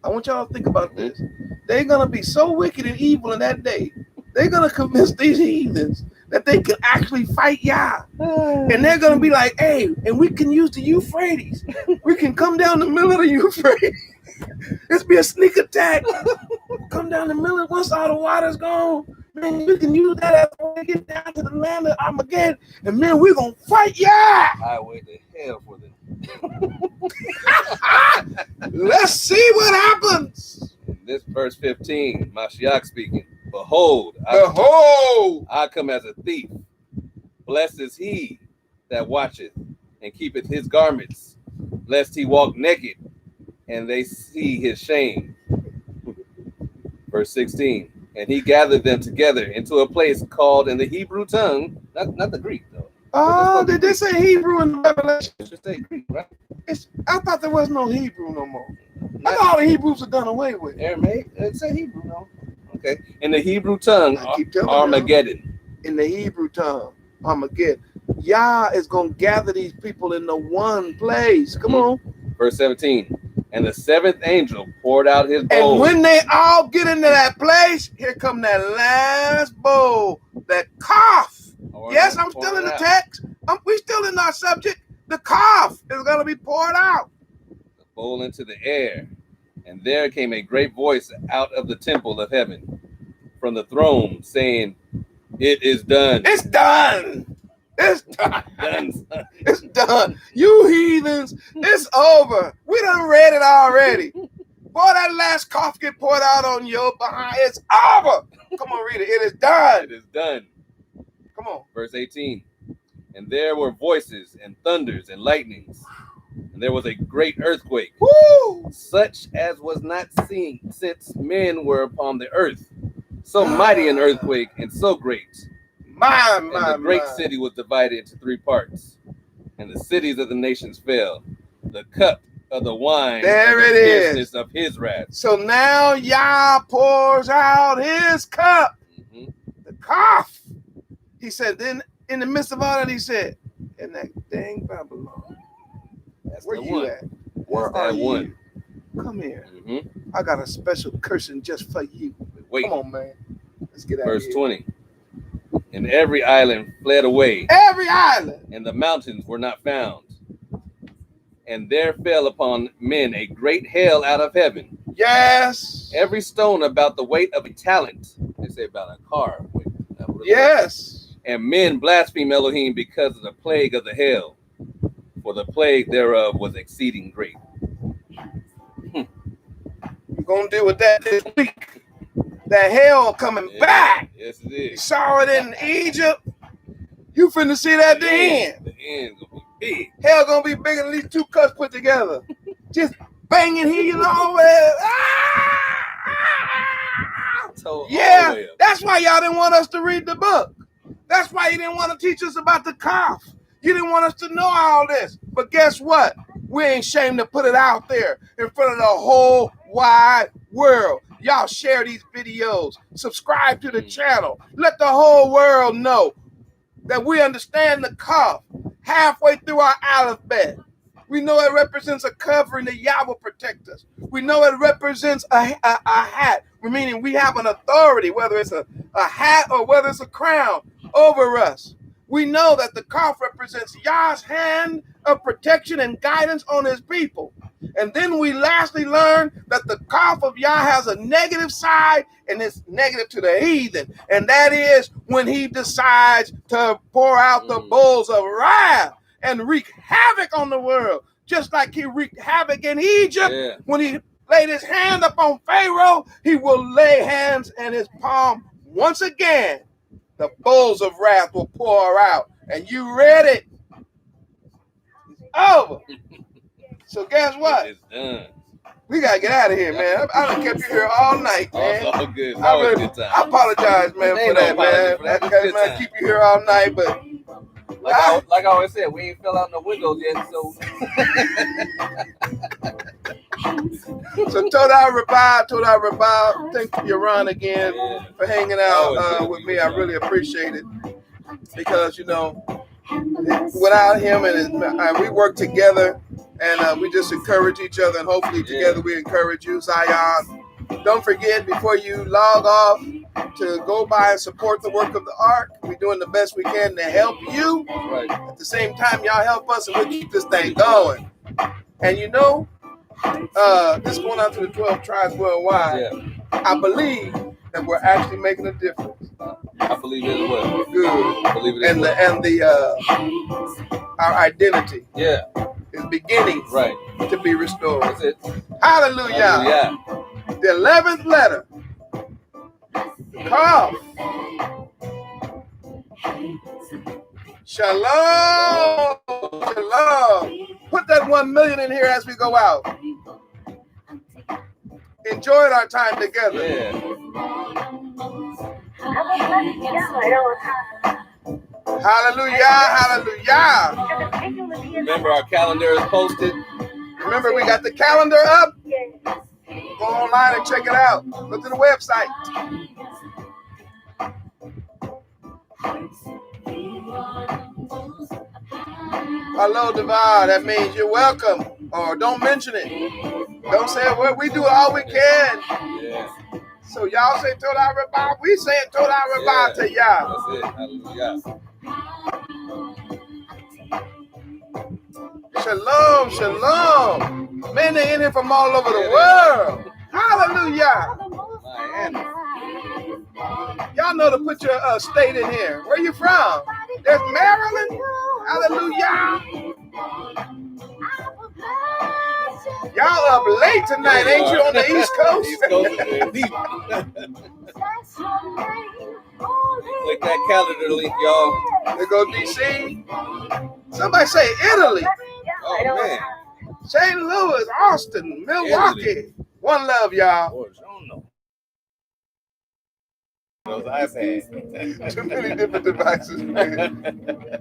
I want y'all to think about this. They're going to be so wicked and evil in that day. They're going to convince these heathens that they can actually fight Yah. And they're going to be like, hey, and we can use the Euphrates. We can come down the middle of the Euphrates. This be a sneak attack. Come down the middle. Once all the water's gone, man, we can use that as a way to get down to the land of Armageddon. And man, we're going to fight Yah. Highway to hell for them. Let's see what happens. In this verse 15, Mashiach speaking. Behold, I come as a thief. Blessed is he that watcheth and keepeth his garments, lest he walk naked and they see his shame. Verse 16. And he gathered them together into a place called in the Hebrew tongue, not the Greek though. Oh, did they say Hebrew in the Revelation? Just say Greek, right? I thought there was no Hebrew no more. I thought all the Hebrews are done away with. Aramaic? It said Hebrew, no? Okay. In the Hebrew tongue, Armageddon. In the Hebrew tongue, Armageddon. Yah is going to gather these people in the one place. Come on. Verse 17. And the seventh angel poured out his bowl. And when they all get into that place, here come that last bowl, that KAPH. Yes, I'm still in the text. We still in our subject. The KAPH is going to be poured out. The bowl into the air. And there came a great voice out of the temple of heaven from the throne saying, it is done. It's done. It's done. It's done. You heathens, it's over. We done read it already. Boy, that last KAPH get poured out on your behind. It's over. Come on, read it. It is done. It is done. Come on. Verse 18. And there were voices and thunders and lightnings. And there was a great earthquake. Woo! Such as was not seen since men were upon the earth. So mighty an earthquake and so great. The great city was divided into three parts, and the cities of the nations fell. The cup of the wine. There of the it is. fierceness of his wrath. So now Yah pours out his cup. Mm-hmm. The KAPH. He said, then in the midst of all that, he said, in that dang Babylon, That's where the you one. at? Where That's are that you? one. Come here. Mm-hmm. I got a special cursing just for you. Wait. Come on, man. Let's get out Verse of here. 20. And every island fled away, Every island. and the mountains were not found. And there fell upon men a great hail out of heaven. Yes. Every stone about the weight of a talent. They say about a car. Yes. And men blaspheme Elohim because of the plague of the hail, for the plague thereof was exceeding great. We're going to deal with that this week. That hell coming back. Yes, it You is. saw it in Egypt. You finna see that at the end. The end gonna be big. Hell gonna be bigger than these two cuts put together. Just banging here, you know. Yeah, that's why y'all didn't want us to read the book. That's why you didn't want to teach us about the KAPH. You didn't want us to know all this. But guess what? We ain't ashamed to put it out there in front of the whole wide world. Y'all share these videos. Subscribe to the channel. Let the whole world know that we understand the KAPH halfway through our alphabet. We know it represents a covering that Yah will protect us. We know it represents a hat, meaning we have an authority, whether it's a hat or whether it's a crown over us. We know that the KAPH represents Yah's hand of protection and guidance on his people. And then we lastly learn that the KAPH of Yah has a negative side, and it's negative to the heathen. And that is when he decides to pour out the bowls of wrath and wreak havoc on the world. Just like he wreaked havoc in Egypt. When he laid his hand upon Pharaoh, he will lay hands in his palm once again. The bowls of wrath will pour out. And you read it. It's over. So guess what? It's done. We gotta get out of here, man. I done kept you here all night, man. Oh, it's all good. It's always a good time. I apologize, man, for that, man. I keep you here all night, but like I always said, we ain't fell out no windows yet, so. So Toda Rabah, thank you, Ron, again for hanging out with me. I really appreciate it because without him and we work together and we just encourage each other, and hopefully together we encourage you, Zion. Don't forget before you log off to go by and support the work of the ARK. We're doing the best we can to help you. Right. At the same time, y'all help us and we'll keep this thing going. And this going out to the 12 tribes worldwide. Yeah. I believe that we're actually making a difference. I believe it as well. Good. I believe it as well. Our identity. Yeah. Is beginning to be restored. That's it. Hallelujah. Hallelujah. The 11th letter. KAPH. Shalom. Shalom. Put that 1 million in here as we go out. Enjoyed our time together. Yeah. Hallelujah. Hallelujah. Remember, our calendar is posted. Remember, we got the calendar up. Go online and check it out. Go to the website. Hello, Devar. That means you're welcome. Or don't mention it. Don't say it. Well, we do all we can. Yeah. So y'all say Toda Rabah. We say Toda Rabah to y'all. That's it. Hallelujah. Shalom, shalom. Man, they in here from all over the world. Hallelujah. Y'all know to put your state in here. Where you from? There's Maryland. Hallelujah. Y'all up late tonight, ain't you, on the East Coast? East Coast, click that calendar link, y'all. There go DC. Somebody say Italy. Oh, man. St. Louis, Austin, Milwaukee. Italy. One love, y'all. Those iPads. Too many different devices, man.